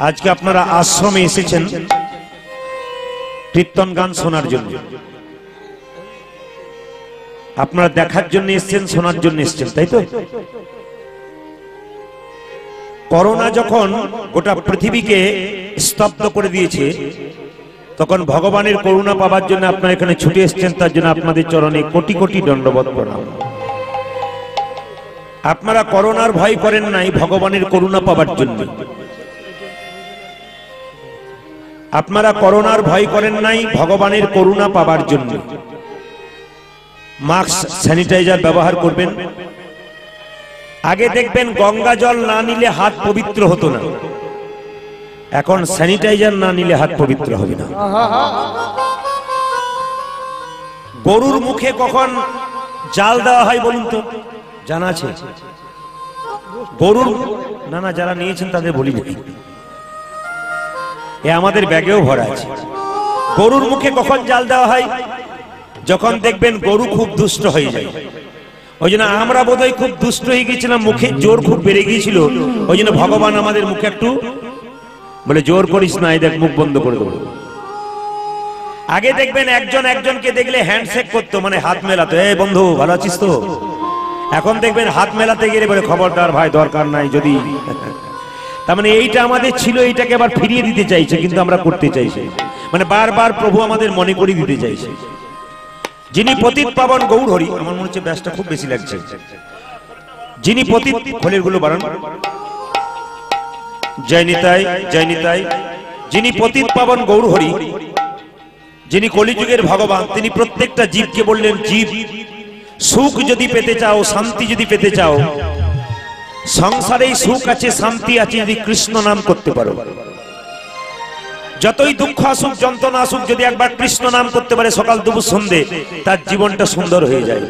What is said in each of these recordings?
আজকে আপনারা আশ্রমে এসেছেন কীর্তন গান শোনার জন্য, আপনারা দেখার জন্য এসেছেন, শোনার জন্য এসেছেন, তাই তো? করোনা যখন গোটা পৃথিবীকে স্তব্ধ করে দিয়েছে, তখন ভগবানের করুণা পাবার জন্য আপনারা এখানে ছুটে এসেছেন। তার জন্য আপনাদের চরণে কোটি কোটি দণ্ডবত প্রণাম। আপনারা করোনার ভয় করেন নাই ভগবানের করুণা পাবার জন্য। আপনারা করোনার ভয় করেন নাই ভগবানের করুণা পাবার জন্য। মাস্ক, স্যানিটাইজার ব্যবহার করবেন। আগে দেখবেন গঙ্গা জল না নিলে হাত পবিত্র হতো না, এখন স্যানিটাইজার না নিলে হাত পবিত্র হবে না। গরুর মুখে কখন জাল দেওয়া হয় বলুন তো, জানা আছে? গরুর না যারা নিয়েছেন তাদের বলি নাকি, এ আমাদের ব্যাগেও ভরা আছে। গরুর মুখে কখন জাল দেওয়া হয়? যখন দেখবেন গরু খুব দুষ্ট হয়ে যায়। ওই জন্য আমরা বোধহয় খুব দুষ্ট হয়ে গিয়েছিলাম, মুখে জোর খুব বেড়ে গিয়েছিল। ওই জন্য ভগবান আমাদের মুখে একটু বলে, জোর করিস না, এই দেখ মুখ বন্ধ করে দেবো। আগে দেখবেন একজন একজনকে দেখলে হ্যান্ডশেক করতো, মানে হাত মেলাতো, এই বন্ধু ভালো আছিস তো। এখন দেখবেন হাত মেলাতে গেলে বলে, খবরদার ভাই, দরকার নাই যদি। তার মানে এইটা আমাদের ছিল, এইটাকে আবার ফিরিয়ে দিতে চাইছে, কিন্তু আমরা করতে চাইছি, মানে বারবার প্রভু আমাদের মনে করিয়ে দিতে চাইছে। যিনি পতিত পাবন গৌর হরি, আমার মনে হচ্ছে ব্যাসটা খুব বেশি লাগছে। যিনি পতিত, খোলের গুলো বাড়ান, জয় নিতাই জয় নিতাই। যিনি পতিত পাবন গৌর হরি, যিনি কলিযুগের ভগবান, তিনি প্রত্যেকটা জীবকে বললেন, জীব সুখ যদি পেতে চাও, শান্তি যদি পেতে চাও, সংসারেই সুখ আছে, শান্তি আছে যদি কৃষ্ণ নাম করতে পারো। যতই দুঃখ আসুক, যন্ত্রণা আসুক, যদি একবার কৃষ্ণ নাম করতে পারে সকাল দুপুর সন্ধে, তার জীবনটা সুন্দর হয়ে যায়।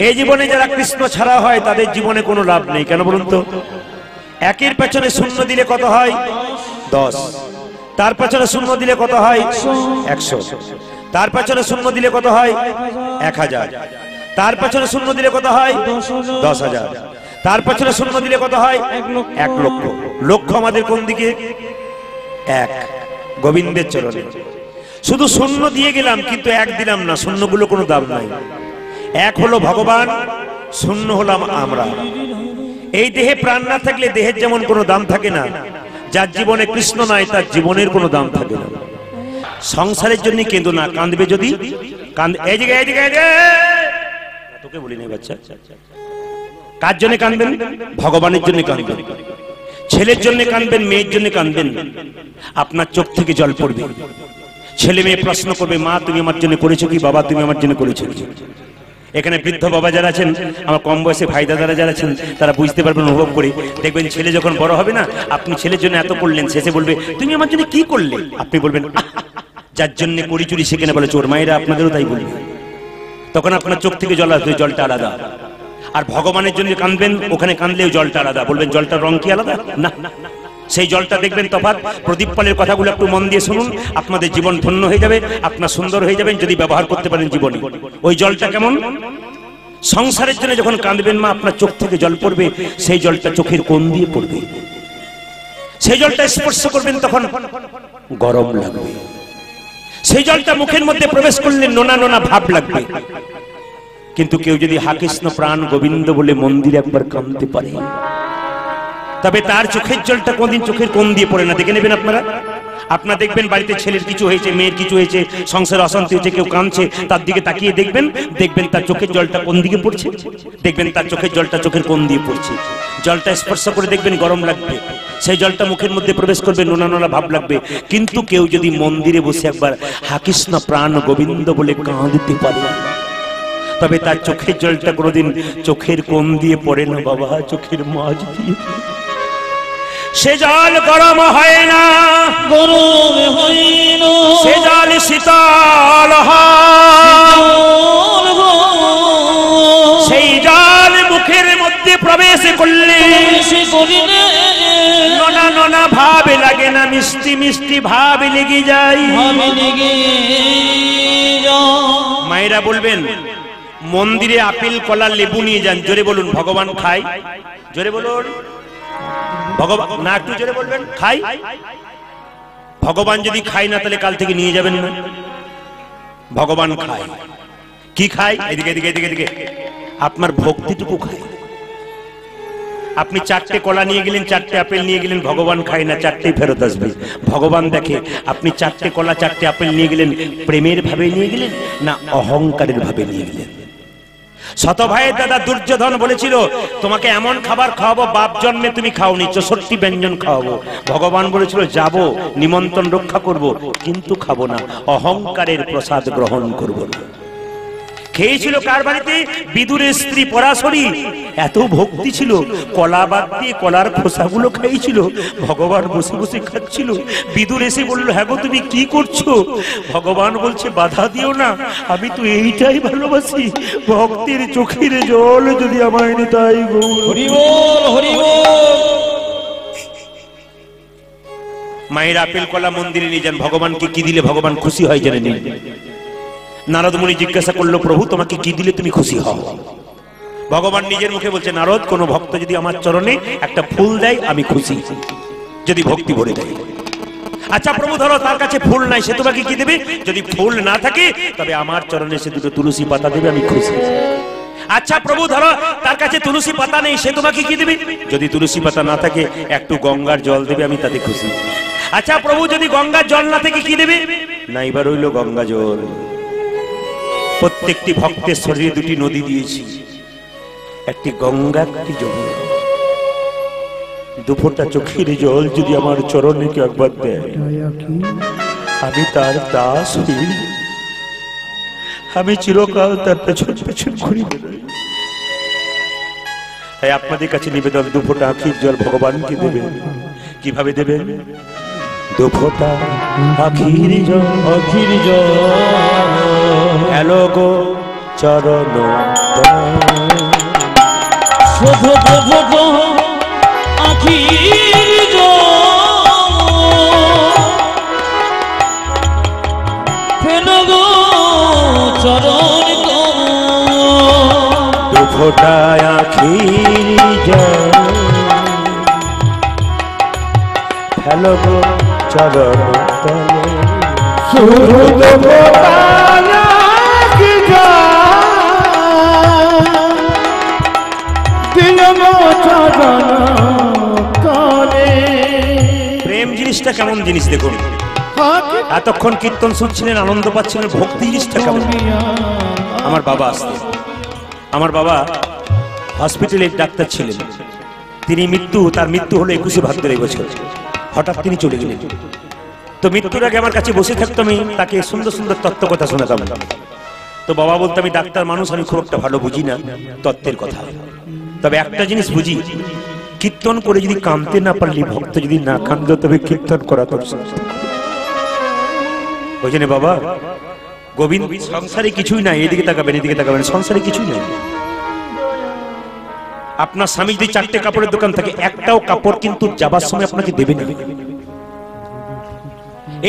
এই জীবনে যারা কৃষ্ণ ছাড়া হয় তাদের জীবনে কোনো লাভ নেই। কেন বলুন তো? একের পেছনে শূন্য দিলে কত হয়? 10। তার পেছনে শূন্য দিলে কত হয়? 100। তার পেছনে শূন্য দিলে কত হয়? 1000। তার পেছনে শূন্য দিলে কত হয়? 10,000। তার পেছনে শূন্য দিলে কত হয়? 1 লক্ষ। লক্ষ আমাদের কোন দিকে? 1, গোবিন্দের চরণে। শুধু শূন্য দিয়ে গেলাম, কিন্তু 1 দিলাম না। শূন্যগুলো কোনো দাম নাই। 1 হলো ভগবান, শূন্য হলাম আমরা। এই দেহে প্রাণ না থাকলে দেহের যেমন কোনো দাম থাকে না, যার জীবনে কৃষ্ণ নাই তার জীবনের কোনো দাম থাকে না। সংসারের জন্য কেঁদো না, কাঁদবে যদি এই জায়গায় তোকে বলি নাই বাচ্চা, কার জন্য কাঁদবেন? ভগবানের জন্য কাঁদবেন। ছেলের জন্য কাঁদবেন, মেয়ের জন্য কাঁদবেন। আপনার চোখ থেকে জল পড়বে। ছেলে মেয়ে প্রশ্ন করবে, মা তুমি আমার জন্য করেছো কি? বাবা তুমি আমার জন্য করেছো কি? এখানে বৃদ্ধ বাবা যারা আছেন, আমার কম বয়সে ভাই দাদারা যারা আছেন, তারা বুঝতে পারবেন, অনুভব করে দেখবেন, ছেলে যখন বড় হবে না, আপনি ছেলের জন্য এত করলেন, শেষে বলবে, তুমি আমার জন্য কি করলে? আপনি বলবেন, যার জন্য করি চুরি সেখানে বলে চোর। মায়েরা আপনাদেরও তাই বলবে। তখন আপনার চোখ থেকে জল আসবে, জলটা আলাদা। আর ভগবানের জন্য কাঁদবেন, ওখানে কাঁদলেও জলটা আলাদা। বলবেন, জলটার রং কি আলাদা? না, সেই জলটা দেখবেন তফাৎ। প্রদীপ পালের কথাগুলো একটু মন দিয়ে শুনুন, আপনাদের জীবন ধন্য হয়ে যাবে, আপনার সুন্দর হয়ে যাবেন যদি ব্যবহার করতে পারেন জীবনে। ওই জলটা কেমন? সংসারের জন্য যখন কাঁদবেন মা, আপনার চোখ থেকে জল পড়বে, সেই জলটা চোখের কোণ দিয়ে পড়বে। সেই জলটা স্পর্শ করবেন, তখন গরম লাগবে। সেই জলটা মুখের মধ্যে প্রবেশ করলে নোনা নোনা ভাব লাগবে। কিন্তু কেউ যদি হা কৃষ্ণ প্রাণ গোবিন্দ বলে মন্দিরে একবার কাঁদতে পারে, তবে তার চোখের জলটা কোনদিন চোখের কোণ দিয়ে পড়ে না। দেখে নেবেন আপনারা। আপনারা দেখবেন বাড়িতে ছেলের কিছু হয়েছে, মেয়ের কিছু হয়েছে, সংসারে অশান্তি হয়েছে, কেউ কাঁদছে, তার দিকে তাকিয়ে দেখবেন, দেখবেন তার চোখের জলটা কোন দিকে পড়ছে। দেখবেন তার চোখের জলটা চোখের কোণ দিয়ে পড়ছে। জলটা স্পর্শ করে দেখবেন গরম লাগবে। সেই জলটা মুখের মধ্যে প্রবেশ করবে, নোনা নোনা ভাব লাগবে। কিন্তু কেউ যদি মন্দিরে বসে একবার হা কৃষ্ণ প্রাণ গোবিন্দ বলে কাঁদতে পারে, তবে তার চোখের জলটা কোনোদিন চোখের কোণ দিয়ে পড়ে না বাবা, চোখের মাঝ দিয়ে। সে জল গরম হয় না, গরম হয় না, সে জল শীতল হয়। সেই জল মুখের মধ্যে প্রবেশ করলে নোনা নোনা ভাব লাগে না, মিষ্টি মিষ্টি ভাব লেগে যায়। মায়েরা বলবেন, মন্দিরে আপেল কলা লেবু নিয়ে যান, জোরে বলুন, ভগবান খায়। জোরে বলুন। ভগবান না, একটু জোরে বলবেন। খাই, ভগবান যদি খাই না তাহলে কাল থেকে নিয়ে যাবেন না। ভগবান খায়, কি খায়? এদিকে এদিকে এদিকে এদিকে, আপনার ভক্তিটুকু খায়। আপনি 4টে কলা নিয়ে গেলেন, 4টে আপেল নিয়ে গেলেন, ভগবান খায় না, 4টেই ফেরত আসবে। ভগবান দেখে আপনি 4টে কলা 4টে আপেল নিয়ে গেলেন, প্রেমের ভাবে নিয়ে গেলেন না অহংকারের ভাবে নিয়ে গেলেন। শত ভাইয়ের দাদা দুর্যোধন বলেছিল, তোমাকে এমন খাবার খাওয়াবো বাপ জন্মে তুমি খাওনি, 64 ব্যঞ্জন খাওয়াবো। ভগবান বলেছিল, যাব, নিমন্ত্রণ রক্ষা করব, কিন্তু খাবো না, অহংকারের প্রসাদ গ্রহণ করব না। খেয়েছিল কার বাড়িতে? বিদুরের স্ত্রী পরাশরী। এত ভক্তি ছিল, কলা বাদ দিয়ে কলার খোসাগুলো খাইছিল। ভগবান বসে বসে খাচ্ছিল। বিদুর এসে বলল, হ্যাঁ গো তুমি কি করছো? ভগবান বলছে, বাধা দিও না, আমি তো এইটাই ভালোবাসি, ভক্তের চোখের জল যদি আমায় নিতাই গো। হরি বল, হরি বল। মায়ের আপেল কলা মন্দিরে নিয়ে যান, ভগবানকে কি দিলে ভগবান খুশি হয় জেনে নিন। নারদ মুনি জিজ্ঞাসা করলো, প্রভু তোমাকে কি দিলে তুমি খুশি হও? ভগবান নিজের মুখে বলছে, নারদ, কোন ভক্ত যদি আমার চরণে একটা ফুল দেয় আমি খুশি, যদি ভক্তি ভরে দেয়। আচ্ছা প্রভু, ধরো তার কাছে ফুল নাই, সে তোমাকে কি দেবে? যদি ফুল না থাকে তবে আমার চরণে সে 2টো তুলসী পাতা দেবে, আমি খুশি। আচ্ছা প্রভু, ধরো তার কাছে তুলসী পাতা নেই, সে তোমাকে কি দেবে? যদি তুলসী পাতা না থাকে একটু গঙ্গার জল দেবে, আমি তাতে খুশি। আচ্ছা প্রভু, যদি গঙ্গার জল না থাকে কি দেবে? না, এবার হইল গঙ্গা জল। প্রত্যেকটি ভক্তের শরীরে 2টি নদী দিয়েছি, একটি গঙ্গা, একটি যমুনা। 2 ফোঁটা চোখের জল যদি আমার চরণে কেউ একবার দেয়, আমি তার দাস হই, আমি চিরকাল তার পেছন পেছন ঘুরি বেড়াই। তাই আপনাদের কাছে নিবেদন, 2 ফোঁটা আখির জল ভগবানকে দেবেন। কিভাবে দেবেন? 2 ফোঁটা আখির জল, আখির জল এলো গো চরণ শুধু 2 ফোঁটা আখির জল ফেলো গো চরণ, 2 ফোঁটা আখির জল ফেলো গো চরণ তলে। শুধু 2 ফোঁটা আখির জল দিল গো চরণ তলে। প্রেম জিনিসটা কেমন জিনিস দেখুন। এতক্ষণ কীর্তন শুনছিলেন, আনন্দ পাচ্ছিলেন, ভক্তি জিনিসটা কেমন। আমার বাবা আসতেন, আমার বাবা হসপিটালের ডাক্তার ছিলেন। তার মৃত্যু হলো 21শে ভাদ্র এই বছর। হঠাৎ তিনি চলে গেলেন। তো মৃত্যুর আগে আমার কাছে বসে থাকতো, আমি তাকে সুন্দর সুন্দর তত্ত্ব কথা শোনাতাম। তো বাবা বলতো, আমি ডাক্তার মানুষ, আমি খুব একটা ভালো বুঝি না তত্ত্বের কথা, তবে একটা জিনিস বুঝি, কীর্তন করে যদি কাঁদতে না পারলি, ভক্ত যদি না কাঁদতো, তবে কীর্তন করা তোর ওই জন্য বাবা গোবিন্দ, সংসারে কিছুই নাই, এদিকে তাকাবেন এদিকে তাকাবেন, সংসারে কিছুই নাই। আপনার স্বামী যদি 4টে কাপড়ের দোকান থাকে, একটাও কাপড় কিন্তু যাবার সময় আপনাকে দেবে না।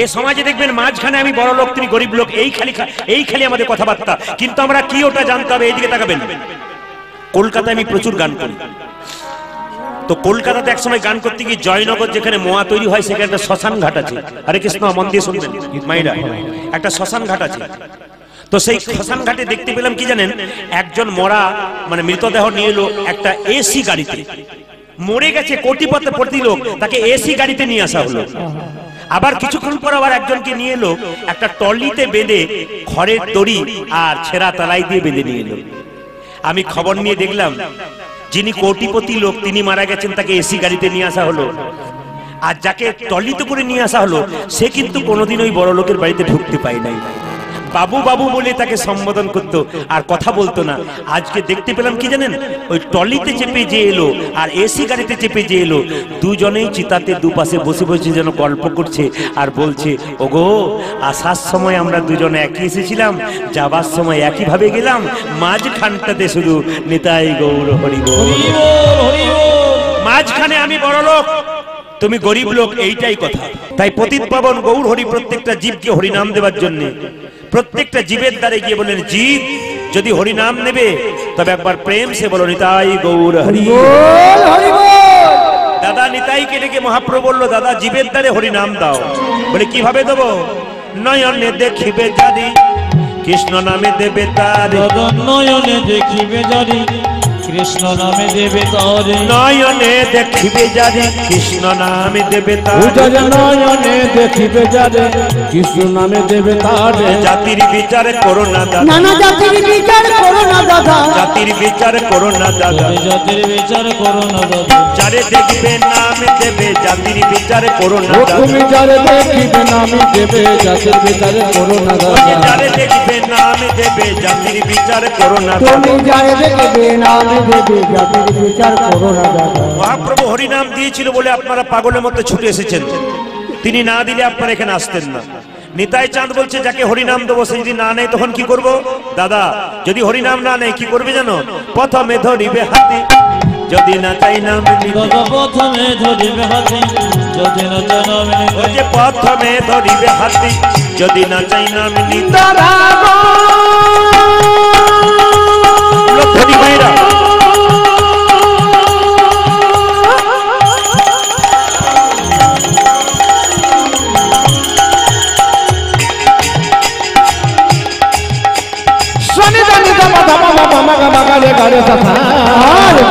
এই সমাজে দেখবেন মাঝখানে আমি বড় লোক, তুমি গরিব লোক, এই খালি আমাদের কথাবার্তা, কিন্তু আমরা কি ওটা জানতে হবে। এইদিকে তাকাবেন, কলকাতায় আমি প্রচুর গান করি। তো কলকাতাতে একসময় গান করতে গিয়ে জয়নগর যেখানে মোয়া তৈরি হয়, সেখানে একটা শ্মশান ঘাট আছে। হরে কৃষ্ণ, মন দিয়ে শুনবেন মাইরা, একটা শ্মশান ঘাট আছে। তো সেই শ্মশান ঘাটে দেখতে পেলাম কি জানেন, একজন মরা মানে মৃতদেহ নিয়ে এলো একটা এসি গাড়িতে। মরে গেছে কোটিপতি লোক, তাকে এসি গাড়িতে নিয়ে আসা হলো। আবার কিছুক্ষণ পর আবার একজনকে নিয়ে এলো একটা ট্রলিতে বেঁধে, খড়ের দড়ি আর ছেঁড়া তালাই দিয়ে বেঁধে নিয়ে এলো। আমি খবর নিয়ে দেখলাম, যিনি কোটিপতি লোক তিনি মারা গেছেন, তাকে এসি গাড়িতে নিয়ে আসা হলো। আর যাকে ট্রলিতে করে নিয়ে আসা হলো, সে কিন্তু কোনোদিন ওই বড় লোকের বাড়িতে ঢুকতে পায় নাই। বাবু বাবু বলে তাকে সম্বোধন করতো, আর কথা বলতো না। আজকে দেখতে পেলাম কি জানেন, ওই ট্রলিতে চেপে যে এলো আর এসি গাড়িতে চেপে যে এলো, দুজনেই চিতাতে দুপাশে বসে বসে যেন গল্প করছে আর বলছে, ওগো আসার সময় আমরা দুজনে একই এসেছিলাম, যাবার সময় একই ভাবে গেলাম, মাঝখানটাতে শুধু নিতাই গৌর হরি বল। মাঝখানে আমি বড় লোক, তুমি গরিব লোক, এইটাই কথা। তাই পতিত পাবন গৌর হরি প্রত্যেকটা জীবকে হরিনাম দেওয়ার জন্য প্রত্যেকটা জীবের দ্বারে গিয়ে বলেন, জীব যদি হরিনাম নেবে তবে একবার প্রেম সে বলো, নিতাই গৌর হরি বল। দাদা দাদা নিতাইকে ডেকে মহাপ্রভু বলল, দাদা জীবের দ্বারে হরি নাম দাও। বলে কিভাবে দেবো? নয়নে দেখিবে জারি কৃষ্ণ নামে দেবে তারে। নয়নে দেখিবে জারি কৃষ্ণ নামে দেবে তারে। নয়নে দেখিবে জারি কৃষ্ণ নামে দেবে তারে। নয়নে দেখিবে যারে কৃষ্ণ নামে দেবে তারে। জাতির বিচার করো না দাদা, নানা জাতির বিচার করো না দাদা, জাতির বিচার করো না দাদা, জাতির বিচার করো না দাদা। যারে দেখবে নামে দেবে জাতির বিচার করো না দাদা। তুমি যারে দেখিবে নামে দেবে জাতির বিচার করো না দাদা। যারে দেখবে নামে দেবে জাতির বিচার করো না দাদা। তুমি যারে দেখবে নামে দেবে জাতির বিচার করো না দাদা। মহাপ্রভু হরিনাম দিয়েছিল বলে আপনারা পাগলের মধ্যে ছুটে এসেছেন। তিনি না দিলে আপনারা এখানে আসতেন না। নিতাই চাঁদ বলছে যাকে হরিনাম দেবো সে যদি না নেয় তখন কি করব? দাদা যদি হরিনাম না নেয় কি করবে জানো? প্রথমে ধরিবে হাতি যদি না চাই নাম নিতে। দাদা প্রথমে ধরিবে হাতি যদি না চাই নাম নিতে। ওই যে প্রথমে ধরিবে হাতি যদি না চাই নাম নিতে। ধরি ভাইরা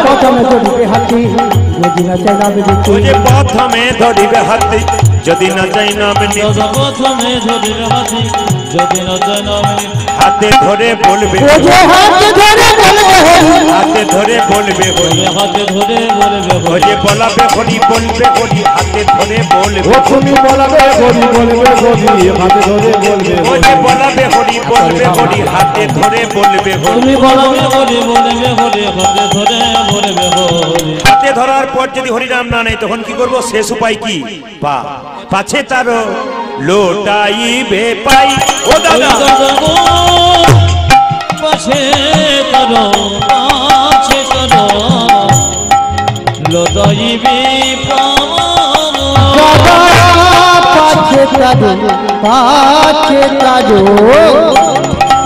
প্রথমে ধরিবে হাতি যদি না চাই নামে দিতে। ওই যে প্রথমে ধরিবে হাতি যদি না চাই নাম নিতে। দাদা প্রথমে ধরিবে হাতি যদি না চাই নাম নিতে। হাতে ধরে বলবে ও যে হাতে ধরে বলবে হরি, হাতে ধরে বলবে হরি। হাতে ধরে বলবে ওই যে বলাবে হরি বলবে হরি হাতে ধরে বলবে। তুমি বলাবে হরি বলবে হরি হাতে ধরে বলবে। ওই যে বলাবে হরি বলবে হরি হাতে ধরে বলবে হরি। তুমি বলবে হরি বলবে হরি হাতে ধরে বলবে হরি। হাতে ধরার পর যদি হরিনাম না নেয় তখন কি করব? শেষ উপায় কি? পা পাছে তার লোটাইবে পাই। ও দাদা পাশে করো পাশে করো লদাইবি প্রাণ। পাছে কাজো পাছে কাজো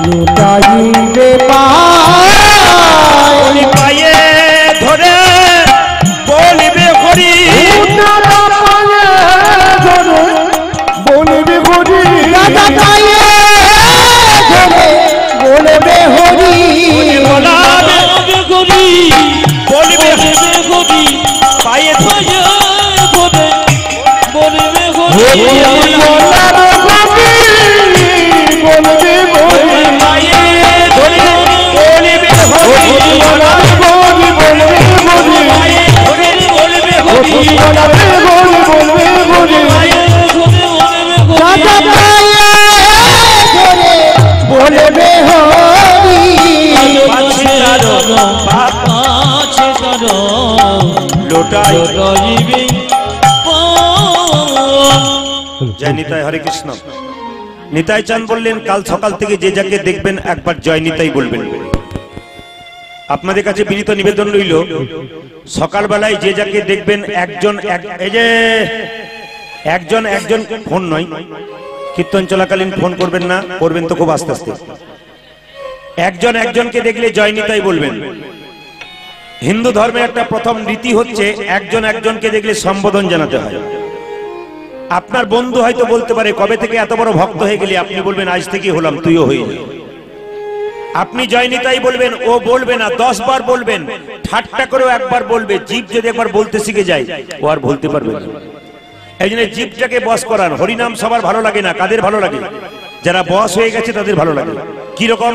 লুটাইবে পায়। পায়ে ধরে বলবে হরি। বলবে হরি দাদা পায়ে ধরে বলবে হরি। বলাবে হরি বলবে বলবে হরি পায়ে ধরে ধরে বলবে হরি। বলবে হরি পায়ে ধরে বলবে হরি। পায়ে ধরে বলবে হরি। দাদা পায়ে ধরে বলবে হরি। পাছে তার পাছে করো লোটাই। লদাইবি প্রাণ। জয় নিতাই হরে কৃষ্ণ। নিতাই চাঁদ বললেন কাল সকাল থেকে যে যাকে দেখবেন একবার জয় নিতাই বলবেন। আপনাদের কাছে বিনীত নিবেদন রইল সকালবেলায় যে যাকে দেখবেন একজন এই যে একজন একজন ফোন নয়, কীর্তন চলাকালীন ফোন করবেন না, করবেন তো খুব আস্তে আস্তে। একজন একজনকে দেখলে জয় নিতাই বলবেন। হিন্দু ধর্মে একটা প্রথম রীতি হচ্ছে একজন একজনকে দেখলে সম্বোধন জানাতে হয়। আপনার বন্ধু হয়তো বলতে পারে কবে থেকে এত বড় ভক্ত হয়ে গেলি? আপনি বলবেন আজ থেকে হলাম, তুইও হয়ে যা। আপনি জয় নিতাই বলবেন, ও বলবে না, 10 বার বলবেন, ঠাট্টা করেও একবার বলবে। জীব যদি একবার বলতে শিখে যায় ও আর বলতে পারবে না। এই জন্য জীবটাকে বশ করান। হরিনাম সবার ভালো লাগে না। কাদের ভালো লাগে? যারা বশ হয়ে গেছে তাদের ভালো লাগে। কি রকম?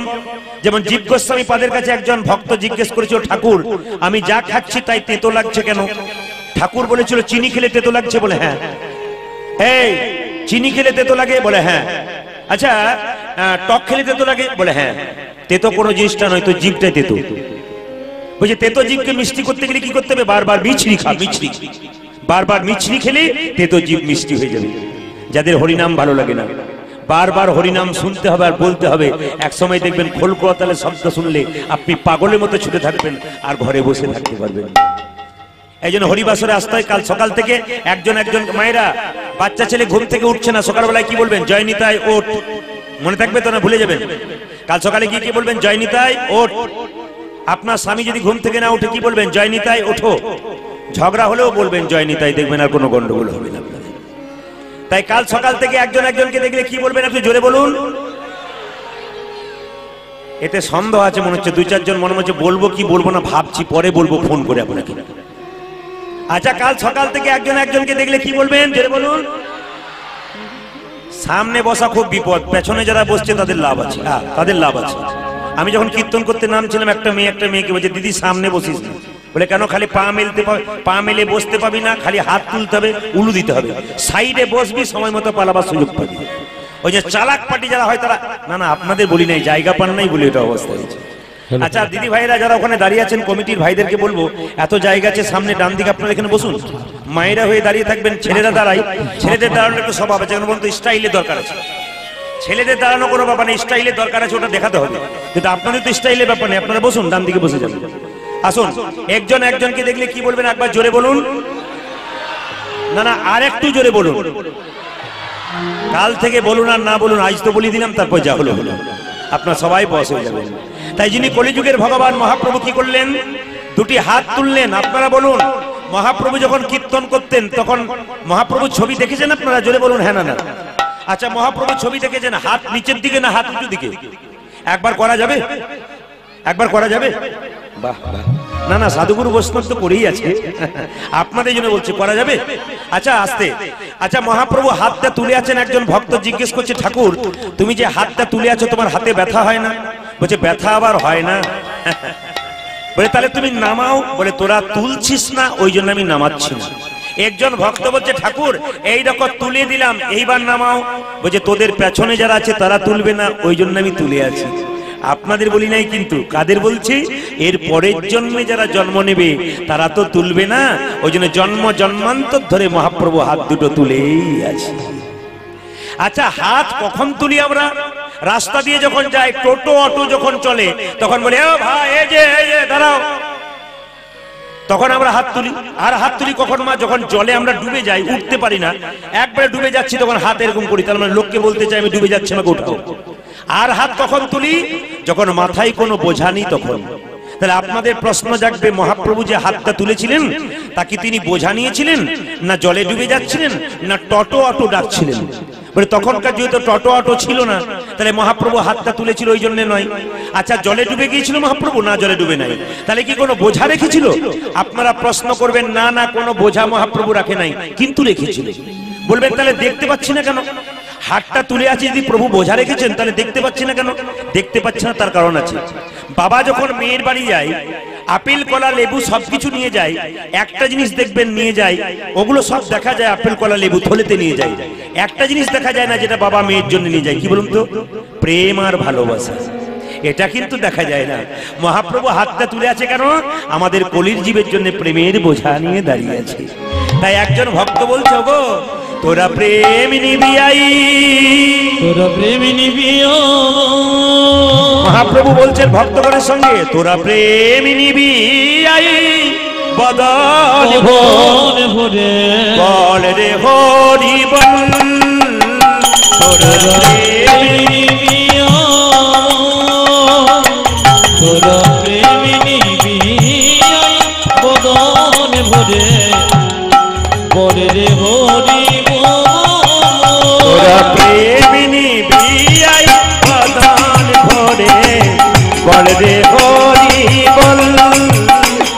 যেমন জীব গোস্বামী পাদের কাছে একজন ভক্ত জিজ্ঞেস করেছিল, ঠাকুর আমি যা খাচ্ছি তাই তেতো লাগছে কেন? ঠাকুর বলেছিল চিনি খেলে তেতো লাগছে? বলে হ্যাঁ। এই চিনি খেলে তেতো লাগে? বলে হ্যাঁ। আচ্ছা টক খেলে তেতো লাগে? বলে হ্যাঁ। তেতো কোনো জিনিসটা নয়, তো জীবটাই তেতো। বলছে তেতো জীবকে মিষ্টি করতে গেলে কি করতে হবে? বারবার মিছরি খা, মিছরি। বারবার মিছরি খেলে তেতো জীব মিষ্টি হয়ে যাবে। যাদের হরিনাম ভালো লাগে না, বারবার হরিনাম শুনতে হবে আর বলতে হবে। এক সময় দেখবেন খোলকোয়াতালের শব্দ শুনলে আপনি পাগলের মতো ছুটে থাকবেন আর ঘরে বসে থাকতে পারবেন। এই জন্য হরিবাসরে আসতে হয় কাল সকাল থেকে। একজন একজন মায়েরা, বাচ্চা ছেলে ঘুম থেকে উঠছে না, সকালবেলায় কি বলবেন? জয় নিতাই ওঠ। মনে থাকবে তো না? ভুলে যাবেন। কাল সকালে কি কি বলবেন? জয় নিতাই ওঠ। আপনার স্বামী যদি ঘুম থেকে না উঠে কি বলবেন? জয় নিতাই ওঠো। ঝগড়া হলেও বলবেন জয় নিতাই, দেখবেন আর কোনো গন্ডগোল হবে না। তাই কাল সকাল থেকে একজন একজনকে দেখলে কি বলবেন একটু জোরে বলুন। এতে সন্দেহ আছে মনে হচ্ছে, 2-4 জন মনে হচ্ছে বলবো কি বলবো না ভাবছি, পরে বলবো ফোন করে আপনাকে। আচ্ছা, কাল সকাল থেকে একজন একজনকে দেখলে কি বলবেন জোরে বলুন। সামনে বসা খুব বিপদ, পেছনে যারা বসছে তাদের লাভ আছে। হ্যাঁ, তাদের লাভ আছে। আমি যখন কীর্তন করতে নামছিলাম একটা মেয়েকে বলছে দিদি সামনে বসিস না। বলে কেন? খালি পা মেলে বসতে পাবি না, খালি হাত তুলতে হবে, উলু দিতে হবে, সাইডে বসবি, সময় মতো পালাবার সুযোগ পাবি। ওই যে চালাক পার্টি যারা হয় তারা, না আপনাদের বলি নাই, জায়গা পান নাই বলে এটা অবস্থা হয়েছে। আচ্ছা দিদি ভাইরা যারা ওখানে দাঁড়িয়ে আছেন, কমিটির ভাইদেরকে বলবো এত জায়গা আছে সামনে ডান দিকে, আপনারা এখানে বসুন। মায়েরা হয়ে দাঁড়িয়ে থাকবেন, ছেলেরা দাঁড়াই। ছেলেদের দাঁড়ানোর একটু স্বভাব আছে, যেমন বলতো স্টাইলের দরকার আছে। ছেলেদের দাঁড়ানো কোনো ব্যাপার নেই, স্টাইলের দরকার আছে, ওটা দেখাতে হবে। কিন্তু আপনাদের তো স্টাইলের ব্যাপার নেই, আপনারা বসুন, ডান দিকে বসে যাবেন। আসুন, একজন একজনকে দেখলে কি বলবেন একবার জোরে বলুন। না আর একটু জোরে বলুন। কাল থেকে বলুন আর না বলুন, আজ তো বলে দিলাম, তারপর যা হলো হলো, আপনার সবাই বস হয়ে যাবেন। তাই যিনি কলিযুগের ভগবান মহাপ্রভু কি করলেন? দুটি হাত তুললেন। আপনারা বলুন, মহাপ্রভু যখন কীর্তন করতেন তখন মহাপ্রভুর ছবি দেখেছেন আপনারা? জোরে বলুন হ্যাঁ না। আচ্ছা, মহাপ্রভুর ছবি দেখেছেন হাত নিচের দিকে না হাত উঁচু দিকে? একবার করা যাবে? একবার করা যাবে? বাহ বাহ, না সাধুগুরু বৈষ্ণব তো করেই আছে, আপনাদের জন্য বলছি, করা যাবে? আচ্ছা আস্তে। আচ্ছা, মহাপ্রভু হাতটা তুলে আছেন, একজন ভক্ত জিজ্ঞেস করছে ঠাকুর তুমি যে হাতটা তুলে আছো তোমার হাতে ব্যথা হয় না? বলছে ব্যথা আবার হয় না? বলে তাহলে তুমি নামাও। বলে তোরা তুলছিস না ওই জন্য আমি নামাচ্ছি না। একজন ভক্ত বলছে ঠাকুর এই রকম তুলে দিলাম, এইবার নামাও। বলছে তোদের পেছনে যারা আছে তারা তুলবে না ওই জন্য আমি তুলে আছি। আপনাদের বলি নাই, কিন্তু কাদের বলছি? এর পরের জন্মে যারা জন্ম নেবে তারা তো তুলবে না, ওই জন্য জন্ম জন্মান্তর ধরে মহাপ্রভু হাত দুটো তুলেই আছে। আচ্ছা, হাত কখন তুলি আমরা? রাস্তা দিয়ে যখন যাই, টোটো অটো যখন চলে তখন বলে ও ভাই এই যে দাঁড়াও, তখন আমরা হাত তুলি। আর হাত তুলি কখন? মা যখন জলে আমরা ডুবে যাই, উঠতে পারি না, একবারে ডুবে যাচ্ছি তখন হাত এরকম করি, তার মানে লোককে বলতে চাই আমি ডুবে যাচ্ছি, আমাকে উঠাও। আর হাত কখন তুলি? যখন মাথায় কোনো বোঝা নেই তখন। তাহলে আপনাদের প্রশ্ন জাগবে, মহাপ্রভু যে হাতটা তুলেছিলেন তা কি তিনি বোঝা নিয়েছিলেন, না জলে ডুবে যাচ্ছিলেন, না টোটো অটো ডাকছিলেন? বলে তখনকার যেহেতু টোটো অটো ছিল না, তাহলে মহাপ্রভু হাতটা তুলেছিল ওই জন্য নয়। আচ্ছা, জলে ডুবে গিয়েছিল মহাপ্রভু? না, জলে ডুবে নাই। তাহলে কি কোনো বোঝা রেখেছিল? আপনারা প্রশ্ন করবেন না কোনো বোঝা মহাপ্রভু রাখে নাই, কিন্তু রেখেছিল। বলবেন তাহলে দেখতে পাচ্ছি না কেন? হাতটা তুলে আছে, যদি প্রভু বোঝা রেখেছেন তাহলে দেখতে পাচ্ছি না কেন? দেখতে পাচ্ছি না তার কারণ আছে। বাবা যখন মেয়ের বাড়ি যায়, আপেল কলা লেবু সবকিছু নিয়ে যায়, একটা জিনিস দেখবেন নিয়ে যায়, ওগুলো সব দেখা যায় আপেল কলা লেবু থলেতে নিয়ে যায়। একটা জিনিস দেখা যায় না যেটা বাবা মেয়ের জন্য নিয়ে যায়, কি বলুন তো? প্রেম আর ভালোবাসা। এটা কিন্তু দেখা যায় না। মহাপ্রভু হাতটা তুলে আছে কেন? আমাদের কলির জীবের জন্য প্রেমের বোঝা নিয়ে দাঁড়িয়ে আছে। তাই একজন ভক্ত বলছে গো তোরা প্রেম নিবিয়াই, তোরা প্রেম নিবিয়া। মহাপ্রভু বলছেন ভক্তগণের সঙ্গে তোরা প্রেম নিবিয়াই, বদন ভরে বল রে হরি বল, তোরা প্রেম নিবিয়া, তোরা প্রেম নিবিয়া, বদন ভরে বলে রে হরি তোরা প্রেম নিবিয়াই, বদন ভরে বল রে হরি বল,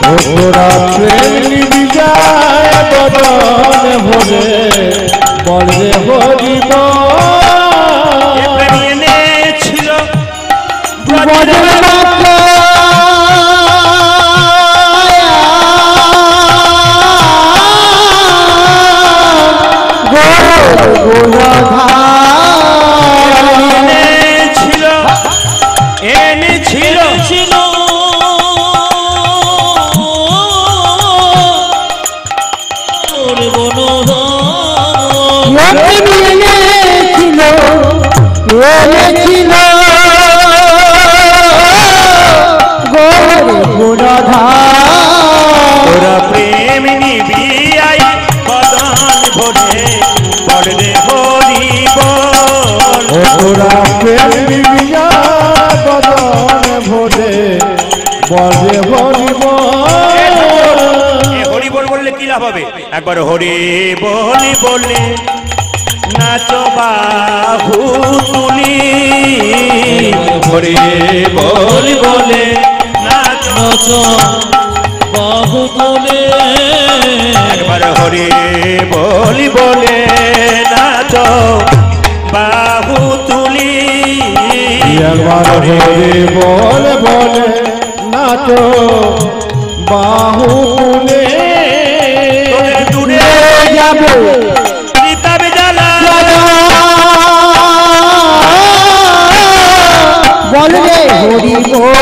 তোরা প্রেম বিজয় বদন ভরে বলে হরি বল। প্রেম এনেছিল বদন এনেছিল তোরা প্রেম নিবিয়াই, বদন ভরে বল রে হরি বল, তোরা প্রেম বিজয় বদন ভরে বলে হরি বল। হরি বল বললে লাভ হবে? একবার হরি বলি বলে নাচো বাহু তুলি, হরি বলি বলে নাচো বাহু তুলে, একবার হরি বলি বলে নাচো বাহু তুলি, একবার হরি বল বলে নাচো বাহু তুলে, তোদের দূরে যাবে রিতাবে জ্বালা, বলবে হরি বল,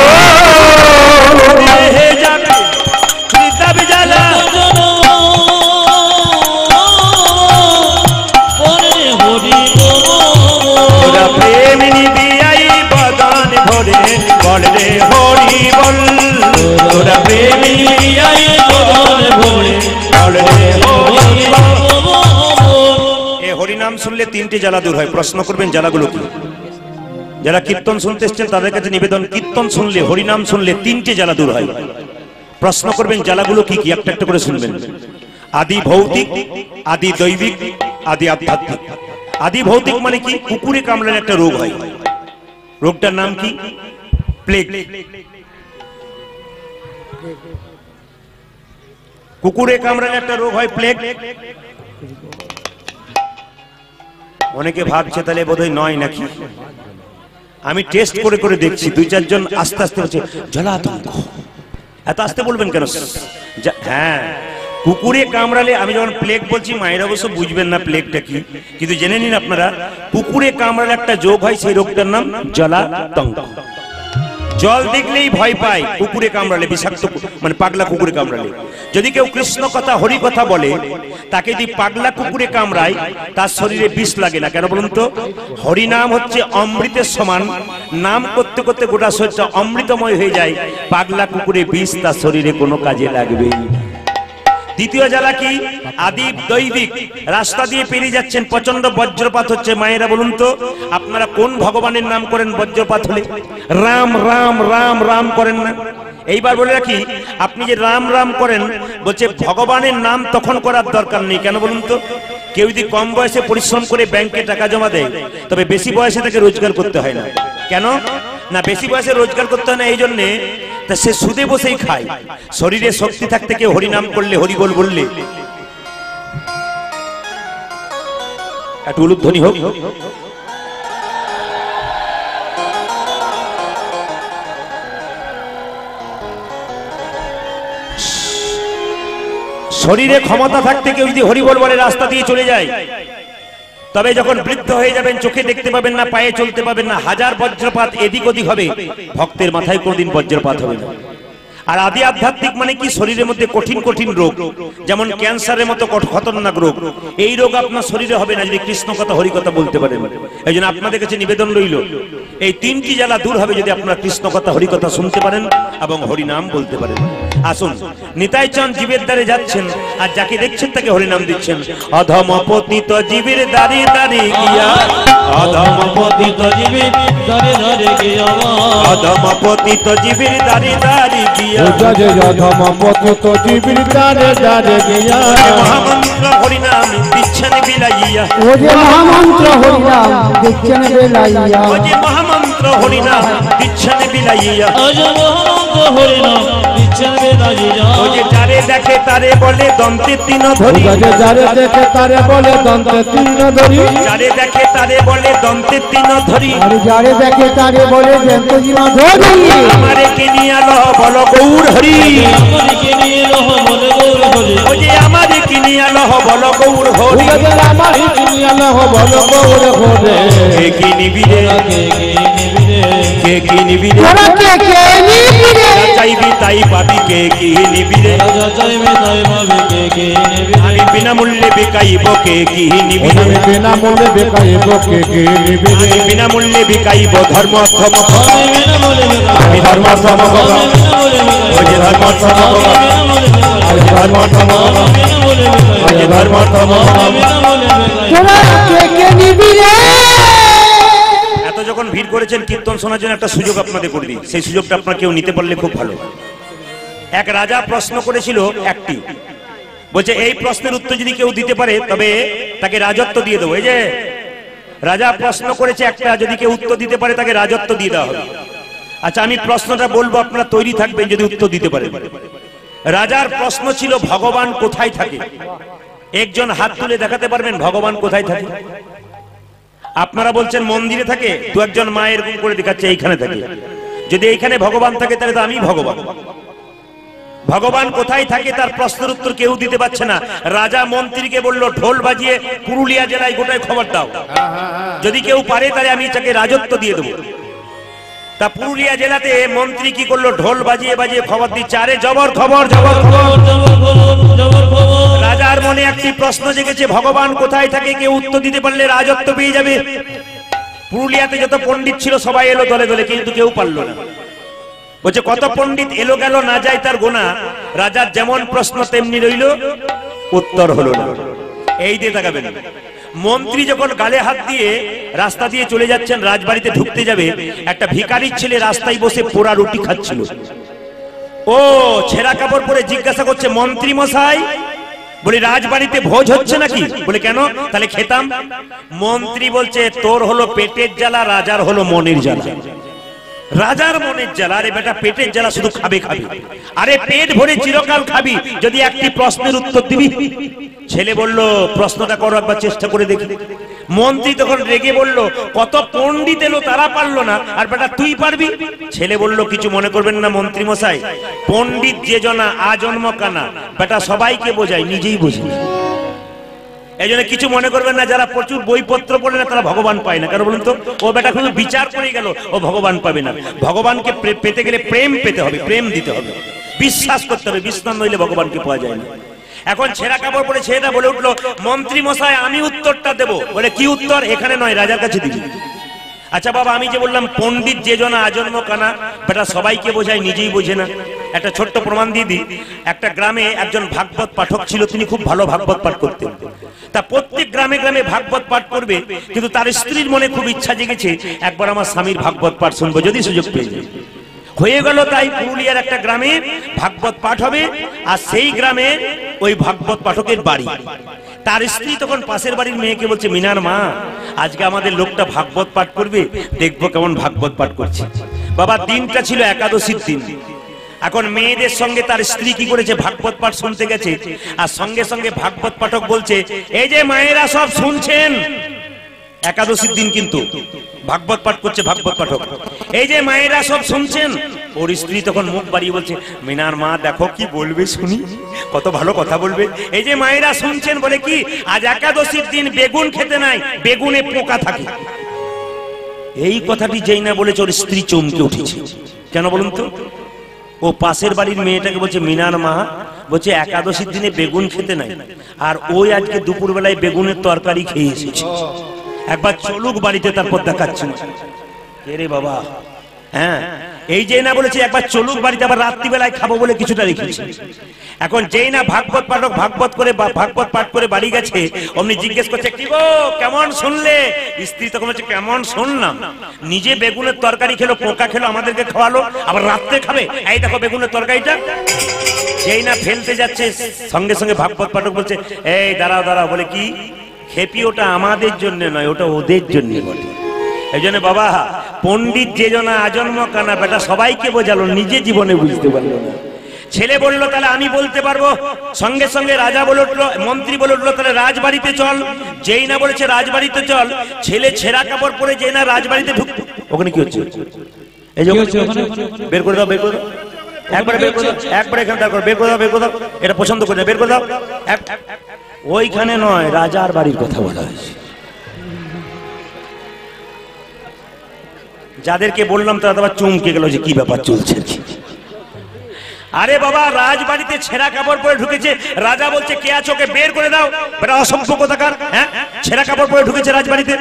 হে যাবে রিতাবে জ্বালা, পরে হরি তোরা প্রেম নিবি আই বদন ভরে, বল রে হরি বল, তোরা প্রেম নিবি আই বদন ভরে, বল রে হরি বল। এ হরিনাম শুনলে তিনটি জ্বালা দূর হয়। প্রশ্ন করবেন জ্বালাগুলো কি? যারা কীর্তন শুনতে এসছেন তাদের কাছে নিবেদন, কীর্তন শুনলে হরিনাম শুনলে তিনটি জ্বালা দূর হয়। প্রশ্ন করবেন জ্বালাগুলো কি কি, একটা একটা করে শুনবেন। আদি ভৌতিক, আদি দৈবিক, আদি আধ্যাত্মিক। আদি ভৌতিক মানে কি? কুকুরে কামড়ালে একটা রোগ হয়, রোগটার নাম কি? প্লেগ। কুকুরে কামড়ালে একটা রোগ হয় প্লেগ। অনেকে ভাবছে তাহলে বোধহয় নয় নাকি। আমি টেস্ট করে করে দেখছি, দুই চারজন আস্তে আস্তে বলছে জলাতঙ্ক। এত আস্তে বলবেন কেন? হ্যাঁ, কুকুরে কামড়ালে, আমি যখন প্লেগ বলছি মায়েরা অবশ্য বুঝবেন না প্লেগটা কি, কিন্তু জেনে নিন আপনারা, কুকুরে কামড়ালে একটা যোগ হয়, সেই রোগটার নাম জলাতঙ্ক। জল দেখলেই ভয় পায় কুকুরে কামড়ালে, বিষাক্ত মানে পাগলা কুকুরে কামড়ালে। যদি কেউ কৃষ্ণ কথা হরি কথা বলে, তাকে যদি পাগলা কুকুরে কামড়ায় তার শরীরে বিষ লাগে না। কেন বলুন তো? হরি নাম হচ্ছে অমৃতের সমান, নাম করতে করতে গোটা শরীরটা অমৃতময় হয়ে যায়। পাগলা কুকুরে বিষ তার শরীরে কোনো কাজে লাগবে। দ্বিতীয় জ্বালা কি? আদি দৈবিক। রাস্তা দিয়ে পেরিয়ে যাচ্ছেন, প্রচন্ড বজ্রপাত হচ্ছে, মায়েরা বলুন তো আপনারা কোন ভগবানের নাম করেন বজ্রপাত হলে? রাম রাম রাম রাম করেন না? এইবার বলে রাখি, আপনি যে রাম রাম করেন, বলছে ভগবানের নাম তখন করার দরকার নেই। কেন বলুন তো? কেউ যদি কম বয়সে পরিশ্রম করে ব্যাংকে টাকা জমা দেয়, তবে বেশি বয়সে তাকে রোজগার করতে হয় না। কেন না? বেশি বয়সে রোজগার করতে হয় না এই জন্যে, তা সে সুদে বসেই খায়। শরীরে শক্তি থাকতে কেউ হরিনাম করলে, হরিবল বললে, একটু উলুধ্বনি হোক। শরীরে ক্ষমতা থাকতে কেউ যদি হরিবল বলে রাস্তা দিয়ে চলে যায়, তবে যখন বৃদ্ধ হয়ে যাবেন চোখে দেখতে পাবেন না, পায়ে চলতে পাবেন না, হাজার বজ্রপাত এদিক ওদিক হবে, ভক্তের মাথায় কোনোদিন বজ্রপাত হবে না। আর আদি আধ্যাত্মিক মানে কি? শরীরের মধ্যে কঠিন কঠিন রোগ, যেমন ক্যান্সারের মতো খতরনাক রোগ, এই রোগ আপনার শরীরে হবে না যদি কৃষ্ণ কথা হরি কথা বলতে পারেন। এই জন্য আপনাদের কাছে নিবেদন রইল, এই তিনটি জ্বালা দূর হবে যদি আপনারা কৃষ্ণ কথা হরি কথা শুনতে পারেন এবং হরিনাম বলতে পারেন। আসুন, নিতাই চাঁদ জীবের দ্বারে যাচ্ছেন, আর যাকে দেখছেন তাকে হরিনাম দিচ্ছেন। অধম পতিত জীবের দ্বারে দ্বারে গিয়া, অধম পতিত জীবের ধরে ধরে গিয়া, অধম পতিত জীবের দ্বারে দ্বারে গিয়া, অধম পতিত জীবের দ্বারে দ্বারে গিয়া, মহামন্ত্র হরিনাম দিচ্ছেন বিলাইয়া, ও যে মহামন্ত্র হরিনাম দিচ্ছেন বেলাইয়া, ও যে মহামন্ত্র হরিনাম দিচ্ছেন বিলাইয়া, আজ মহামন্ত্র হরিনাম দিচ্ছেন বেলাইয়া, ও যে যারে দেখে তারে বলে দন্তে তিন ধরি, যারে দেখে তারে বলে দন্তে তিন ধরি, যারে দেখে তারে বলে দন্তে তিন ধরি, আর যারে দেখে তারে বলে জয়ন্তজীমা ধরি, আমারে কিনিয়া লহ বল গৌর হরি, আমাকে নিয়ে রহ বলে গৌর হরি, ও যে আমারে কিনিয়া লহ বল গৌর হরি, আমার আল্লাহ বল গৌর হরে, কে কি নিবি রে, কে কি নিবি রে, তোরা কে কে নিবি রে, যা চাইবি তাই পাবি, কে কি নিবি রে, আমি বিনামূল্যে বিকাইব, কে কি নিবি রে, আমি বিনামূল্যে বেকাইব, কে কে নিবি রে, আমি বিনামূল্যে বিকাইব ধর্ম অর্থ মত, আমি ধর্ম সমগ, ও যে ধর্ম অর্থ মত, আমি ধর্ম সমগ, ও যে ধর্ম অর্থ মত। তোরা কে কে নিবি রে। এত যখন ভিড় করেছেন কীর্তন শোনার জন্য, একটা সুযোগ আপনাদের করে দিই, সেই সুযোগটা আপনার কেউ নিতে পারলে খুব ভালো। এক রাজা প্রশ্ন করেছিল একটি, বলছে এই প্রশ্নের উত্তর যদি কেউ দিতে পারে তবে তাকে রাজত্ব দিয়ে দেবো। এই যে রাজা প্রশ্ন করেছে একটা, যদি কেউ উত্তর দিতে পারে তাকে রাজত্ব দিয়ে দেওয়া হবে। আচ্ছা আমি প্রশ্নটা বলবো, আপনারা তৈরি থাকবেন যদি উত্তর দিতে পারেন। রাজার প্রশ্ন ছিল ভগবান কোথায় থাকে? একজন হাত তুলে দেখাতে পারবেন ভগবান কোথায় থাকে? আপনারা বলছেন মন্দিরে থাকে, দু একজন মা এরকম করে দেখাচ্ছে এইখানে থাকে। যদি এইখানে ভগবান থাকে তাহলে তো আমি ভগবান। ভগবান কোথায় থাকে তার প্রশ্নের উত্তর কেউ দিতে পারছে না। রাজা মন্ত্রীকে বলল ঢোল বাজিয়ে পুরুলিয়া জেলায় গোটায় খবর দাও, যদি কেউ পারে তাহলে আমি তাকে রাজত্ব দিয়ে দেবো। তা পুরুলিয়া জেলাতে মন্ত্রী কি করলো, ঢোল বাজিয়ে বাজিয়ে খবর দিচ্ছে, আরে জবর খবর জবর খবর। রাজার মনে একটি প্রশ্ন জেগেছে, ভগবান কোথায় থাকে কেউ উত্তর দিতে পারলে রাজত্ব পেয়ে যাবে। পুরুলিয়াতে যত পণ্ডিত ছিল সবাই এলো দলে দলে, কিন্তু কেউ পারলো না। বলছে কত পণ্ডিত এলো গেল না যায় তার গোনা, রাজার যেমন প্রশ্ন তেমনি রইল, উত্তর হলো না। এই দিয়ে তাকাবেন। মন্ত্রী যখন গালে হাত দিয়ে রাস্তা দিয়ে চলে যাচ্ছেন, রাজবাড়িতে ঢুকতে যাবে, একটা ভিখারির ছেলে রাস্তায় বসে পোড়া রুটি খাচ্ছিল। ও ছেঁড়া কাপড় পরে জিজ্ঞাসা করছে, মন্ত্রী মশাই, বলি রাজবাড়িতে ভোজ হচ্ছে নাকি? বলে কেন? তাহলে খেতাম। মন্ত্রী বলছে তোর হলো পেটের জ্বালা, রাজার হলো মনের জ্বালা। রাজার মনের জ্বালা, আরে বেটা পেটের জ্বালা শুধু খাবে খাবে, আরে পেট ভরে চিরকাল খাবি যদি একটি প্রশ্নের উত্তর দিবি। ছেলে বলল প্রশ্নটা করো, একবার চেষ্টা করে দেখি। মন্ত্রী তখন রেগে বলল কত পণ্ডিত এলো তারা পারলো না, আর বেটা তুই পারবি? ছেলে বলল কিছু মনে করবেন না মন্ত্রী মশাই, পণ্ডিত যে জনা আজন্ম কানা, বেটা সবাইকে বোঝায় নিজেই বুঝি। এই জন্য কিছু মনে করবেন না, যারা প্রচুর বইপত্র পড়ে না তারা ভগবান পায় না। কারণ বলুন তো, ও বেটা শুধু বিচার করে গেল, ও ভগবান পাবে না। ভগবানকে পেতে গেলে প্রেম পেতে হবে, প্রেম দিতে হবে, বিশ্বাস করতে হবে, বিশ্বাস নইলে ভগবানকে পাওয়া যায় না। এখন ছেঁড়া কাপড় পরে ছেলেটা বলে উঠলো, মন্ত্রী মশাই আমি উত্তরটা দেবো। বলে কি উত্তর? এখানে নয়, রাজার কাছে দিবি। আচ্ছা বাবা, আমি যে বললাম পণ্ডিত যে জনা আজন্ম কানা, বেটা সবাইকে বোঝায় নিজেই বোঝে না। একটা ছোট্ট প্রমাণ দিয়ে দিই। একটা গ্রামে একজন ভাগবত পাঠক ছিল, তিনি খুব ভালো ভাগবত পাঠ করতেন। তা প্রত্যেক গ্রামে গ্রামে ভাগবত পাঠ করবে, কিন্তু তার স্ত্রীর মনে খুব ইচ্ছা জেগেছে একবার আমার স্বামীর ভাগবত পাঠ শুনবো, যদি সুযোগ পেয়ে যায়। হয়ে গেল তাই, পুরুলিয়ার একটা গ্রামে ভাগবত পাঠ হবে, আর সেই গ্রামে ওই ভাগবত পাঠকের বাড়ি। তার স্ত্রী তখন পাশের বাড়ির মেয়েকে বলছে, মিনার মা, আজকে আমাদের লোকটা ভাগবত পাঠ করবে, দেখবো কেমন ভাগবত পাঠ করছে। বাবা দিনটা ছিল একাদশীর দিন। এখন মেয়েদের সঙ্গে তার স্ত্রী কি করেছে, ভাগবত পাঠ শুনতে গেছে, আর সঙ্গে সঙ্গে ভাগবত পাঠক বলছে, এই যে মায়েরা সব শুনছেন, একাদশীর দিন কিন্তু ভাগবত পাঠ করছে ভাগবত পাঠক, এই যে মায়েরা সব শুনছেন। ওর স্ত্রী তখন মুখ বাড়িয়ে বলছে, মিনার মা দেখো কি বলবে শুনি, কত ভালো কথা বলবে। এই যে মায়েরা শুনছেন, বলে কি আজ একাদশীর দিন বেগুন খেতে নাই, বেগুনে পোকা থাকে। এই কথাটি যেই না বলেছে, ওর স্ত্রী চমকে উঠেছে। কেন বলুন তো? ও পাশের বাড়ির মেয়েটাকে বলছে, মিনার মা, বলছে একাদশীর দিনে বেগুন খেতে নাই, আর ওই আজকে দুপুর বেলায় বেগুনের তরকারি খেয়ে এসেছে। একবার চলুক বাড়িতে, তারপর দেখাচ্ছি। রে বাবা, হ্যাঁ এই যে না বলেছে একবার চলুক বাড়িতে, আবার রাত্রিবেলায় খাবো বলে কিছুটা রেখেছে। এখন যেই না ভাগবত পাঠক ভাগবত পাঠ করে বাড়ি গেছে, অমনি জিজ্ঞেস করছে, কি গো কেমন শুনলে? স্ত্রী তখন বলছে, কেমন শুনলাম? নিজে বেগুনের তরকারি খেলো, পোকা খেলো, আমাদেরকে খাওয়ালো, আবার রাত্রে খাবে। এই দেখো বেগুনের তরকারিটা। যেই না ফেলতে যাচ্ছে, সঙ্গে সঙ্গে ভাগবত পাঠক বলছে, এই দাঁড়াও দাঁড়াও। বলে কি খেপি? ওটা আমাদের জন্য নয়, ওটা ওদের জন্য বটে। এই জন্য বাবা, পণ্ডিত যে জনা আজন্ম কানা, বেটা সবাইকে বোঝালো, নিজে জীবনে বুঝতে পারলো না। ছেলে বললো তাহলে আমি বলতে পারবো। সঙ্গে সঙ্গে রাজা বলে উঠলো, মন্ত্রী বলে উঠলো, তাহলে রাজবাড়িতে চল। যেই না বলেছে রাজবাড়িতে চল, ছেলে ছেঁড়া কাপড় পরে যেই না রাজবাড়িতে ঢুক। ওখানে কি হচ্ছে? এই যে বের করে দাও, বের করে দাও, একবারে বের করে দাও, একবারে এখানে দাও, বের করে দাও, বের করে দাও। এটা পছন্দ করে বের করে দাও। ওইখানে নয়, রাজার বাড়ির কথা বলা হয়েছে। যাদেরকে বললাম তারা আবার চমকে গেল যে কি ব্যাপার চলছে। আরে বাবা, রাজবাড়িতে ছেঁড়া কাপড় পরে ঢুকেছে, রাজা বলছে কে আছো, ওকে বের করে দাও। বেটা অসভ্য কোথাকার, হ্যাঁ ছেঁড়া কাপড় পরে ঢুকেছে রাজবাড়িতে।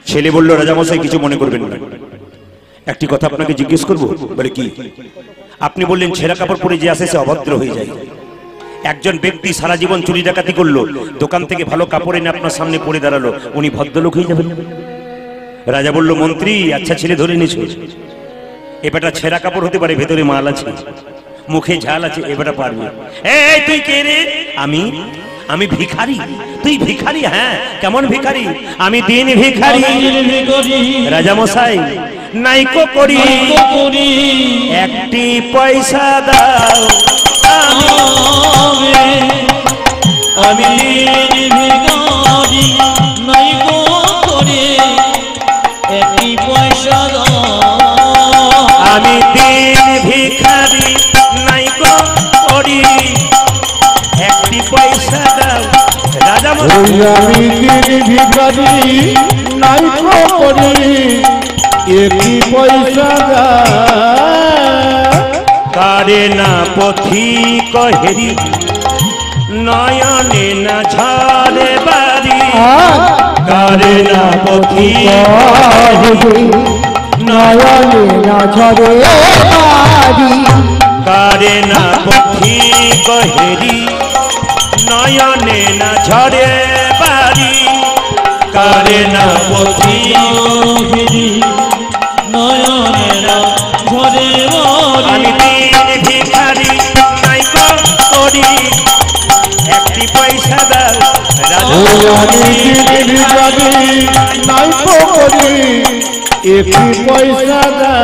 ছেলে বলল, রাজা মশাই কিছু মনে করবেন না, একটি কথা আপনাকে জিজ্ঞেস করবো। বলে কি? আপনি বললেন ছেঁড়া কাপড় পরে যে আসে সে অভদ্র হয়ে যায়। একজন ব্যক্তি সারা জীবন চুরি ডাকাতি করলো, দোকান থেকে ভালো কাপড় এনে আপনার সামনে পরে দাঁড়ালো, উনি ভদ্রলোক হয়ে যাবেন? রাজা বলল, মন্ত্রী আচ্ছা ছেলে ধরে নিয়েছ, এ বেটা ছেঁড়া কাপড় হতে পারে, ভেতরে মাল আছে। মুখে ঝাল আছে, এবারে পারবে। এই তুই কে রে? আমি ভিখারি। তুই ভিখারি? হ্যাঁ, কেমন ভিখারি? আমি দিন ভিখারি। রাজা মশাই নাইকো করি, একটি পয়সা দাও, আমি ভিখারি, নাইকো করি, একটি পয়সা দাও। আমি দিন ভিখারি, নাইকো করি, একটি পয়সা দাও। রাজা মশাই আমি দিন ভিখারি, নাইকো করি, একটি পয়সা দাও। কারে না পথিক হেরি, নয়নে না ঝরে বাড়ি। কারে না পথিক নয়নে না ঝরে বাড়ি। কারে না পথিক হেরি, নয়নে না ঝরে বাড়ি। কারে না পথিক নয়নেরা ঝরে বাড়ি। আমি দিন ভিখারি, নাইকো করি, একটি পয়সা দাও। রাজা আমি দিন ভিখারি, নাইকো করি, একটি পয়সা দাও।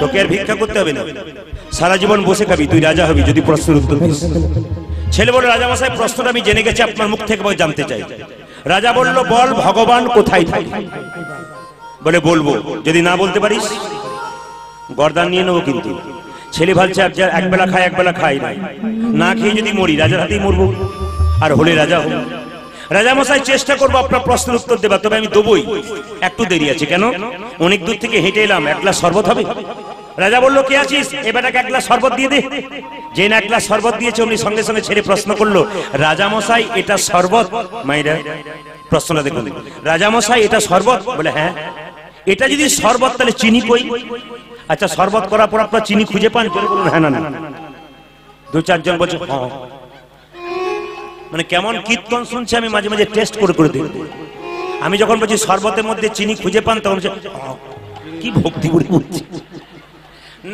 তোকে আর ভিক্ষা করতে হবে না, সারা জীবন বসে খাবি, তুই রাজা হবি যদি প্রশ্নের উত্তর দিস। ছেলে বলল, রাজা মশাই প্রশ্নটা আমি জেনে গেছি, আপনার মুখ থেকে জানতে চাই। রাজা বলল, বল ভগবান কোথায় থাকে? বলে বলবো, যদি না বলতে পারিস গর্দান নিয়ে নেবো। কিন্তু ছেলে ভাবছে একবেলা খায় একবেলা খাই নাই, না খেয়ে যদি মরি রাজার হাতেই মরবো, আর হলে রাজা হব। রাজা মশাই চেষ্টা করবো আপনার প্রশ্নের উত্তর দেবা, তবে আমি দেবই, একটু দেরি আছে। কেন? অনেক দূর থেকে হেঁটে এলাম, এক গ্লাস শরবত হবে। রাজা বলল, কে আছিস? এবারটাকে এক গ্লাস শরবত দিয়ে দে। যে না এক গ্লাস শরবত দিয়েছে উনি সঙ্গে সঙ্গে ছেড়ে প্রশ্ন করলো, রাজা মশাই এটা শরবত? মাইরা প্রশ্নটা দেখুন, রাজা মশাই এটা শরবত? বলে হ্যাঁ। এটা যদি শরবত তাহলে চিনি কই? আচ্ছা, শরবত করার পর আপনার চিনি খুঁজে পান? বলুন হ্যাঁ। না, দু চারজন বলছে হ্যাঁ। মানে কেমন কীর্তন শুনছে আমি মাঝে মাঝে টেস্ট করে করে দেখব। আমি যখন বলছি শরবতের মধ্যে চিনি খুঁজে পান, তখন কি ভক্তি করে বলছি।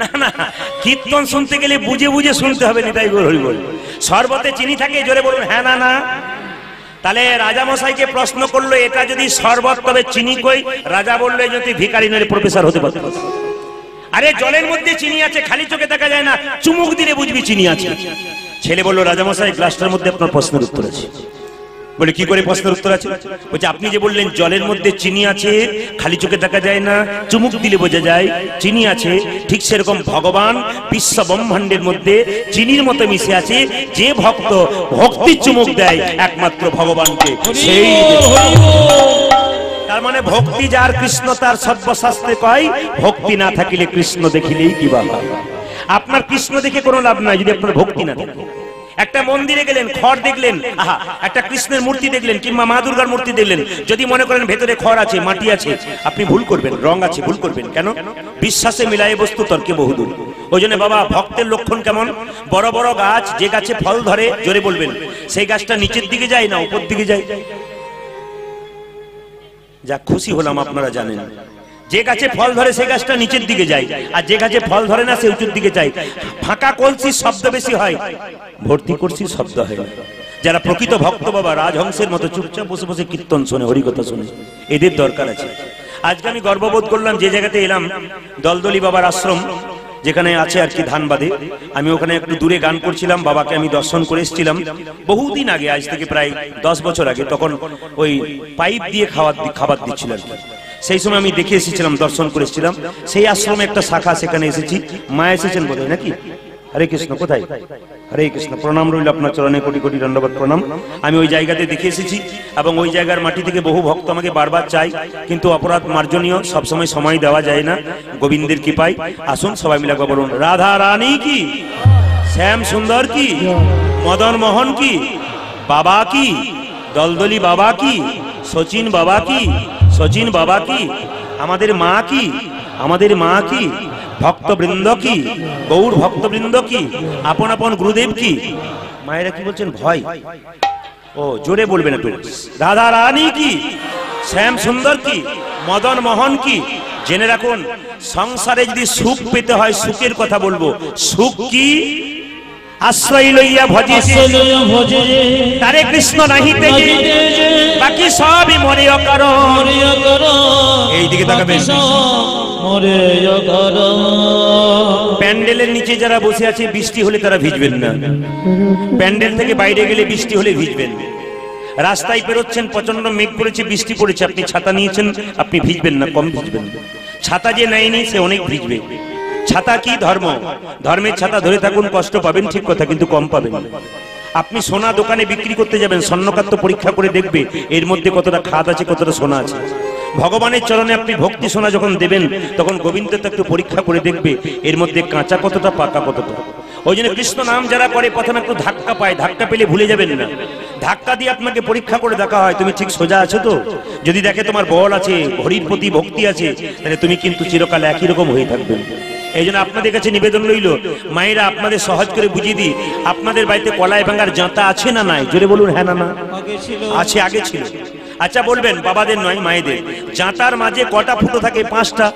না না, কীর্তন শুনতে গেলে বুঝে বুঝে শুনতে হবে, নিতাই গৌর হরি বল। শরবতে চিনি থাকে? জোরে বলুন হ্যাঁ না না। তাহলে রাজা মশাইকে প্রশ্ন করলো, এটা যদি শরবত তবে চিনি কই? রাজা বললো, যদি ভিখারি নয় প্রফেসর হতে পারত। আরে জলের মধ্যে চিনি আছে, খালি চোখে দেখা যায় না, চুমুক দিলে বুঝবি চিনি আছে। ছেলে বললো, রাজা মশাই গ্লাসটার মধ্যে আপনার প্রশ্নের উত্তর আছে। বলে কি করে প্রশ্নের উত্তর আছে? বলছে আপনি যে বললেন জলের মধ্যে চিনি আছে, খালি চোখে দেখা যায় না, চুমুক দিলে বোঝা যায় চিনি আছে, ঠিক সেরকম ভগবান বিশ্ব ব্রহ্মাণ্ডের মধ্যে চিনির মতো মিশে আছে। যে ভক্ত ভক্তি চুমুক দেয় একমাত্র ভগবানকে, সেই তার মানে ভক্তি যার কৃষ্ণ তার সর্বশাস্ত্রে কয়, ভক্তি না থাকিলে কৃষ্ণ দেখিলেই কিবা হয়। আপনার কৃষ্ণ দেখে কোনো লাভ নাই যদি আপনার ভক্তি না থাকে। একটা মন্দিরে গেলেন, খড় দেখলেন, আহা, একটা কৃষ্ণের মূর্তি দেখলেন কিংবা মা দুর্গার মূর্তি দেখলেন, যদি মনে করেন ভেতরে খড় আছে, মাটি আছে, আপনি ভুল করবেন। রং আছে, ভুল করবেন। কেন? বিশ্বাসে মিলায় বস্তু তর্কে বহুদূর। ওই জন্য বাবা, ভক্তের লক্ষণ কেমন? বড় বড় গাছ, যে গাছে ফল ধরে, জোরে বলবেন, সেই গাছটা নিচের দিকে যায় না উপর দিকে যায়? যা খুশি হলাম আপনারা জানেন, যে গাছে ফল ধরে সেই গাছটা নিচের দিকে যায়, আর যে গাছে ফল ধরে না সে উঁচুর দিকে যায়। ফাঁকা কলসির শব্দ বেশি হয়, ভর্তি কলসির শব্দ হয় না। যারা প্রকৃত ভক্ত বাবা, রাজহংসের মতো চুপচাপ বসে বসে কীর্তন শোনে, হরিকথা শোনে, এদের দরকার আছে। আজকে আমি গর্ববোধ করলাম যে জায়গাতে এলাম, দলদলি বাবার আশ্রম যেখানে আছে আর কি, ধানবাদে। আমি ওখানে একটু দূরে গান করছিলাম, বাবাকে আমি দর্শন করে এসেছিলাম বহুদিন আগে, আজ থেকে প্রায় 10 বছর আগে। তখন ওই পাইপ দিয়ে খাবার দিচ্ছিল আর কি। সেই সময় আমি দেখে এসেছিলাম, দর্শন করে এসেছিলাম। সেই আশ্রমে একটা শাখা, সেখানে এসেছি। মা এসেছেন বোধহয় নাকি? হরে কৃষ্ণ। কোথায়? হরে কৃষ্ণ। প্রণাম রইল আপনার চরণে, কোটি কোটি দণ্ডবত প্রণাম। আমি ওই জায়গাতে দেখে এসেছি এবং ওই জায়গার মাটি থেকে বহু ভক্ত আমাকে বারবার চাই, কিন্তু অপরাধ মার্জনীয়, সবসময় সময় দেওয়া যায় না। গোবিন্দের কৃপায় আসুন সবাই মিলে একবার বলুন, রাধা রানী কি, শ্যাম সুন্দর কি, মদন মোহন কি, বাবা কি, দলদলি বাবা কি, সচিন বাবা কি, সচিন বাবা কি, আমাদের মা কি, আমাদের মা কি, ভক্তবৃন্দ কি, গৌর ভক্তবৃন্দ কি, আপন আপন গুরুদেব কি। মায়েরা কি বলছেন? ভয়। ও জোরে বলবেন একটু। রাধা রানী কি, শ্যাম সুন্দর কি, মদন মোহন কি, জেনে রাখুন, সংসারে যদি সুখ পেতে হয় সুখের কথা বলবো। সুখ কি? আশ্রয় লইয়া ভজে তারে কৃষ্ণ নাহিতে যে, বাকি সবই মরে অকারণ। এইদিকে তাকাবেন। প্যান্ডেলের নিচে যারা বসে আছে বৃষ্টি হলে তারা ভিজবেন না, প্যান্ডেল থেকে বাইরে গেলে বৃষ্টি হলে ভিজবেন। রাস্তায় বেরোচ্ছেন, প্রচন্ড মেঘ পড়েছে, বৃষ্টি পড়েছে, আপনি ছাতা নিয়েছেন, আপনি ভিজবেন না, কম ভিজবেন। ছাতা যে নেয়নি সে অনেক ভিজবে। ছাতা কি? ধর্ম। ধর্মের ছাতা ধরে থাকুন, কষ্ট পাবেন ঠিক কথা, কিন্তু কম পাবেন। আপনি সোনা দোকানে বিক্রি করতে যাবেন, স্বর্ণকার তো পরীক্ষা করে দেখবে এর মধ্যে কতটা খাদ আছে, কতটা সোনা আছে। ভগবানের চরণে আপনি ভক্তি সোনা যখন দেবেন, তখন গোবিন্দ তো একটু পরীক্ষা করে দেখবে এর মধ্যে কাঁচা কতটা, পাকা কতটা। ওই জন্য কৃষ্ণ নাম যারা করে প্রথমে একটু ধাক্কা পায়, ধাক্কা পেলে ভুলে যাবেন না। ধাক্কা দিয়ে আপনাকে পরীক্ষা করে দেখা হয় তুমি ঠিক সোজা আছো তো। যদি দেখে তোমার বল আছে, হরির প্রতি ভক্তি আছে, তাহলে তুমি কিন্তু চিরকাল একই রকম হয়ে থাকবে। এই জন্য আপনাদের কাছে নিবেদন রইল, মায়েরা আপনাদের সহজ করে বুঝিয়ে দিই, আপনাদের বাড়িতে কলাই ভাঙার জাঁতা আছে না নাই? জোরে বলুন হ্যাঁ না না। আছে, আগে ছিল। আচ্ছা বলবেন, বাবাদের নয় মায়েদের, জাঁতার মাঝে কটা ফুটো থাকে? 5টা।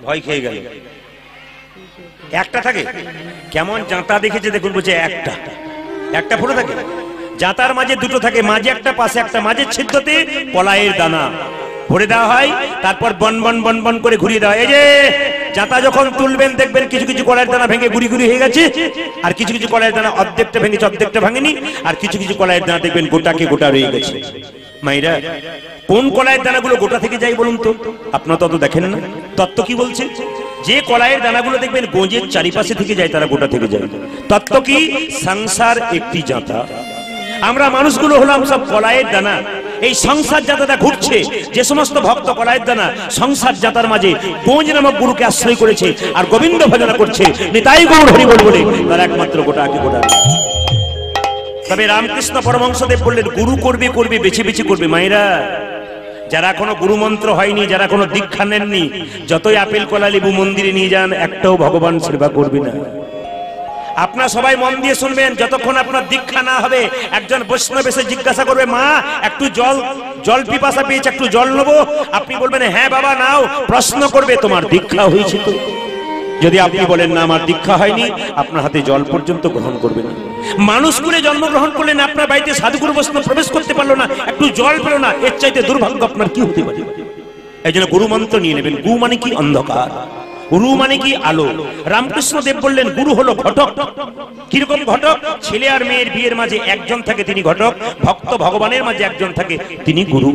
ভয় খেয়ে গেল। একটা থাকে? কেমন জাঁতা দেখেছে দেখুন, বলছে একটা ফুটো থাকে। জাঁতার মাঝে 2টো থাকে, মাঝে একটা, পাশে একটা। মাঝের ছিদ্রতে কলাইয়ের দানা ভরে দেওয়া হয়, তারপর বন বন বন বন করে ঘুরিয়ে দেওয়া হয়। এই যে জাঁতা যখন তুলবেন দেখবেন কিছু কিছু কলাইয়ের দানা ভেঙে গুড়ি গুড়ি হয়ে গেছে, আর কিছু কিছু কলাইয়ের দানা অর্ধেকটা ভেঙেছে, অর্ধেকটা ভাঙেনি, আর কিছু কিছু কলাইয়ের দানা দেখবেন গোটাকে গোটা রয়ে গেছে। মাইরা, কোন কলাইয়ের দানাগুলো গোটা থেকে যায় বলুন তো? আপনারা তত দেখেন না। তত্ত্ব কি বলছে? যে কলাইয়ের দানাগুলো দেখবেন গোঁজের চারিপাশে থেকে যায়, তারা গোটা থেকে যায়। তত্ত্ব কি? সংসার একটি জাঁতা, আমরা মানুষগুলো হলাম সব কলাইয়ের দানা। এই সংসার জাতাটা ঘুরছে, যে সমস্ত ভক্ত কলাইয়ের দানা সংসার জাতার মাঝে গোঁজ নামক গুরুকে আশ্রয় করেছে আর গোবিন্দ ভজনা করছে, নিতাই গৌর হরি বল বলে, তারা একমাত্র গোটাকে গোটা। তবে রামকৃষ্ণ পরমহংসদেব বললেন, গুরু করবে করবে, বেছে বেছে করবে। মায়েরা, যারা কোনো গুরু মন্ত্র হয়নি, যারা কোনো দীক্ষা নেননি, যতই আপেল কলা লেবু মন্দিরে নিয়ে যান, একটাও ভগবান সেবা করবে না। আপনারা সবাই মন দিয়ে শুনবেন, যতক্ষণ আপনার দীক্ষা না হবে, একজন বৈষ্ণব এসে জিজ্ঞাসা করবে, মা একটু জল পিপাসা পেয়েছে, একটু জল নেবো? আপনি বলবেন হ্যাঁ বাবা নাও। প্রশ্ন করবে, তোমার দীক্ষা হয়েছে তো? যদি আপনি বলেন না আমার দীক্ষা হয়নি, আপনার হাতে জল পর্যন্ত গ্রহণ করবে না। মানুষ করে জন্মগ্রহণ করলেন, আপনার বাড়িতে সাধুগুরু বৈষ্ণব প্রবেশ করতে পারলো না, একটু জল পেল না, এর চাইতে দুর্ভাগ্য আপনার কি হতে পারে? এই জন্য গুরু মন্ত্র নিয়ে নেবেন। গু মানে কি? অন্ধকার। গুরু মানে কি? আলো। রামকৃষ্ণ দেব বললেন, গুরু হলো ঘটক। কিরকম ঘটক? ছেলে আর মেয়ের বিয়ের মাঝে একজন থাকে, তিনি ঘটক। ভক্ত ভগবানের মাঝে একজন থাকে, তিনি গুরু।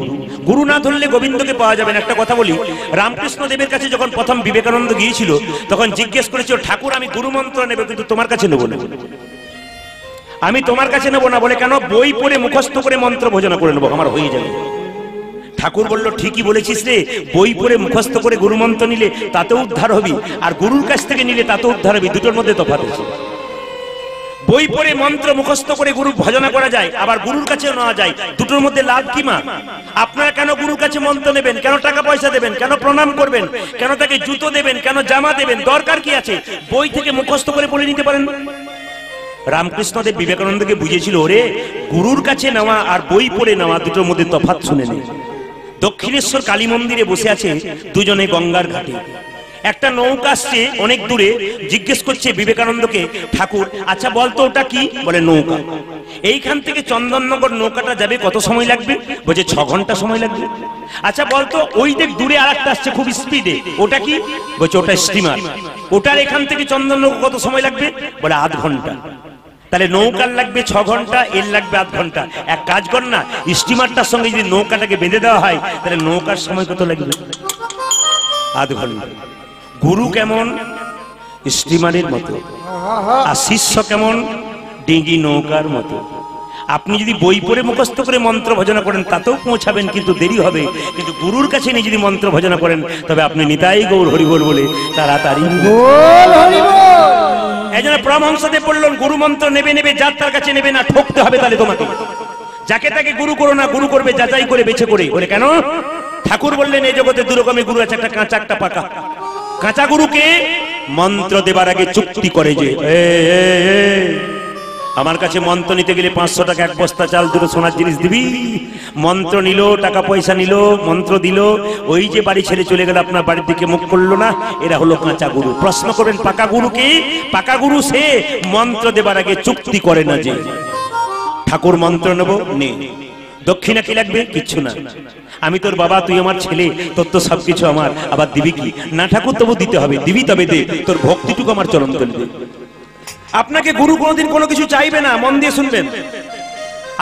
গুরু না ধরলে গোবিন্দকে পাওয়া যাবে না। একটা কথা বলি, রামকৃষ্ণ দেবের কাছে যখন প্রথম বিবেকানন্দ গিয়েছিল, তখন জিজ্ঞেস করেছিল, ঠাকুর আমি গুরু মন্ত্র নেব, কিন্তু তোমার কাছে নেবো না। আমি তোমার কাছে নেবো না বলে কেন? বই পড়ে মুখস্থ করে মন্ত্র ভোজনা করে নেবো, আমার হয়ে যাবে। ঠাকুর বলল, ঠিকই বলেছিস রে, বই পড়ে মুখস্থ করে গুরুমন্ত্র নিলে তাতেও উদ্ধার হবি, আর গুরুর কাছ থেকে নিলে তাতেও উদ্ধার হবি, দুটোর মধ্যে তফাৎ আছে। বই পড়ে মন্ত্র মুখস্থ করে গুরু ভজনা করা যায়, আবার গুরুর কাছেও নেওয়া যায়, দুটোর মধ্যে লাভ কি মা? আপনারা কেন গুরুর কাছে মন্ত্র নেবেন? কেন টাকা পয়সা দেবেন? কেন প্রণাম করবেন? কেন তাকে জুতো দেবেন? কেন জামা দেবেন? দরকার কি আছে? বই থেকে মুখস্থ করে বলে নিতে পারেন। রামকৃষ্ণদেব বিবেকানন্দকে বুঝিয়েছিল, ওরে গুরুর কাছে নেওয়া আর বই পড়ে নেওয়া দুটোর মধ্যে তফাৎ শুনে নেই। দক্ষিণেশ্বর কালী মন্দিরে বসে আছে দুজনে গঙ্গার ঘাটে। একটা নৌকা আসছে অনেক দূরে, জিজ্ঞেস করছে বিবেকানন্দকে, ঠাকুর আচ্ছা বলতো ওটা কি? বলে নৌকা। এইখান থেকে চন্দননগর নৌকাটা যাবে কত সময় লাগবে? বলছে 6 ঘন্টা সময় লাগবে। আচ্ছা বলতো ওই দেখ দূরে আরেকটা আসছে খুব স্পিডে, ওটা কি? বলছে ওটা স্টিমার। ওটার এখান থেকে চন্দননগর কত সময় লাগবে? বলে আধ ঘন্টা। তাহলে নৌকার লাগবে 6 ঘন্টা, এর লাগবে আধ ঘন্টা। এক কাজ কর না, স্টিমারটার সঙ্গে যদি নৌকাটাকে বেঁধে দেওয়া হয়, তাহলে নৌকার সময় কত লাগবে? আধ ঘন্টা। গুরু কেমন? স্টিমারের মতো, আর শিষ্য কেমন? ডিঙি নৌকার মতো। আপনি যদি বই পড়ে মুখস্থ করে মন্ত্র ভজনা করেন তাতেও পৌঁছাবেন, কিন্তু দেরি হবে। কিন্তু গুরুর কাছে নিয়ে যদি মন্ত্র ভজনা করেন, তবে আপনি নিতাই গৌর হরিবোল বলে তাড়াতাড়ি। এই জন্য পরমহংসদেব বললেন, গুরু মন্ত্র নেবে নেবে, যার তার কাছে নেবে না, ঠকতে হবে তাহলে তোমাকে। যাকে তাকে গুরু করো না, গুরু করবে যাচাই করে বেছে করে। বলে কেন? ঠাকুর বললেন এই জগতে 2 রকমের গুরু আছে, একটা কাঁচা একটা পাকা। কাঁচা গুরুকে মন্ত্র দেবার আগে চুক্তি করে যে আমার কাছে মন্ত্র নিতে গেলে 500 টাকা, এক বস্তা চাল, দুটো সোনার জিনিস দিবি। মন্ত্র নিল, টাকা পয়সা নিল, মন্ত্র দিল, ওই যে বাড়ি ছেড়ে চলে গেল, আপনার বাড়ির দিকে মুখ করলো না। এরা হলো কাঁচা গুরু। প্রশ্ন করবেন পাকা গুরু কি? পাকা গুরু সে মন্ত্র দেবার আগে চুক্তি করে না যে ঠাকুর মন্ত্র নেব, নে, দক্ষিণা কি লাগবে? কিচ্ছু না, আমি তোর বাবা, তুই আমার ছেলে, তোর তো সবকিছু আমার, আবার দিবি কি? না ঠাকুর, তবু দিতে হবে, দিবি তবে দে, তোর ভক্তিটুকু আমার চরণ তলে দে। আপনাকে গুরু কোনোদিন কোনো কিছু চাইবে না, মন দিয়ে শুনবেন।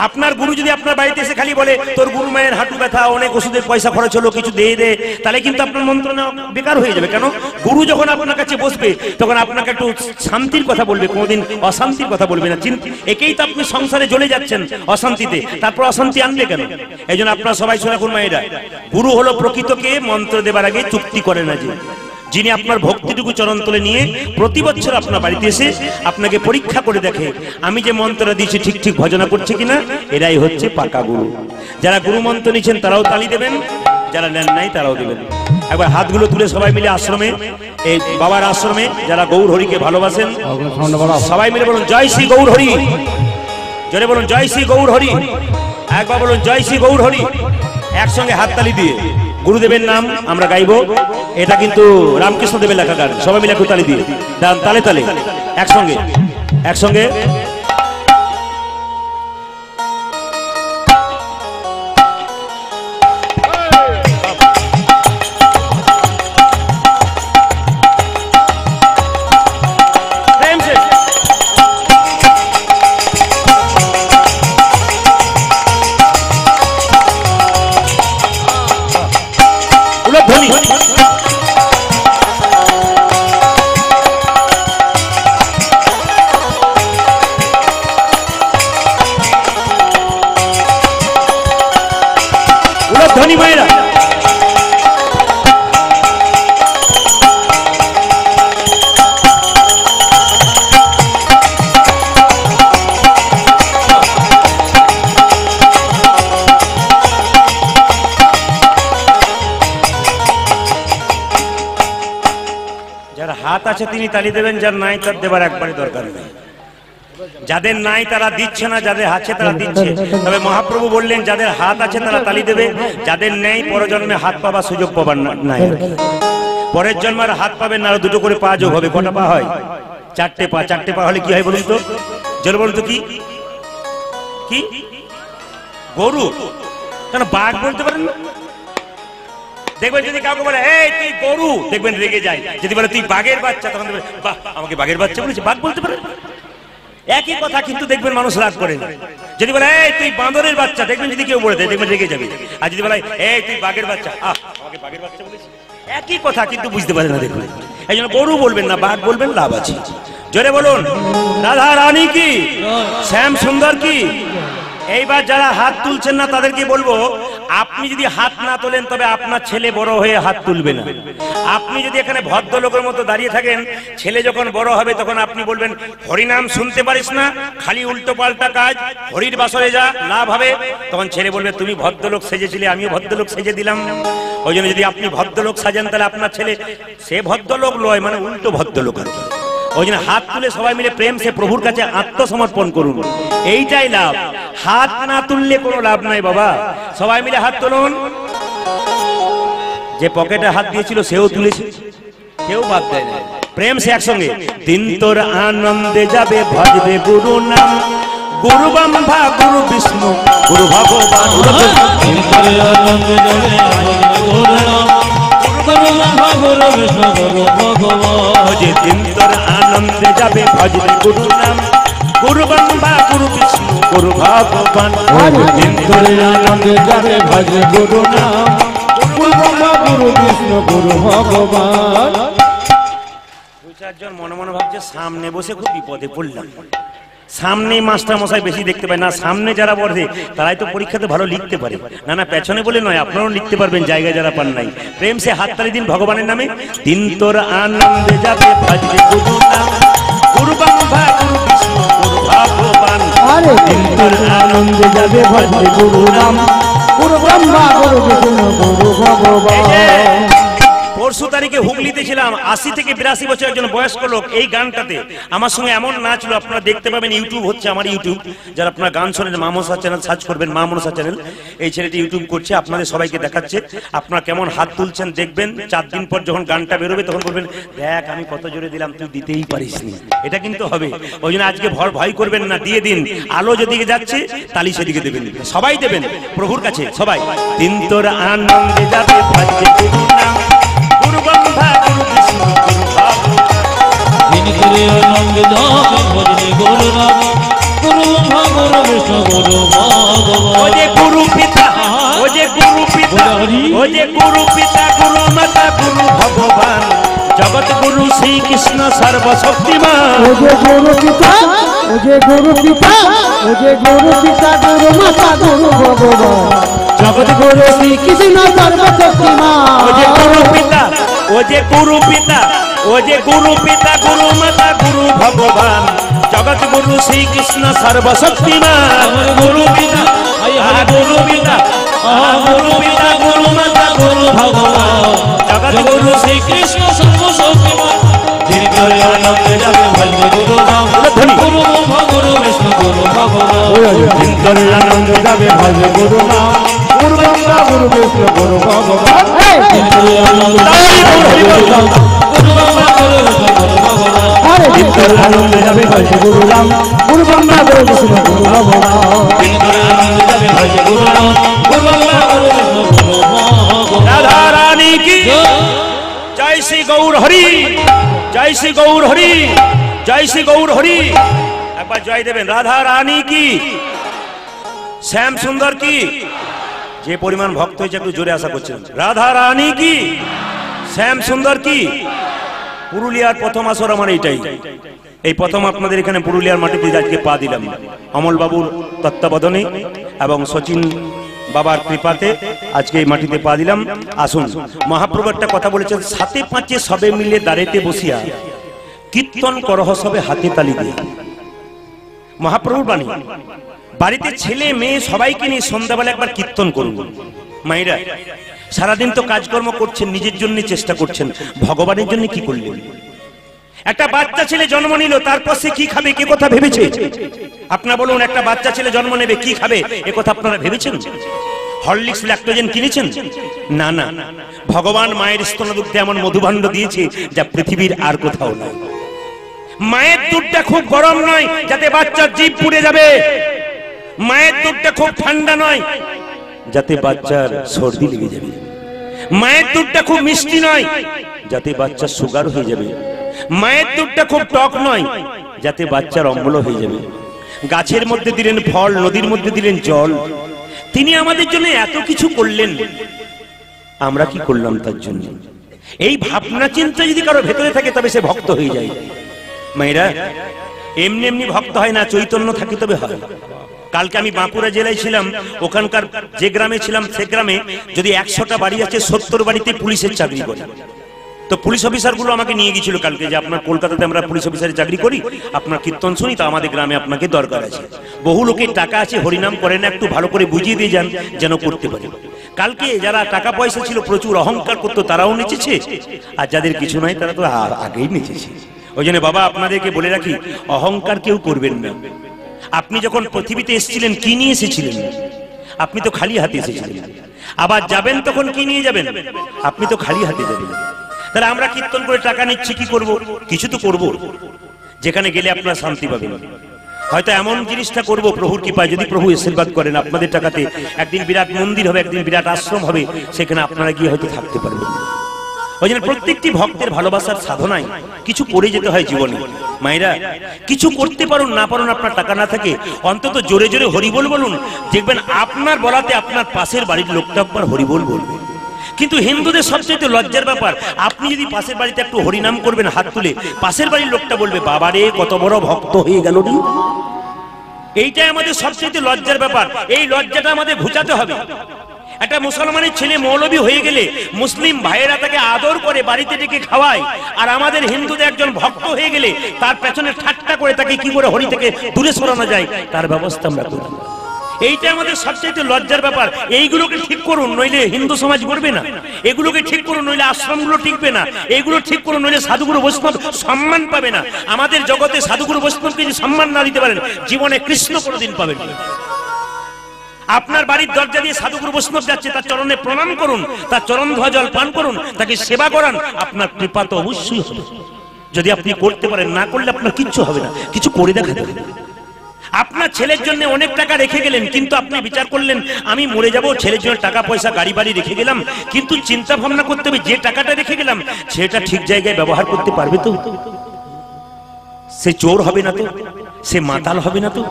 আপনার গুরু যদি আপনার বাড়িতে এসে খালি বলে তোর গুরু মায়ের হাঁটু ব্যথা, অনেক ওষুধের পয়সা খরচ হলো, কিছু দিয়ে দে, তাহলে কিন্তু আপনার মন্ত্র নেওয়া বেকার হয়ে যাবে। কেন? গুরু যখন আপনার কাছে বসবে তখন আপনাকে একটু শান্তির কথা বলবে, কোনোদিন অশান্তির কথা বলবে না। একেই তো আপনি সংসারে জ্বলে যাচ্ছেন অশান্তিতে, তারপর অশান্তি আনবে কেন? এই জন্য আপনারা সবাই শোনা কোন মায়েরা, গুরু হলো প্রকৃতকে মন্ত্র দেবার আগে চুক্তি করে না যে, যিনি আপনার ভক্তিটুকু চরণ তলে নিয়ে প্রতি বছর আপনার বাড়িতে এসে আপনাকে পরীক্ষা করে দেখে আমি যে মন্ত্রটা দিয়েছি ঠিক ঠিক ভজনা করছে কিনা। এরাই হচ্ছে পাকা গুরু। যারা গুরু মন্ত্র নিচ্ছেন তারাও তালি দেবেন, যারা নেন নাই তারাও দেবেন। একবার হাতগুলো তুলে সবাই মিলে আশ্রমে, এই বাবার আশ্রমে যারা গৌর হরিকে ভালোবাসেন সবাই মিলে বলুন জয় শ্রী গৌর হরি। জোরে বলুন জয় শ্রী গৌর হরি। একবার বলুন জয় শ্রী গৌর হরি। একসঙ্গে হাততালি দিয়ে গুরুদেবের নাম আমরা গাইবো। এটা কিন্তু রামকৃষ্ণ দেবের লেখা গান। সবাই মিলে একটু তালি দিয়ে ডান, তালে তালে একসঙ্গে একসঙ্গে। ধনী ভাইরা যার হাত আছে তিনি তালি দেবেন, যার নাই তার দেবার একবারে দরকার নেই। যাদের নাই তারা দিচ্ছে না, যাদের আছে তারা দিচ্ছে। তবে মহাপ্রভু বললেন যাদের হাত আছে তারা তালি দেবে, যাদের নেই পরজন্মে হাত পাবার সুযোগ পাবার নাই। পরের জন্মের হাত পাবেন না, দুটো করে পা যোগ হবে। কটা পা হয়? 4টে পা। 4টে পা হলে কি হয় বলুন তো? জল বলুন তো কি কি? গরু। কেন বাঘ বলতে পারেন না? দেখবেন যদি কাউকে বলে এই তুই গরু, দেখবেন রেগে যায়। যদি বলে তুই বাঘের বাচ্চা, তখন দেখবেন বাহ, আমাকে বাঘের বাচ্চা বলেছে, বাঘ বলতে পারে। একই কথা কিন্তু দেখবেন মানুষ রাগ করে না। যদি বলে এই তুই বাঁদরের বাচ্চা, দেখবেন যদি কেউ বলে দেয় দেখবেন রেগে যাবে। আর যদি বলে এই তুই বাঘের বাচ্চা, আমাকে বাঘের বাচ্চা বলেছিস, একই কথা কিন্তু বুঝতে পারে না। দেখবেন এই জন্য গরু বলবেন না, বাঘ বলবেন, লাভ আছে। জোরে বলুন রাধা রানী কি, শ্যাম সুন্দর কি। এইবার যারা হাত তুলছেন না তাদেরকে বলবো, আপনি যদি হাত না তোলেন তবে আপনার ছেলে বড় হয়ে হাত তুলবে না। আপনি যদি এখানে ভদ্রলোকের মতো দাঁড়িয়ে থাকেন, ছেলে যখন বড় হবে তখন আপনি বলবেন হরিনাম শুনতে পারিস না, খালি উল্টো পাল্টা কাজ, হরির বাসরে যা, লাভ হবে। তখন ছেলে বলবে তুমি ভদ্রলোক সেজেছিলে, আমিও ভদ্রলোক সেজে দিলাম। ওই জন্য যদি আপনি ভদ্রলোক সাজেন তাহলে আপনার ছেলে সে ভদ্রলোক নয়, মানে উল্টো ভদ্রলোক আর কি। ওই জন্য হাত তুলে সবাই মিলে প্রেম সে প্রভুর কাছে আত্মসমর্পণ করুন, এইটাই লাভ। হাত না তুললে কোনো লাভ নাই বাবা। সবাই মিলে হাত তুলুন। যে পকেটে হাত দিয়েছিল সেও তুলেছে, কেউ বাদ দেয় না। প্রেম সে একসঙ্গে। দিন তোর আনন্দে যাবে ভজবে গুরু নাম, গুরু ব্রহ্মা গুরু বিষ্ণু গুরু ভগবান। দিন তোর আনন্দে যাবে গুরু নাম, গুরু ব্রহ্মা গুরু বিষ্ণু গুরু ভগবান। যে দিন তোর আনন্দে যাবে ভজবে গুরু নাম, গুরু ব্রহ্মা গুরু বিষ্ণু গুরু ভগবান। দিন তোর আনন্দে যাবে ভজবে গুরু নাম, গুরু ব্রহ্মা গুরু বিষ্ণু গুরু ভগবান। দু চারজন মনে মনে ভাবছে সামনে বসে খুব বিপদে পড়লাম। সামনেই মাস্টার মশাই বেশি দেখতে পায় না, সামনে যারা পড়ে তারাই তো পরীক্ষাতে ভালো লিখতে পারে। না না, পেছনে বলে নয়, আপনারাও লিখতে পারবেন জায়গায় যারা পান নাই। প্রেম সে হাততালি দিন ভগবানের নামে। দিন তোর আনন্দে যাবে ভজবে গুরু নাম, গুরু ব্রহ্মা গুরু বিষ্ণু গুরু ভগবান। দিন তোর আনন্দে যাবে ভজবে গুরু নাম, গুরু ব্রহ্মা গুরু বিষ্ণু গুরু ভগবান। পরশু তারিখে হুগলিতে ছিলাম, 80 থেকে 82 বছর একজন বয়স্ক লোক এই গানটাতে আমার সঙ্গে এমন নাচলো, আপনারা দেখতে পাবেন, ইউটিউব হচ্ছে আমার ইউটিউব, যারা আপনারা গান শোনেন মা মনসা চ্যানেল সার্চ করবেন, মা মনসা চ্যানেল, এই ছেলেটি ইউটিউব করছে, আপনাদের সবাইকে দেখাচ্ছে, আপনারা কেমন হাত তুলছেন দেখবেন, 4 দিন পর যখন গানটা বেরোবে তখন বলবেন দেখ আমি কত জোরে দিলাম, তুই দিতেই পারিসনি, এটা কিন্তু হবে। ওই জন্য আজকে ভয় করবেন না, দিয়ে দিন, আলো যেদিকে যাচ্ছে তালি সেদিকে দেবেন, সবাই দেবেন প্রভুর কাছে সবাই। দিন তোর আনন্দে যাবে ভাজ্যে গুরু নাম, গুরু ব্রহ্মা গুরু বিষ্ণু গুরু ভাব, দিন করে আনন্দ যাবে ভজনে গুরু নাম, গুরু ব্রহ্মা গুরু বিষ্ণু গুরু ভগবান। ও যে গুরু পিতা, ও যে গুরু পিতা, ও যে গুরু পিতা গুরু মাতা গুরু ভগবান, জগৎ গুরু শ্রীকৃষ্ণ সর্বশক্তিমান। ও যে গুরু পিতা, ও যে গুরু পিতা, ও যে গুরু পিতা গুরু মাতা গুরু ভগবান, জগৎ গুরু শ্রীকৃষ্ণ সর্বশক্তিমান। ও যে গুরু পিতা, ও যে গুরু পিতা, ও যে গুরু পিতা গুরু মাতা গুরু ভগবান, জগৎ গুরু শ্রীকৃষ্ণ সর্বশক্তিমান। আমার গুরু পিতা, আমার গুরু পিতা, গুরু পিতা গুরু মাতা গুরু ভগবান, জগৎ গুরু শ্রীকৃষ্ণ সর্বশক্তিমান। দিন করে আনন্দ যাবে ভজনে গুরু নাম, গুরু ব্রহ্মা গুরু বিষ্ণু গুরু ভগবান। দিন করে আনন্দ যাবে ভজ গুরু নাম, গুরু ব্রহ্মা গুরু বিষ্ণু গুরু ভগবান। দিন করে আনন্দ যাবে গুরু নাম, গুরু ব্রহ্মা গুরু বিষ্ণু গুরু ভগবান। আরে দিন করে আনন্দ যাবে ভজ গুরু নাম, গুরু ব্রহ্মা গুরু বিষ্ণু গুরু ভগবান। দিন করে আনন্দ যাবে ভজনে গুরু নাম, গুরু ব্রহ্মা গুরু বিষ্ণু গুরু ভগবান। রাধা রানী কি জয়, শ্রী গৌর হরি, জয় শ্রী গৌর হরি, জয় শ্রী গৌর হরি, একবার জয় দেবেন। রাধা রানী কি, শ্যাম সুন্দর কি, যে পরিমাণ ভক্ত হয়েছে একটু জোরে আশা করছেন। রাধা রানী কি, শ্যাম সুন্দর কি। পুরুলিয়ার প্রথম আসর আমার এইটাই, এই প্রথম আপনাদের এখানে পুরুলিয়ার মাটিতে আজকে পা দিলাম, অমল বাবুর তত্ত্বাবধানে এবং সচিন বাবার কৃপাতে আজকে এই মাটিতে পা দিলাম। আসুন, মহাপ্রভু একটা কথা বলেছেন, 7 5 সবে মিলে দাঁড়াইতে বসিয়া কীর্তন করহ সবে হাতে তালি দিয়া। মহাপ্রভুর বাণী, বাড়িতে ছেলে মেয়ে সবাইকে নিয়ে সন্ধ্যাবেলা একবার কীর্তন করুন। মায়েরা সারাদিন তো কাজকর্ম করছেন, নিজের জন্য চেষ্টা করছেন, ভগবানের জন্য কি করলেন? একটা বাচ্চা ছেলে জন্ম নিল, তারপর সে কি খাবে কে কথা ভেবেছে? আপনারা বলুন, একটা বাচ্চা ছেলে জন্ম নেবে, কি খাবে এ কথা আপনারা ভেবেছেন? হরলিক্স ল্যাক্টোজেন কিনেছেন? না না, ভগবান মায়ের স্তনদুগ্ধে এমন মধুভাণ্ড দিয়েছে যা পৃথিবীর আর কোথাও নাই। মায়ের দুধটা খুব গরম নয় যাতে বাচ্চার জিভ পুড়ে যাবে, মায়ের দুধটা খুব ঠান্ডা নয় যাতে বাচ্চার সর্দি লেগে যাবে, মায়ের দুধটা খুব মিষ্টি নয় যাতে বাচ্চার সুগার হয়ে যাবে, মায়ের দুধটা খুব টক নয় যাতে বাচ্চার অম্ল হয়ে যাবে। গাছের মধ্যে দিলেন ফল, নদীর মধ্যে দিলেন জল, তিনি আমাদের জন্য এত কিছু করলেন, আমরা কি করলাম তার জন্য? এই ভাবনা চিন্তা যদি কারো ভেতরে থাকে তবে সে ভক্ত হয়ে যায়। মায়েরা এমনি এমনি ভক্ত হয় না, চৈতন্য থাকে তবে হয়। কালকে আমি বাঁকুড়া জেলায় ছিলাম, ওখানকার যে গ্রামে ছিলাম সে গ্রামে যদি 100টা বাড়ি আছে 70 বাড়িতে পুলিশের চাকরি করে। তো পুলিশ অফিসারগুলো আমাকে নিয়ে গিয়েছিল কালকে, যে আপনার কলকাতাতে আমরা পুলিশ অফিসারের চাকরি করি, আপনার কীর্তন শুনি, তো আমাদের গ্রামে আপনাকে দরকার আছে। বহু লোকের টাকা আছে, হরিনাম করে না, একটু ভালো করে বুঝিয়ে দিয়ে যান যেন করতে পারে। কালকে যারা টাকা পয়সা ছিল, প্রচুর অহংকার করতো, তারাও নেচেছে, আর যাদের কিছু নাই তারা তো আগেই নেচেছে। ওই জন্য বাবা আপনাদেরকে বলে রাখি, অহংকার কেউ করবেন না। আপনি যখন পৃথিবীতে এসেছিলেন কি নিয়ে এসেছিলেন? আপনি তো খালি হাতে এসেছিলেন। আবার যাবেন তখন কি নিয়ে যাবেন? আপনি তো খালি হাতে যাবেন। তাহলে আমরা কীর্তন করে টাকা নিচ্ছি, কি করব? কিছু তো করব, যেখানে গেলে আপনারা শান্তি পাবেন। হয়তো এমন জিনিসটা করব প্রভুর কৃপায়, যদি প্রভু আশীর্বাদ করেন, আপনাদের টাকাতে একদিন বিরাট মন্দির হবে, একদিন বিরাট আশ্রম হবে, সেখানে আপনারা গিয়ে হয়তো থাকতে পারবেন। ওই জন্য প্রত্যেকটি ভক্তের ভালোবাসার সাধনায় কিছু করে যেতে হয় জীবনে। মায়েরা কিছু করতে পারুন না পারুন, আপনার টাকা না থাকে, অন্তত জোরে জোরে হরিবোল বলুন, দেখবেন আপনার বলাতে আপনার পাশের বাড়ির লোকটা একবার হরিবোল বলবে। কিন্তু হিন্দুদের সবচেয়ে লজ্জার ব্যাপার, আপনি যদি পাশের বাড়িতে একটু হরিনাম করবেন হাত তুলে, পাশের বাড়ির লোকটা বলবে বাবারে কত বড় ভক্ত হয়ে গেল রে। এইটাই আমাদের সবচেয়ে লজ্জার ব্যাপার, এই লজ্জাটা আমাদের ঘুচাতে হবে। একটা মুসলমানের ছেলে মৌলবী হয়ে গেলে মুসলিম ভাইয়েরা তাকে আদর করে বাড়িতে ডেকে খাওয়ায়, আর আমাদের হিন্দুদের একজন ভক্ত হয়ে গেলে তার পেছনে ঠাট্টা করে তাকে কি করে হরি থেকে দূরে সরানো যায় তার ব্যবস্থা আমরা করি। এইটা আমাদের সবচেয়ে লজ্জার ব্যাপার। এইগুলোকে ঠিক করুন, নইলে হিন্দু সমাজ গড়বে না। এগুলোকে ঠিক করুন, নইলে আশ্রমগুলো টিকবে না। এগুলো ঠিক করুন, নইলে সাধুগুরু বৈষ্ণব সম্মান পাবে না। আমাদের জগতে সাধুগুরু বৈষ্ণবকে যদি সম্মান না দিতে পারেন, জীবনে কৃষ্ণ কোনোদিন পাবেন না। আপনার বাড়ির দরজা দিয়ে সাধুগুরু বৈষ্ণব যাচ্ছে, তার চরণে প্রণাম করুন, তার চরণ ধোয়া জল পান করুন, তাকে সেবা করান, আপনার কৃপা তো অবশ্যই হবে। যদি আপনি করতে পারেন, না করলে আপনার কিচ্ছু হবে না। কিছু করে দেখাতে হবে। আপনার ছেলের জন্য অনেক টাকা রেখে গেলেন, কিন্তু আপনি বিচার করলেন আমি মরে যাব, ছেলের জন্য টাকা পয়সা গাড়ি বাড়ি রেখে গেলাম, কিন্তু চিন্তা ভাবনা করতে হবে যে টাকাটা রেখে গেলাম সেটা ঠিক জায়গায় ব্যবহার করতে পারবে তো? সে চোর হবে না তো? সে মাতাল হবে না তো?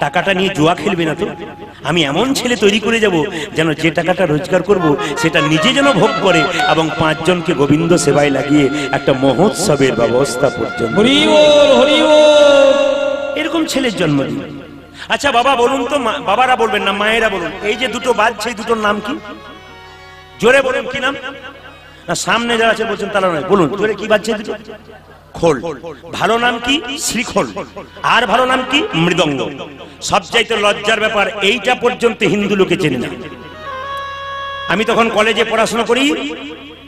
টাকাটা নিয়ে জুয়া খেলবে না তো? আমি এমন ছেলে তৈরি করে যাব যেন যে টাকাটা রোজগার করব সেটা নিজে যেন ভোগ করে এবং 5 জনকে গোবিন্দ সেবায় লাগিয়ে একটা মহোৎসবের ব্যবস্থা পর্যন্ত। হরি বল, হরি বল। এরকম ছেলের জন্ম দিন। আচ্ছা বাবা বলুন তো, বাবারা বলবেন না, মায়েরা বলুন, এই যে দুটো বাজছে এই দুটোর নাম কি? জোরে বলুন, কি নাম? না সামনে যারা আছে বলছেন তারা নয়, বলুন জোরে কি বাজছে দুটো? খোল। ভালো নাম কি? শ্রীখোল। আর ভালো নাম কি? মৃদঙ্গ। সবচাইতে লজ্জার ব্যাপার, এইটা পর্যন্ত হিন্দু লোকে চেনে না। আমি তখন কলেজে পড়াশোনা করি,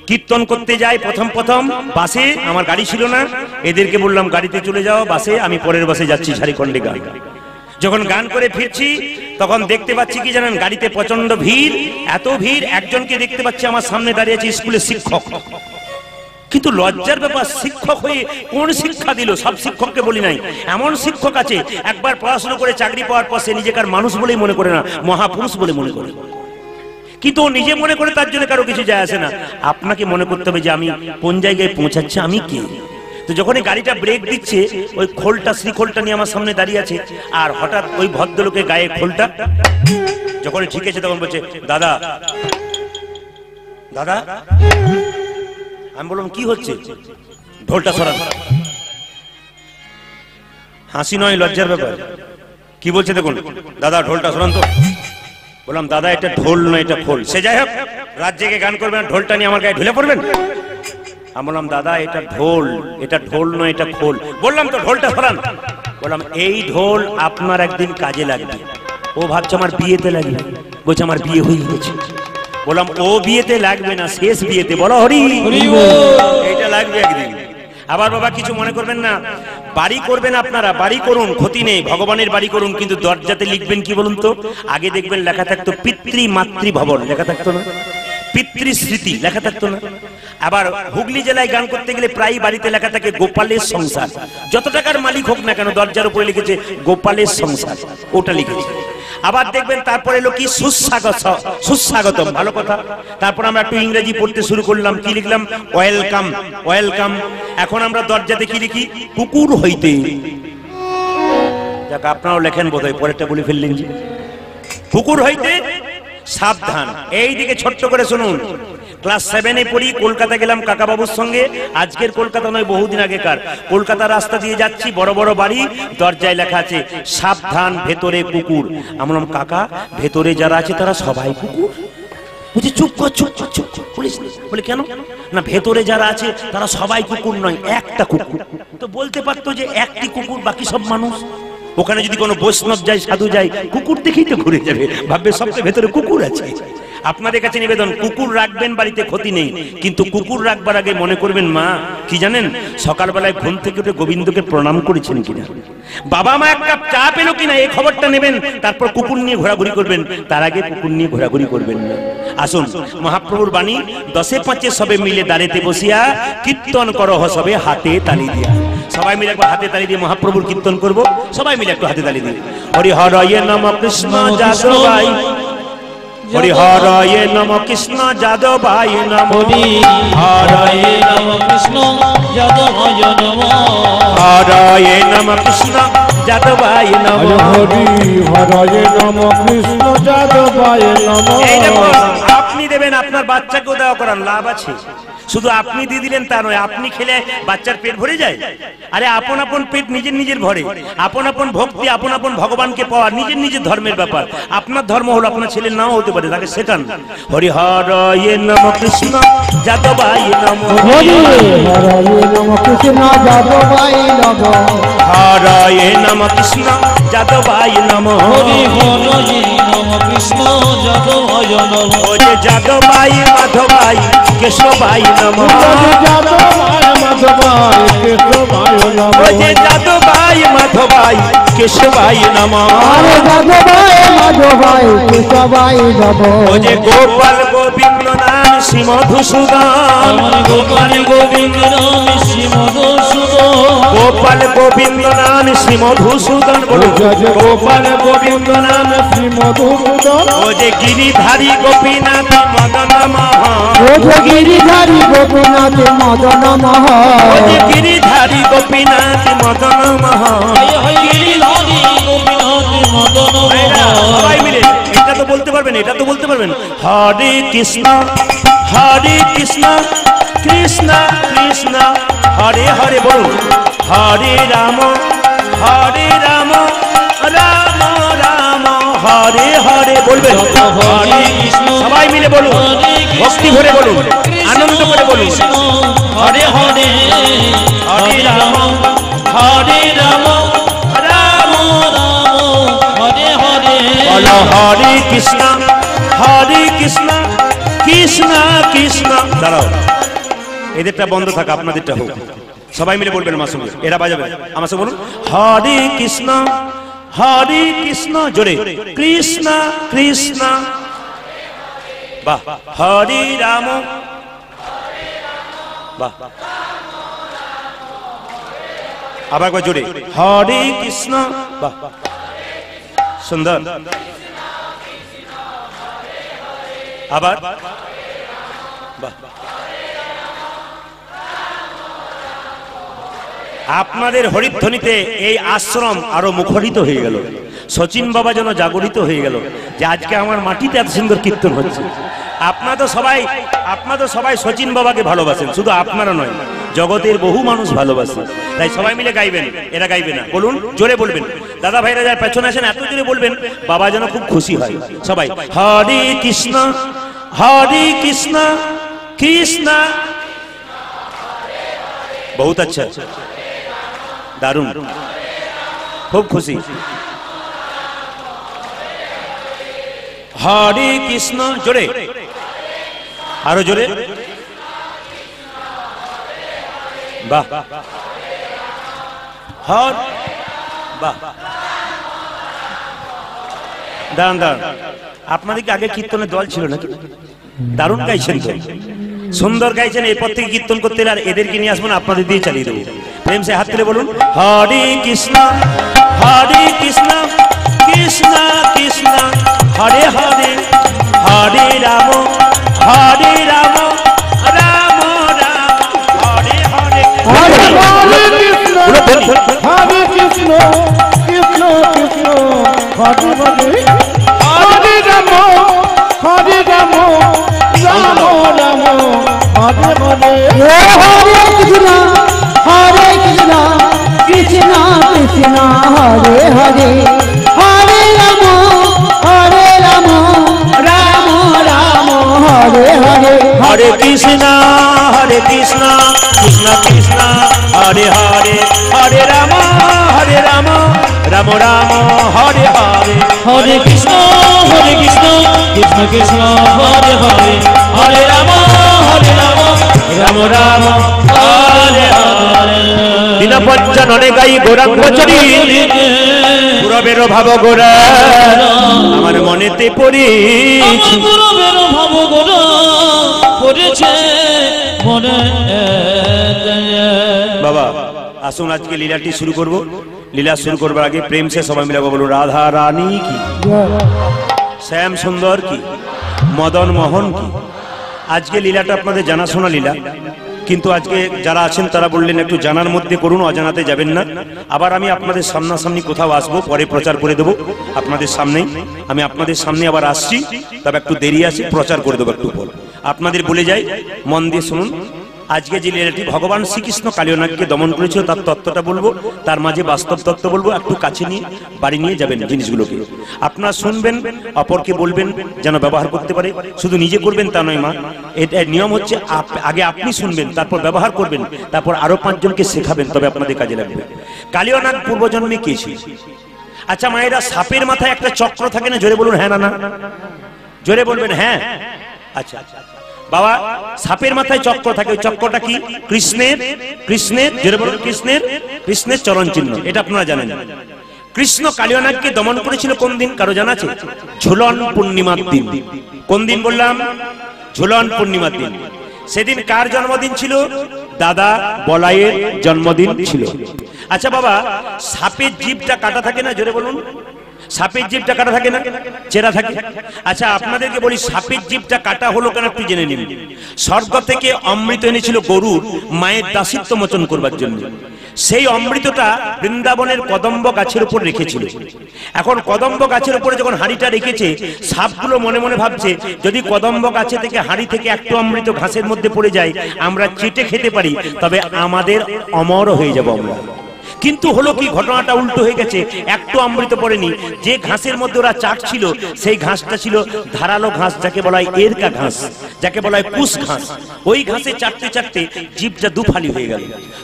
কীর্তন করতে যাই প্রথম বাসে, আমার গাড়ি ছিল না, এদেরকে বললাম গাড়িতে চলে যাও বাসে, আমি পরের বাসে যাচ্ছি ঝাড়খণ্ডে গান। যখন গান করে ফিরছি তখন দেখতে পাচ্ছি কি জানেন, গাড়িতে প্রচন্ড ভিড়, এত ভিড়, একজনকে দেখতে পাচ্ছি আমার সামনে দাঁড়িয়ে আছে স্কুলের শিক্ষক। কিন্তু লজ্জার ব্যাপার, শিক্ষক হয়ে কোন শিক্ষা দিল? সব শিক্ষককে বলি নাই, এমন শিক্ষক আছে একবার পড়াশোনা করে চাকরি পাওয়ার পর সে নিজেকার মানুষ বলেই মনে করে না, মহাপুরুষ বলে মনে করে। কিন্তু ও নিজে মনে করে, তার জন্য কারো কিছু যায় আসে না। আপনাকে মনে করতে হবে যে আমি কোন জায়গায় পৌঁছাচ্ছি, আমি কে। তো যখন গাড়িটা ব্রেক দিচ্ছে, ওই খোলটা, শ্রীখোলটা নিয়ে আমার সামনে দাঁড়িয়ে আছে, আর হঠাৎ ওই ভদ্রলোকের গায়ে খোলটা যখন ঠিক আছে তখন বলছে দাদা দাদা। আমি বললাম কি হচ্ছে? ঢোলটা সরান। হাসি নয়, লজ্জার ব্যাপার। কি বলছে দেখুন, দাদা ঢোলটা সরান তো। বললাম দাদা এটা ঢোল নয়, এটা খোল। সে যাই হোক, রাত জেগে গান করবেন, ঢোলটা নিয়ে আমার গায়ে ঢুলে পড়বেন। আমি বললাম দাদা এটা ঢোল, এটা ঢোল নয়, এটা খোল। বললাম তো ঢোলটা সরান। বললাম এই ঢোল আপনার একদিন কাজে লাগবে। ও ভাবছে আমার বিয়েতে লাগবে, বলছে আমার বিয়ে হয়ে গেছে। বললাম ও বিয়েতে লাগবে না, শেষ বিয়েতে, বলো হরি এটা লাগবে একদিন। আবার বাবা কিছু মনে করবেন না, বাড়ি করবেন আপনারা, বাড়ি করুন, ক্ষতি নেই, ভগবানের বাড়ি করুন, কিন্তু দরজাতে লিখবেন কি বলুন তো? আগে দেখবেন লেখা থাকতো পিতৃ মাতৃ ভবন, লেখা থাকতো না? পিতৃ স্মৃতি লেখা থাকতো না? আবার হুগলি জেলায় গান করতে গেলে প্রায় বাড়িতে লেখা থাকে গোপালের সংসার। যত টাকার মালিক হোক না কেন, দরজার উপরে লিখেছে গোপালের সংসার, ওটা লিখেছে। আবার দেখবেন তারপরে এলো কি সুস্বাগতম, ভালো কথা। তারপর আমরা একটু ইংরেজি পড়তে শুরু করলাম, কি লিখলাম? Welcome, welcome. এখন আমরা দরজাতে কি লিখি? কুকুর হইতে। যাক আপনারাও লেখেন বোধহয়, পরেরটা বলে ফেললেন যে কুকুর হইতে সাবধান। এই দিকে ছোট্ট করে শুনুন, ক্লাস 7-এ পড়ি, কলকাতা গেলাম কাকা বাবুর সঙ্গে। আজকের কলকাতা নয়, বহুদিন আগেকার কলকাতা। রাস্তা দিয়ে যাচ্ছি, বড় বড় বাড়ি, দরজায় লেখা আছে সাবধান ভেতরে কুকুর। আমি বললাম কাকা ভেতরে যারা আছে তারা সবাই কুকুর? বুঝি চুপ কর, চুপ কর, চুপ কর, বলিস না। বলে কেন? না ভেতরে যারা আছে তারা সবাই কুকুর নয়, একটা কুকুর। তো বলতে পারতো যে একটি কুকুর, বাকি সব মানুষ। ওখানে যদি কোনো বৈষ্ণব যায়, সাধু যায়, কুকুর দেখেই তো ঘুরে যাবে, ভাববে সবচেয়ে ভেতরে কুকুর আছে। আপনাদের কাছে নিবেদন, কুকুর রাখবেন বাড়িতে, ক্ষতি নেই, কিন্তু কুকুর রাখবার আগে মনে করবেন মা কি জানেন, সকালবেলায় ঘুম থেকে উঠে গোবিন্দকে প্রণাম করেছেন কিনা, বাবা মা এক কাপ চা পেল কিনা, এই খবরটা নেবেন। তারপর কুকুর নিয়ে ঘোরাঘুরি করবেন, তার আগে কুকুর নিয়ে ঘোরাঘুরি করবেন না। আসুন মহাপ্রভুর বাণী, 10-5 সবে মিলে দাঁড়িতে বসিয়া কীর্তন করহ সবে হাতে তালি দিয়া। সবাই মিলে একবার হাতে তালি দিয়ে মহাপ্রভুর কীর্তন করব। সবাই মিলে একটু হাতে তালি দিয়ে হরি হরয়ে নম কৃষ্ণ যাদবাই, হরি হরয়ে নম কৃষ্ণ যাদবাই নম, হরি হরয়ে নম কৃষ্ণ যাদবায় নম, হরয়ে নম কৃষ্ণ যাদবাই নম, হরি হরয়ে নম কৃষ্ণ যাদবায় নম। এই দেখুন, আপনি দেবেন, আপনার বাচ্চাকেও দেওয়া করার লাভ আছে। শুধু আপনি দিয়ে দিলেন তা নয়, আপনি খেলে বাচ্চার পেট ভরে যায়? আরে আপন আপন পেট নিজের নিজের ভরে, আপন আপন ভক্তি, আপন আপন ভগবানকে পাওয়া নিজের নিজের ধর্মের ব্যাপার। আপনার ধর্ম হলো, আপনার ছেলের নাও হতে পারে, তাকে শেখান। হরি হরয়ে নম কৃষ্ণ যাদবায় নম, হরি হরয়ে নম কৃষ্ণ যাদবায় নম, হরয়ে নম কৃষ্ণ যাদবায় নম হরি হরয়ে নম কৃষ্ণ যাদবায় নম ও যে যাদবাই মাধবাই কেশবাই নম যাদবায় মাধবায় কেশবায় নম ও যে যাদবাই মাধবাই কেশবাই নম আরে যাদবায় মাধবায় কেশবায় নম ও যে গোপাল গোবিন্দ নাম শ্রী মধুসূদন আমার গোপাল গোবিন্দ নাম শ্রী মধুসূদন গোপাল গোবিন্দ নাম শ্রী মধুসূদন বলুন গোপাল গোবিন্দ নাম শ্রী মধুসূদন ও যে গিরিধারী গোপীনাথ মদন মোহন ও যে গিরিধারী গোপীনাথ মদন মোহন ও যে গিরিধারী গোপীনাথ মদন মোহন হায় হায় গিরিধারী গোপীনাথ মদন সবাই মোহন মিলে এটা তো বলতে পারবেন, এটা তো বলতে পারবেন। হরে কৃষ্ণ কৃষ্ণ কৃষ্ণ হরে হরে বলুন। হরে রাম রাম রাম হরে হরে বলবেন। হরে কৃষ্ণ সবাই মিলে বলুন, ভক্তি ভরে বলুন, আনন্দ করে বলুন। হরে হরে হরে রাম রাম রাম হরে হরে বলো হরে কৃষ্ণ কৃষ্ণ কৃষ্ণ। দাঁড়াও, এদেরটা বন্ধ থাকা, আপনাদেরটা হোক। সবাই মিলে বলবেন আমার সঙ্গে, এরা বাজাবে আমার সঙ্গে বলুন। হরে কৃষ্ণ জোরে কৃষ্ণ কৃষ্ণ। বাহ। হরে রাম বাহ। আবার একবার জোরে হরে কৃষ্ণ। বাহ, সুন্দর। আবার বাহ। আপনাদের হরিধ্বনিতে এই আশ্রম আরো মুখরিত হয়ে গেল। সচিন বাবা যেন জাগরিত হয়ে গেল যে আজকে আমার মাটিতে এত সুন্দর কীর্তন হচ্ছে। আপনারা তো সবাই সচিন বাবাকে ভালোবাসেন, শুধু আপনারা নয়, জগতের বহু মানুষ ভালোবাসে। তাই সবাই মিলে গাইবেন, এরা গাইবে না, বলুন, জোরে বলবেন। দাদা ভাইরা যারা পেছনে আছেন এত জোরে বলবেন, বাবা যেন খুব খুশি হয়। সবাই হরে কৃষ্ণ কৃষ্ণ। বহুত আচ্ছা, দারুণ, খুব খুশি। হরে কৃষ্ণ জোরে, আরো জোরে। বাহ হর বাহ। দাঁড়ান, আপনাদের কি আগে কীর্তনের দল ছিল নাকি? দারুণ গাইছেন তো, সুন্দর গাইছেন। এরপর থেকে কীর্তন করতে আর এদেরকে নিয়ে আসবেন, আপনাদের দিয়ে চালিয়ে দেবো। প্রেম সে হাত তুলে বলুন হরে কৃষ্ণ কৃষ্ণ কৃষ্ণ হরে হরে হরে রাম রাম রাম হরে হরে। হরে কৃষ্ণ হরে কৃষ্ণ কৃষ্ণ কৃষ্ণ হরে হরে হরে রাম রাম রাম হরে হরে। হরে কৃষ্ণ কৃষ্ণ কৃষ্ণ হরে হরে হরে রাম রাম রাম হরে হরে। হরে কৃষ্ণ কৃষ্ণ কৃষ্ণ হরে হরে হরে রাম রাম রাম হরে হরে। হরে কৃষ্ণ কৃষ্ণ কৃষ্ণ হরে হরে হরে রাম রাম রাম হরে হরে। দিনপঞ্চননে গাই গৌরাঙ্গ চরি পুরবের ভাব গোরা আমার মনেতে পড়েছি। গুরুবের ভাব গোরা পড়েছে মনে। বাবা আসুন আজকে লীলাটি শুরু করব। লীলা শুরু করবার আগে প্রেম সে সবাই মিলে বলুন রাধা রানী কি, শ্যাম সুন্দর কি, মদন মোহন কি। আজকে লীলাটা আপনাদের জানাশোনা লীলা, কিন্তু আজকে যারা আছেন তারা বললেন একটু জানার মধ্যে করুন, অজানাতে যাবেন না। আবার আমি আপনাদের সামনাসামনি কোথাও আসবো, পরে প্রচার করে দেবো আপনাদের সামনেই। আমি আপনাদের সামনে আবার আসছি, তবে একটু দেরি আছে, প্রচার করে দেবো একটু পর। আপনাদের বলে যাই, মন দিয়ে শুনুন। আজকে যে লীলাটি ভগবান শ্রীকৃষ্ণ কালিয়নাগকে দমন করেছিল তার তত্ত্বটা বলবো, তার মাঝে বাস্তব তত্ত্ব বলবো, একটু কাছে নিয়ে বাড়ি নিয়ে যাবেন জিনিসগুলোকে। আপনারা শুনবেন, অপরকে বলবেন যেন ব্যবহার করতে পারে। শুধু নিজে করবেন তা নয় মা, এটা নিয়ম হচ্ছে আগে আপনি শুনবেন, তারপর ব্যবহার করবেন, তারপর আরো 5 জনকে শেখাবেন, তবে আপনাদের কাজে লাগবে। কালিয়নাগ পূর্বজন্মে কে ছিল? আচ্ছা মায়েরা, সাপের মাথায় একটা চক্র থাকে না? জোরে বলুন হ্যাঁ না না, জোরে বলবেন হ্যাঁ। আচ্ছা বাবা, সাপের মাথায় চক্র থাকে, ওই চক্রটা কি? কৃষ্ণের জোরে বলুন কৃষ্ণের চরণ চিহ্ন, এটা আপনারা জানেন। কৃষ্ণ কালিয়নাগকে দমন করেছিল কোন দিন কারো জানা আছে? ঝুলন পূর্ণিমার দিন। কোন দিন বললাম? ঝুলন পূর্ণিমার দিন। সেদিন কার জন্মদিন ছিল? দাদা বলাইয়ের জন্মদিন ছিল। আচ্ছা বাবা, সাপের জিভটা কাটা থাকে না? জোরে বলুন। সাপের জিভটা কাটা থাকে না? চেরা থাকে। আচ্ছা আপনাদেরকে বলি, সাপের জিভটা কাটা হলো কেন একটু জেনে নিন। স্বর্গ থেকে অমৃত এনেছিল গরুর মায়ের দাসিত্ব মোচন করবার জন্য। সেই অমৃতটা বৃন্দাবনের কদম্ব গাছের উপর রেখেছিল। এখন কদম্ব গাছের উপরে যখন হাঁড়িটা রেখেছে, সাপগুলো মনে মনে ভাবছে যদি কদম্ব গাছে থেকে হাঁড়ি থেকে একটু অমৃত ঘাসের মধ্যে পড়ে যায়, আমরা চেটে খেতে পারি, তবে আমাদের অমর হয়ে যাব আমরা। কিন্তু হলো কি, ঘটনাটা উল্টো হয়ে গেছে। একটু অমৃত পড়েনি। যে ঘাসের মধ্যে ওরা চাটছিল, সেই ঘাসটা ছিল ধারালো ঘাস, যাকে বলা হয় এরকা ঘাস, যাকে বলা হয় কুশ ঘাস। ওই ঘাসে চাটতে চাটতে জিভটা দুফালি হয়ে গেল।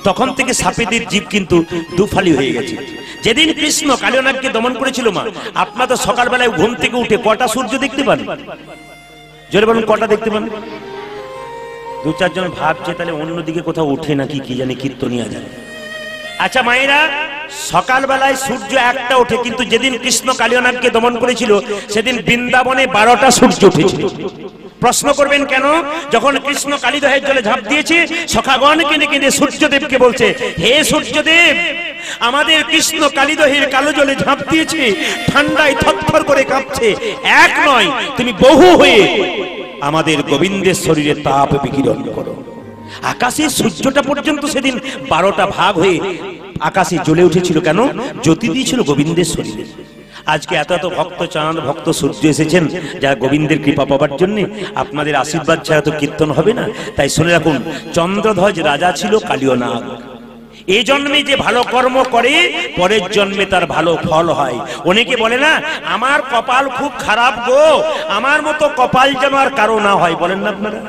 তখন থেকে সাপেদের জিভ কিন্তু দুফালি হয়ে গেছে। যেদিন কৃষ্ণ কালিয়নাগকে দমন করেছিল মা, আপনারা তো সকালবেলায় ঘুম থেকে উঠে কটা সূর্য দেখতে পান? জোরে বলুন, কটা দেখতে পান? 2-4 জন ভাবছে তাহলে অন্যদিকে কোথাও উঠে নাকি, কি জানি কীর্তনিয়া যায়। আচ্ছা মায়েরা, সকালবেলায় সূর্য একটা ওঠে, কিন্তু যেদিন কৃষ্ণ কালিয়নাগকে দমন করেছিল সেদিন বৃন্দাবনে 12টা সূর্য উঠেছিল। প্রশ্ন করবেন কেন? যখন কৃষ্ণ কালিদহের জলে ঝাঁপ দিয়েছে, সখাগণ কেঁদে কেঁদে সূর্যদেবকে বলছে, হে সূর্যদেব, আমাদের কৃষ্ণ কালিদহের কালো জলে ঝাঁপ দিয়েছে, ঠান্ডায় থরথর করে কাঁপছে, এক নয় তুমি বহু হয়ে আমাদের গোবিন্দের শরীরে তাপ বিকিরণ করো। আকাশে সূর্যটা পর্যন্ত সেদিন 12টা ভাগ হয়ে আকাশে জ্বলে উঠেছিল। কেন? জ্যোতি দিয়েছিল গোবিন্দের শরীরে। আজকে এত এত ভক্ত চাঁদ, ভক্ত সূর্য এসেছেন যারা গোবিন্দের কৃপা পাবার জন্য। আপনাদের আশীর্বাদ ছাড়া তো কীর্তন হবে না। তাই শুনে রাখুন, চন্দ্রধ্বজ রাজা ছিল কালিয়নাগ। এই জন্মে যে ভালো কর্ম করে, পরের জন্মে তার ভালো ফল হয়। অনেকে বলে না, আমার কপাল খুব খারাপ গো, আমার মতো কপাল যেন আর কারো না হয়। বলেন না আপনারা?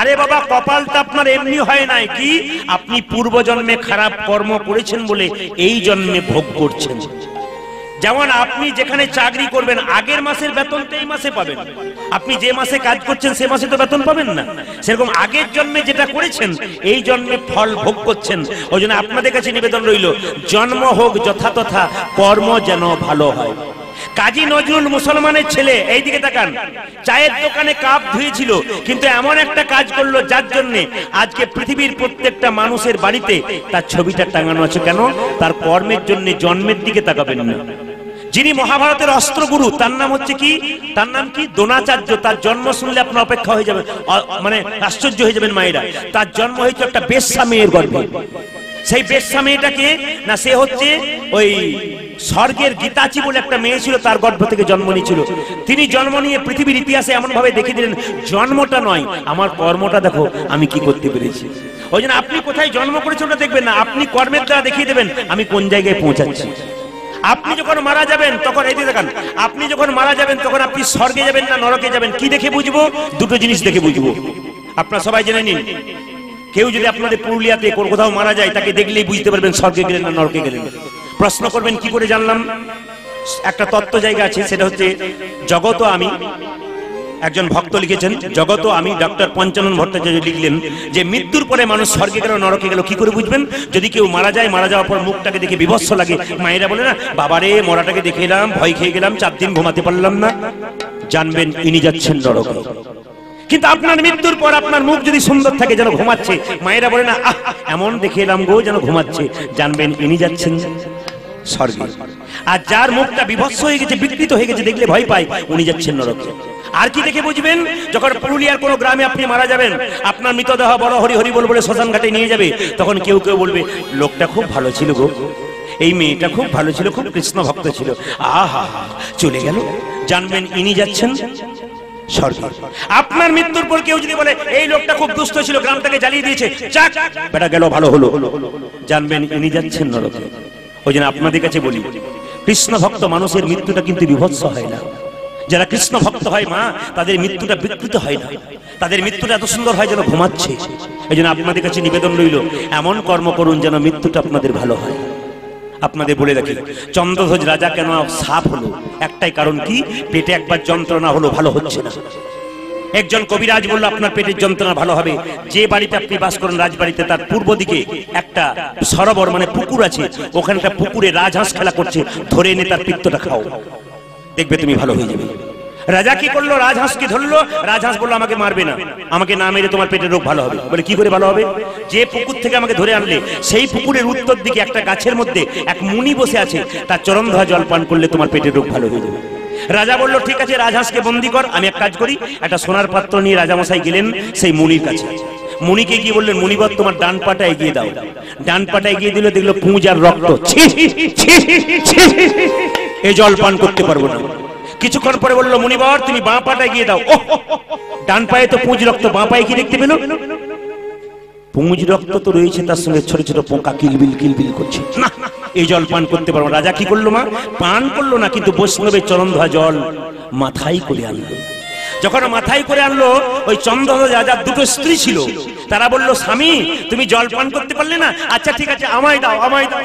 আরে বাবা, কপালটা আপনার এমনি হয় নাই, কি আপনি পূর্ব জন্মে খারাপ কর্ম করেছেন বলে এই জন্মে ভোগ করছেন। যেমন আপনি যেখানে চাকরি করবেন, আগের মাসের বেতন তো এই মাসে পাবেন। আপনি যে মাসে কাজ করছেন সে মাসে তো বেতন পাবেন না। সেরকম আগের জন্মে যেটা করেছেন এই জন্মে ফল ভোগ করছেন। ওই জন্য আপনাদের কাছে নিবেদন রইল, জন্ম হোক যথাতথা, কর্ম যেন ভালো হয়। কাজী নজরুল মুসলমানের ছেলে, এই দিকে তাকান, চায়ের দোকানে কাপ ধুয়েছিল, কিন্তু এমন একটা কাজ করলো যার জন্য আজকে পৃথিবীর প্রত্যেকটা মানুষের বাড়িতে তার ছবিটা টাঙানো আছে। কেন? তার কর্মের জন্য। জন্মের দিকে তাকাবেন না। যিনি মহাভারতের অস্ত্রগুরু, তার নাম হচ্ছে কি? তার নাম কি? দ্রোণাচার্য। তার জন্ম শুনলে আপনার অপেক্ষা হয়ে যাবে, মানে আশ্চর্য হয়ে যাবেন মায়েরা। তার জন্ম হয়েছে একটা বেশ্যা মেয়ের গর্ভে। সেই বেশ্যা মেয়েটাকে না, সে হচ্ছে ওই স্বর্গের গীতাচি বলে একটা মেয়ে ছিল, তার গর্ভ থেকে জন্ম নিয়েছিল। তিনি জন্ম নিয়ে পৃথিবীর ইতিহাসে এমন ভাবে দেখিয়ে দিলেন, জন্মটা নয়, আমার কর্মটা দেখো আমি কি করতে পেরেছি। ওই জন্য আপনি কোথায় জন্ম করেছেন ওটা দেখবেন না, আপনি কর্মের দ্বারা দেখিয়ে দেবেন আমি কোন জায়গায় পৌঁছাচ্ছি। আপনি যখন মারা যাবেন তখন, এই দেখান, আপনি যখন মারা যাবেন তখন আপনি স্বর্গে যাবেন না নরকে যাবেন, কি দেখে বুঝবো? দুটো জিনিস দেখে বুঝবো। আপনারা সবাই জেনে নিন, কেউ যদি আপনাদের পুরুলিয়াতে কোথাও মারা যায়, তাকে দেখলেই বুঝতে পারবেন স্বর্গে গেলেন না নরকে গেলেন। প্রশ্ন করবেন কি করে জানলাম? একটা তত্ত্ব জায়গা আছে, সেটা হচ্ছে জগত আমি। একজন ভক্ত লিখেছেন, জগত আমি। ডক্টর পঞ্চানন ভট্টাচার্য লিখলেন যে মৃত্যুর পরে মানুষ স্বর্গে গেল নরকে গেল কি করে বুঝবেন? যদি কেউ মারা যায়, মারা যাওয়ার পর মুখটাকে দেখে বিভৎস লাগে, মায়েরা বলে না, বাবারে মরাটাকে দেখে এলাম, ভয় খেয়ে গেলাম, 4 দিন ঘুমাতে পারলাম না, জানবেন ইনি যাচ্ছেন নরকে। কিন্তু আপনার মৃত্যুর পর আপনার মুখ যদি সুন্দর থাকে, যেন ঘুমাচ্ছে, মায়েরা বলে না, আহ এমন দেখে এলাম গো যেন ঘুমাচ্ছে, জানবেন ইনি যাচ্ছেন স্বর্গে। আর যার মুখটা বিভৎস হয়ে গেছে, বিকৃত হয়ে গেছে, দেখলে ভয় পায়, উনি যাচ্ছেন নরকে। আর কি দেখে বুঝবেন? যখন পুরুলিয়ার কোনো গ্রামে আপনি মারা যাবেন, আপনার মৃতদেহ বড় হরি হরি বল বলে শ্মশান ঘাটে নিয়ে যাবে, তখন কেউ কেউ বলবে, লোকটা খুব ভালো ছিল গো, এই মেয়েটা খুব ভালো ছিল, খুব কৃষ্ণ ভক্ত ছিল, আহা চলে গেল, জানবেন ইনি যাচ্ছেন স্বর্গে। আপনার মৃত্যুর পর কেউ যদি বলে এই লোকটা খুব দুষ্ট ছিল, গ্রামটাকে জ্বালিয়ে দিয়েছে, যাক বেটা গেল ভালো হলো, জানবেন ইনি যাচ্ছেন নরকে। ওই জন্য আপনাদের কাছে বলি, কৃষ্ণ ভক্ত মানুষের মৃত্যুটা কিন্তু বিভৎস হয় না। যারা কৃষ্ণ ভক্ত হয় মা, তাদের মৃত্যুটা বিকৃত হয় না, তাদের মৃত্যুটা এত সুন্দর হয় যেন ঘুমাচ্ছে। এই জন্য আপনাদের কাছে নিবেদন রইল, এমন কর্ম করুন যেন মৃত্যুটা আপনাদের ভালো হয়। আপনাদের বলে রাখি, চন্দ্রধ্বজ রাজা কেন সাপ হলো, একটাই কারণ, কি পেটে একবার যন্ত্রণা হলো, ভালো হচ্ছে না। একজন কবিরাজ বলল আপনার পেটের যন্ত্রণা ভালো হবে, যে বাড়িতে আপনি বাস করেন রাজবাড়িতে, তার পূর্ব দিকে একটা সরোবর মানে পুকুর আছে, ওখানটা পুকুরে রাজহাঁস খেলা করছে, ধরে এনে তার পিত্তটা খাও, দেখবে তুমি ভালো হয়ে যাবে। রাজা কি করলো, রাজহাঁসকে ধরলো, রাজহাঁস বললো আমাকে মারবে না, আমাকে না মেরে তোমার পেটের রোগ ভালো হবে। বলে কি করে ভালো হবে? যে পুকুর থেকে আমাকে ধরে আনলে, সেই পুকুরের উত্তর দিকে একটা গাছের মধ্যে এক মুনি বসে আছে, তার চরণ ধোয়া জল পান করলে তোমার পেটের রোগ ভালো হয়ে যাবে। রাজা বলল ঠিক আছে, রাজহাঁসকে বন্দি কর, আমি এক কাজ করি। একটা সোনার পাত্র নিয়ে রাজামশাই গেলেন সেই মুনির কাছে। মুনিকে গিয়ে বললেন, মুনিবর তোমার ডান পাটা এগিয়ে দাও। ডান পাটা এগিয়ে দিল, দেখলো পুঁজ আর রক্ত, এই জল পান করতে পারবো না। কিছুক্ষণ পরে বললো, মুনিবর তুমি বাঁ পাটা এগিয়ে দাও। ও ডান পায়ে তো পুঁজ রক্ত, বাঁ পায়ে কি দেখতে পেল? পুঁজ রক্ত তো রয়েছে, তার সঙ্গে ছোট ছোট পোকা কিলবিল কিলবিল করছে, না এই জল পান করতে পারবো। রাজা কি করলো মা, পান করলো না, কিন্তু বৈষ্ণবের চরণ ধোয়া জল মাথায় করে আনলো। যখন মাথায় করে আনলো, ওই চন্দ্রধ্বজ রাজার দুটো স্ত্রী ছিল, তারা বললো, স্বামী তুমি জল পান করতে পারলে না, আচ্ছা ঠিক আছে আমায় দাও, আমায় দাও।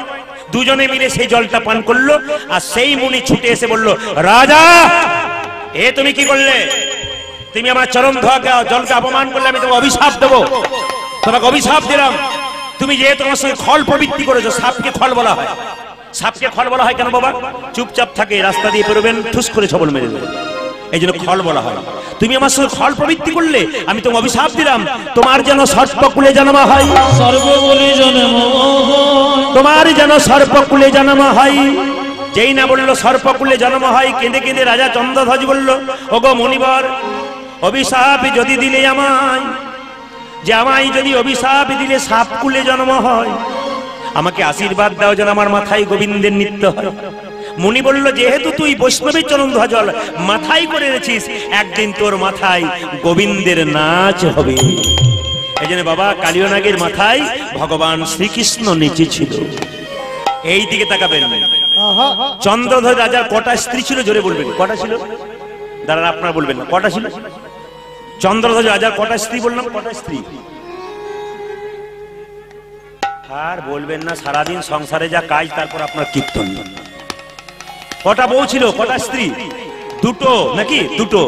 দুজনে মিলে সেই জলটা পান করলো। আর সেই মুনি ছুটে এসে বলল, রাজা এ তুমি কি করলে? তুমি আমার চরণ ধোয়া জলকে অপমান করলে, আমি তোমাকে অভিশাপ দেবো, তোমাকে অভিশাপ দিলাম। তুমি যেহেতু আমার সঙ্গে খল প্রবৃত্তি করেছো, সাপকে খল বলা হয়। সাপকে খল বলা হয় কেন বাবা? চুপচাপ থাকে, রাস্তা দিয়ে বেরোবেন, ঠুস করে ছবল মেরে দেবে, এই জন্য খল বলা হয়। তুমি আমার সঙ্গে খল প্রবৃত্তি করলে, আমি তোমাকে অভিশাপ দিলাম, তোমার যেন সর্পকুলে জন্ম হয়, সর্বকুলে জন্ম তোমার যেন সর্পকুলে জন্ম হয়। যেই না বললো সর্পকুলে জন্ম হয়, কেঁদে কেঁদে রাজা চন্দ্রধ্বজ বলল, ওগো মণিবর, অভিশাপ যদি দিলে আমায়, যে আমায় যদি অভিশাপ দিলে সাপকুলে জন্ম হয়, আমাকে আশীর্বাদ দাও যেন আমার মাথায় গোবিন্দের নৃত্য হয়। মুনি বলল, যেহেতু তুই বৈষ্ণবের চরণ ধোয়া জল মাথায় করে রেছিস, একদিন তোর মাথায় গোবিন্দের নাচ হবে। এই জন্য বাবা, কালিয়নাগের মাথায় ভগবান শ্রীকৃষ্ণ নেচেছিল। এই দিকে তাকাবেন। চন্দ্রধ্বজ রাজার কটা স্ত্রী ছিল জোরে বলবেন, কটা ছিল? দাঁড়ান আপনারা বলবেন না, কটা ছিল? চন্দ্রধ্বজ রাজার কটা স্ত্রী বললাম, কটা স্ত্রী? আর বলবেন না, সারাদিন সংসারে যা কাজ, তারপর আপনার কীর্তন। কটা বউ ছিল, কটা স্ত্রী? দুটো নাকি? দুটো।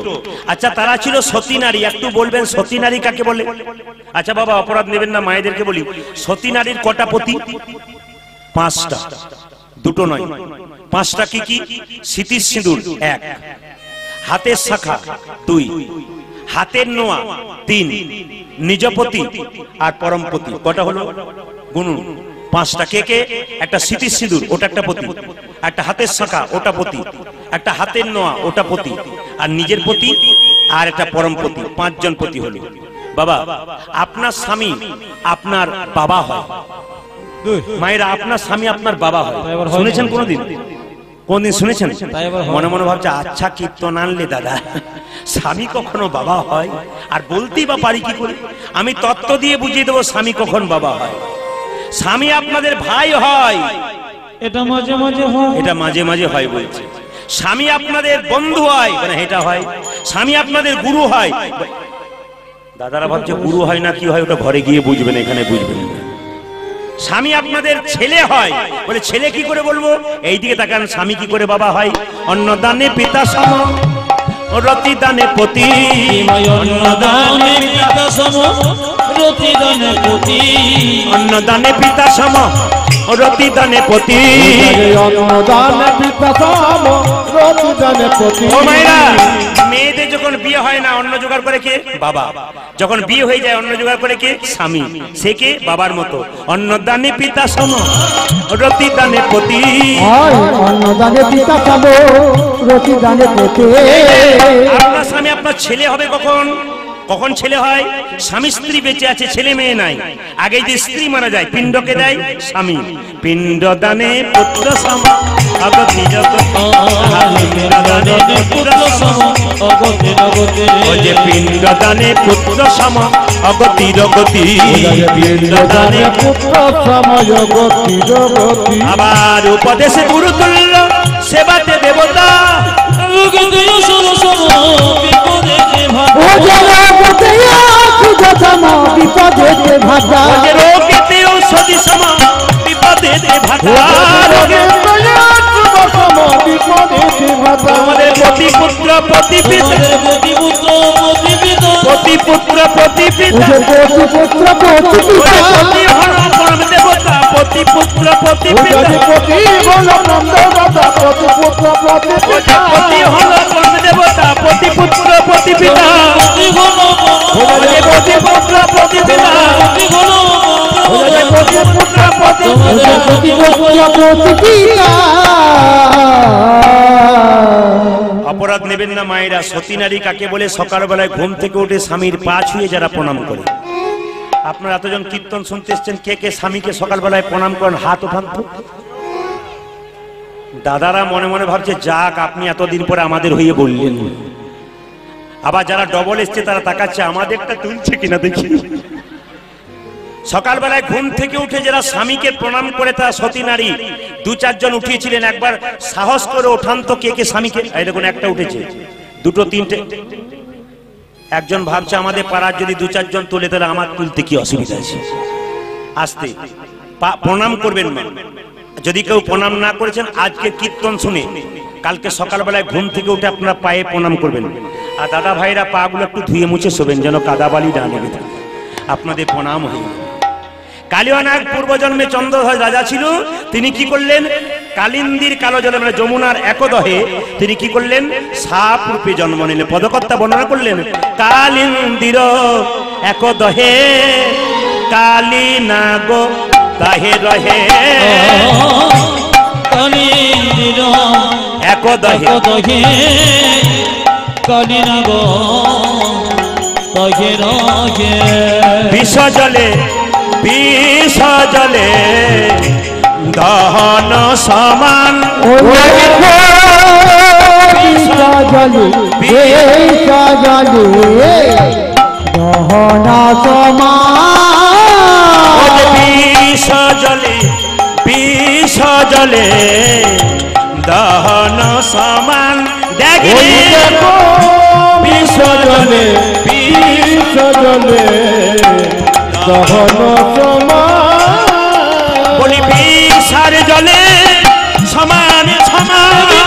আচ্ছা তারা ছিল সতী নারী। একটু বলবেন সতী নারী কাকে বলে? আচ্ছা বাবা অপরাধ নেবেন না, মায়েদেরকে বলি, সতী নারীর কটা পতি? 5টা। দুটো নয়, 5টা। কি কি? স্মৃতির সিঁদুর 1, হাতের শাখা 2, হাতের নোয়া 3, নিজপতি আর পরমপতি। কটা হলো? গুনুন। 5টা। কে কে? একটা স্মৃতির সিঁদুর, ওটা একটা পতি, একটা হাতের শাখা, ওটা পতি, একটা হাতের নোয়া, ওটা পতি, আর নিজের পতি আর একটা পরমপতি। 5 জন পতি হলো। বাবা আপনার স্বামী আপনার বাবা হয়, মায়েরা আপনার স্বামী আপনার বাবা হয়। শুনেছেন কোনদিন? কোনদিন শুনেছেন? মনে মনে ভাবছে, আচ্ছা কীর্তন আনলে দাদা, স্বামী কখনো বাবা হয়? আর বলতেই বা পারি কি করে? আমি তত্ত্ব দিয়ে বুঝিয়ে দেবো স্বামী কখন বাবা হয়। স্বামী আপনাদের ভাই হয়, এটা মাঝে মাঝে হয়, এটা মাঝে মাঝে হয় বলছে। স্বামী আপনাদের বন্ধু হয়, মানে এটা হয়। স্বামী আপনাদের গুরু হয়। দাদারা ভাবছে গুরু হয় না কি হয়, ওটা ঘরে গিয়ে বুঝবেন, এখানে বুঝবেন না। স্বামী আপনাদের ছেলে হয়, বলে ছেলে কি করে বলবো? এই দিকে তাকান, স্বামী কি করে বাবা হয়? অন্নদানে পিতা সম, রতিদানে পতি, অন্নদানে পিতা সম, রতিদানে পতি, অন্নদানে পিতা সম, রতিদানে পতি, অন্নদানে পিতা সম, রতিদানে পতি। ও মায়েরা, মেয়েদের যখন বিয়ে হয় না, অন্ন জোগাড় করে কে? বাবা। যখন বিয়ে হয়ে যায়, অন্ন জোগাড় করে কে? স্বামী। সে কে? বাবার মতো। অন্নদানে পিতা সম, রতিদানে পতি। অন্নদানে পিতা সম, রতিদানে পতি। আপনার স্বামী আপনার ছেলে হবে কখন? কখন ছেলে হয়? স্বামী স্ত্রী বেঁচে আছে, ছেলে মেয়ে নাই, আগে যে স্ত্রী মারা যায় পিণ্ডকে দেয় স্বামী। পিণ্ড দানে পুত্র সম অগতি জগতি, পিণ্ড দানে পুত্র সম অগতি জগতি, ও যে পিণ্ড দানে পুত্র সম অগতি জগতি, পিণ্ড দানে পুত্র সময় গতি জগতি। আবার উপদেশে গুরুতুল্য সেবাতে দেবতা, ও যারা গোতে সুযোগ সম বিপদেতে ভাজা, রোগেতে ঔষধি সম বিপদেতে ভাতা, আমাদের পতি পুত্র প্রতি পিতা, পতি পুত্র প্রতি পিতা, পুত্র পুত্র পতি হল পরম দেবতা, পতি পুত্র প্রতি পিতা, পতি হল পরম দেবতা, পতি পুত্র প্রতি পিতা, পতি পুত্র প্রতি পিতা, পতি পুত্র প্রতি পিতা। অপরাধ নেবেন না মায়েরা। সতী নারী কাকে বলে? সকালবেলায় ঘুম থেকে উঠে স্বামীর পা ছুঁয়ে যারা প্রণাম করে। আপনারা এতজন কীর্তন শুনতে এসছেন, কে কে স্বামীকে সকালবেলায় প্রণাম করেন? হাত উঠান তো। দাদারা মনে মনে ভাবছে যাক আপনি এতদিন পরে আমাদের হয়ে বললেন। আবার যারা ডবল এসছে তারা তাকাচ্ছে আমাদেরটা তুলছে কিনা দেখি। সকালবেলায় ঘুম থেকে উঠে যারা স্বামীকে প্রণাম করে তারা সতী নারী। দু চারজন উঠিয়েছিলেন, একবার সাহস করে ওঠান তো কে কে স্বামীকে। এই দেখুন একটা উঠেছে, দুটো তিনটে। একজন ভাবছে আমাদের পাড়ার যদি দু চারজন তুলে তাহলে আমার তুলতে কি অসুবিধা আছে। আস্তে প্রণাম করবেন মা। যদি কেউ প্রণাম না করেছেন আজকে কীর্তন শুনে কালকে সকালবেলায় ঘুম থেকে উঠে আপনারা পায়ে প্রণাম করবেন। আর দাদা ভাইরা পা গুলো একটু ধুয়ে মুছে শোবেন যেন কাদাবালি না লেগে থাকে। আপনাদের প্রণাম হয়ে কালিয়ানাগ পূর্বজন্মে চন্দ্রধ্বজ রাজা ছিল। তিনি কি করলেন? কালিন্দির কালো জলে মানে যমুনার একদহে তিনি কি করলেন? সাপ রূপে জন্ম নিলেন। পদকর্তা বর্ণনা করলেন কালিন্দির একদহে কালী নাগ তাহে রহে, একদহে কালী নাগ তাহে রহে, বিষ জলে বিষ জলে দহন সমান, দহনা সমান, বিষ জলে বিষ জলে দহন সমান। দেখি বিষ জলে বিষ জলে দহন সমান, বলি বিষার জলে সমান সমান, জলে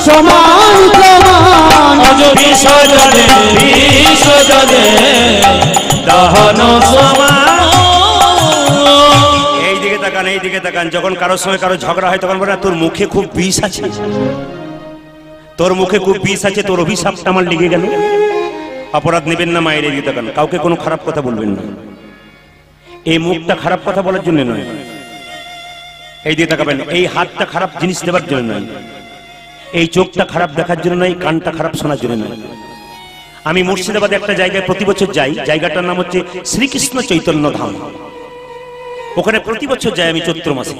সমান সমান, কালো জলে বিষার জলে সমান দহন সমান। এইদিকে তাকান, এইদিকে তাকান। যখন কারোর সঙ্গে কারো ঝগড়া হয় তখন বলে তোর মুখে খুব বিষ আছে, তোর মুখে খুব বিষ আছে, তোর অভিশাপটা আমার লেগে গেল। অপরাধ নেবেন না মায়ের। এদিকে তাকান, কাউকে কোনো খারাপ কথা বলবেন না। এই মুখটা খারাপ কথা বলার জন্য নয়, এই দিকে তাকাবেন। এই হাতটা খারাপ জিনিস দেবার জন্য নয়, এই চোখটা খারাপ দেখার জন্য নয়, কানটা খারাপ শোনার জন্য নয়। আমি মুর্শিদাবাদে একটা জায়গায় প্রতি বছর যাই, জায়গাটার নাম হচ্ছে শ্রীকৃষ্ণ চৈতন্য ধাম। ওখানে প্রতি বছর যাই আমি চৈত্র মাসে।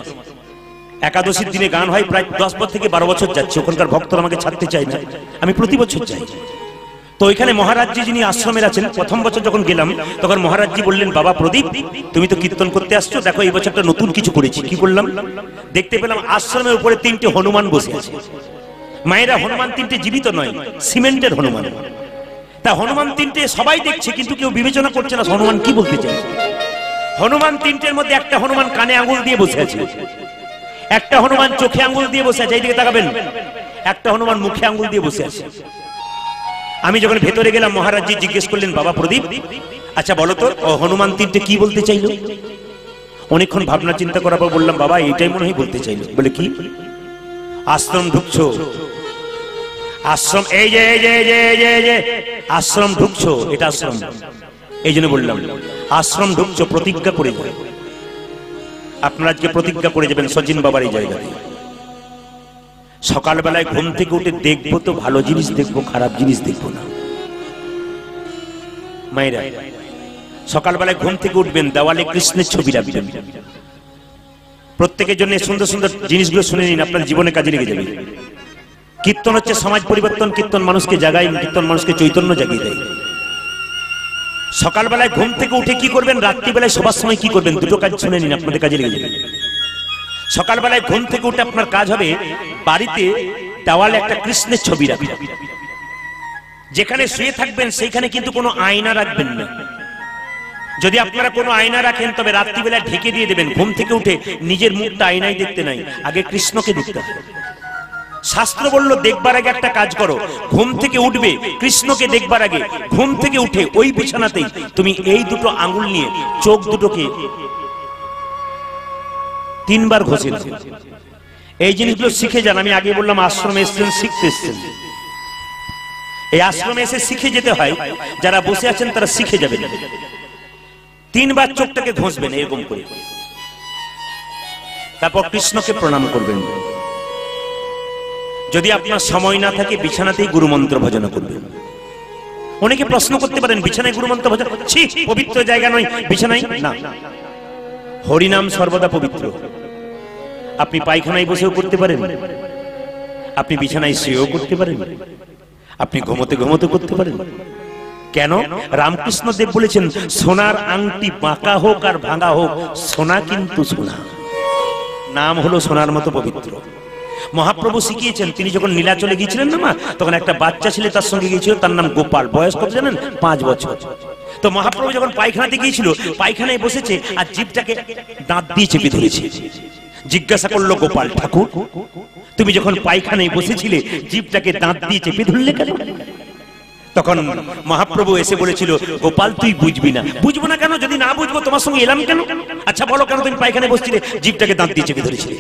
একাদশীর দিনে গান হয়, প্রায় 10 থেকে 12 বছর যাচ্ছে। ওখানকার ভক্তরা আমাকে ছাড়তে চায় না, আমি প্রতি বছর যাই। তো ওইখানে মহারাজজি যিনি আশ্রমের আছেন, প্রথম বছর যখন গেলাম তখন মহারাজজি বললেন বাবা প্রদীপ তুমি তো কীর্তন করতে আসছো, দেখো এই বছরটা নতুন কিছু করেছি। কি করলাম? দেখতে পেলাম আশ্রমের উপরে 3টে হনুমান বসে আছে। মায়েরা হনুমান 3টে জীবিত নয়, সিমেন্টের হনুমান। তা হনুমান 3টে সবাই দেখছে কিন্তু কেউ বিবেচনা করছে না হনুমান কি বলতে চায়। হনুমান 3টের মধ্যে একটা হনুমান কানে আঙুল দিয়ে বসে আছে, একটা হনুমান চোখে আঙুল দিয়ে বসে আছে, এইদিকে তাকাবেন। একটা হনুমান মুখে আঙুল দিয়ে বসে আছে। আমি যখন ভেতরে গেলাম মহারাজজি জিজ্ঞেস করলেন, বাবা প্রদীপ, আচ্ছা বলো তো হনুমান তীরটা কি বলতে চাইলো? অনেকক্ষণ ভাবনা চিন্তা করার পর বললাম, বাবা এইটাই মনে হয় বলতে চাইলো। বলে কি? আশ্রম ঢুকছো, আশ্রম, এই যে এই যে এই যে এই যে এই যে আশ্রম ঢুকছো, এটা আশ্রম। এই জন্য বললাম আশ্রম ঢুকছো, প্রতিজ্ঞা করে যাবে। আপনারা আজকে প্রতিজ্ঞা করে যাবেন সচিন বাবার এই জায়গাতে। সকালবেলায় ঘুম থেকে উঠে দেখবো তো ভালো জিনিস দেখবো, খারাপ জিনিস দেখবো না। মায়েরা সকালবেলায় ঘুম থেকে উঠবেন, দেওয়ালে কৃষ্ণের ছবি রাখবেন। প্রত্যেকের জন্য সুন্দর সুন্দর জিনিসগুলো শুনে নিন, আপনার জীবনে কাজে লেগে যাবে। কীর্তন হচ্ছে সমাজ পরিবর্তন, কীর্তন মানুষকে জাগায়, কীর্তন মানুষকে চৈতন্য জাগিয়ে দেয়। সকালবেলায় ঘুম থেকে উঠে কি করবেন, রাত্রিবেলায় সবার সময় কি করবেন, দুটো কাজ শুনে নিন, আপনাদের কাজে লেগে যাবে। সকালবেলায় ঘুম থেকে উঠে আপনার কাজ হবে বাড়িতে দেওয়ালে একটা কৃষ্ণের ছবি রাখবেন। যেখানে শুয়ে থাকবেন সেইখানে কিন্তু কোনো আয়না রাখবেন না। যদি আপনারা কোনো আয়না রাখেন তবে রাত্রিবেলা ঢেকে দিয়ে দেবেন। ঘুম থেকে উঠে নিজের মুখটা আয়নায় দেখতে নাই, আগে কৃষ্ণকে দেখতে হবে। শাস্ত্র বলল দেখবার আগে একটা কাজ করো, ঘুম থেকে উঠবে কৃষ্ণকে দেখবার আগে ঘুম থেকে উঠে ওই বিছানাতেই তুমি এই দুটো আঙ্গুল নিয়ে চোখ দুটোকে 3 বার ঘষে নাও। এই জিনিসগুলো শিখে যান। আমি আগে বললাম আশ্রমে এসেছেন, শিখতে এসেছেন। এই আশ্রমে এসে শিখে যেতে হয়। যারা বসে আছেন তারা শিখে যাবেন। 3 বার চোখটাকে ঘষবেন এরকম করে, তারপর কৃষ্ণকে প্রণাম করবেন। যদি আপনার সময় না থাকে বিছানাতেই গুরুমন্ত্র ভজনা করবেন। অনেকে প্রশ্ন করতে পারেন, বিছানায় গুরুমন্ত্র ভজন, ছি পবিত্র জায়গা নয় বিছানায়। না, হরিনাম সর্বদা পবিত্র। আপনি পায়খানায় বসেও করতে পারেন, আপনি বিছানায় শুয়েও করতে পারেন, আপনি ঘুমোতে ঘুমোতে করতে পারেন। কেন? রামকৃষ্ণ দেব বলেছেন, সোনার আংটি বাঁকা হোক আর ভাঙা হোক, সোনা কিন্তু সোনা। নাম হলো সোনার মতো পবিত্র। মহাপ্রভু শিখিয়েছেন, তিনি যখন নীলাচলে গিয়েছিলেন না মা, তখন একটা বাচ্চা ছেলে তার সঙ্গে গিয়েছিল, তার নাম গোপাল। বয়স কত জানেন? 5 বছর। তো মহাপ্রভু যখন পায়খানাতে গিয়েছিল, পায়খানায় বসেছে আর জিভটাকে দাঁত দিয়ে চেপে ধরেছে। জিজ্ঞাসা করলো গোপাল, ঠাকুর তুমি যখন পায়খানায় বসেছিলে জিভটাকে দাঁত দিয়ে চেপে ধরলে কেন? তখন মহাপ্রভু এসে বলেছিল, গোপাল তুই বুঝবি না। বুঝবো না কেন? যদি না বুঝবো তোমার সঙ্গে এলাম কেন? আচ্ছা বলো কেন তুমি পায়খানায় বসছিলে, জিভটাকে দাঁত দিয়ে চেপে ধরেছিলে?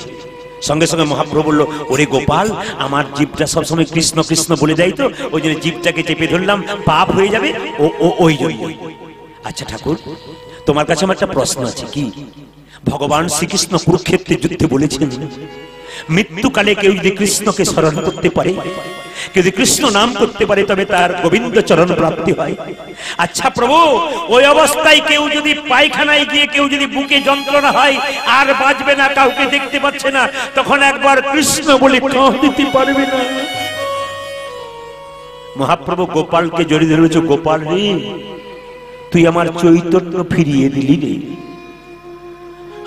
সঙ্গে সঙ্গে মহাপ্রভু বলল, ওরে গোপাল, আমার জিভটা সবসময় কৃষ্ণ কৃষ্ণ বলে দেয়, তো ওই জন্য জিভটাকে চেপে ধরলাম, পাপ হয়ে যাবে ওই জন্য। আচ্ছা ঠাকুর, তোমার কাছে আমার একটা প্রশ্ন আছে। কি? ভগবান শ্রীকৃষ্ণ কুরুক্ষেত্রের যুদ্ধে বলেছেন, মৃত্যুকালে কেউ যদি কৃষ্ণকে স্মরণ করতে পারে, কেউ যদি কৃষ্ণ নাম করতে পারে, তবে তার গোবিন্দ চরণ প্রাপ্তি হয়। আচ্ছা প্রভু, ওই অবস্থায় কেউ যদি পায়খানায় গিয়ে কেউ যদি বুকে যন্ত্রণা হয় আর বাঁচবে না, কাউকে দেখতে পাচ্ছে না, তখন একবার কৃষ্ণ বলে কাঁহ দিতে পারবে না? মহাপ্রভু গোপালকে জড়িয়ে ধরেছে, গোপাল রে, তুই আমার চৈতন্য ফিরিয়ে দিলি রে,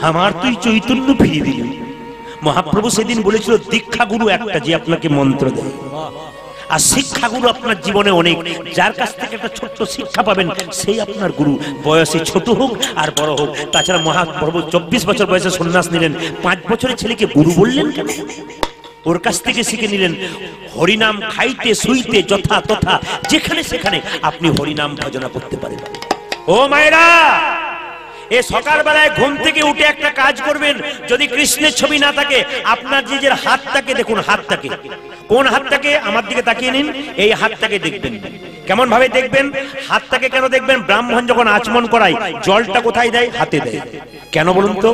আমার তুই চৈতন্য ফিরিয়ে দিলি। মহাপ্রভু সেদিন বলেছিল, দীক্ষাগুরু একটা যে আপনাকে মন্ত্র দেয়, আর শিক্ষাগুরু আপনার জীবনে অনেক। যার কাছ থেকে একটা ছোট্ট শিক্ষা পাবেন সেই আপনার গুরু, বয়সে ছোট হোক আর বড় হোক। তাছাড়া মহাপ্রভু 24 বছর বয়সে সন্ন্যাস নিলেন, 5 বছরের ছেলেকে গুরু বললেন কেন? ওর কাছ থেকে শিখে নিলেন হরিনাম খাইতে শুইতে যথা তথা যেখানে সেখানে আপনি হরিনাম ভজনা করতে পারেন। ও মায়েরা, এ সকালবেলায় ঘুম থেকে উঠে একটা কাজ করবেন। যদি কৃষ্ণের ছবি না থাকে, আপনার নিজের হাতটাকে দেখুন। হাতটাকে, কোন হাতটাকে? আমার দিকে তাকিয়ে নিন। এই হাতটাকে দেখবেন। কেমন ভাবে দেখবেন? হাতটাকে কেন দেখবেন? ব্রাহ্মণ যখন আচমন করায় জলটা কোথায় দেয়? হাতে দেয়। কেন বলুন তো?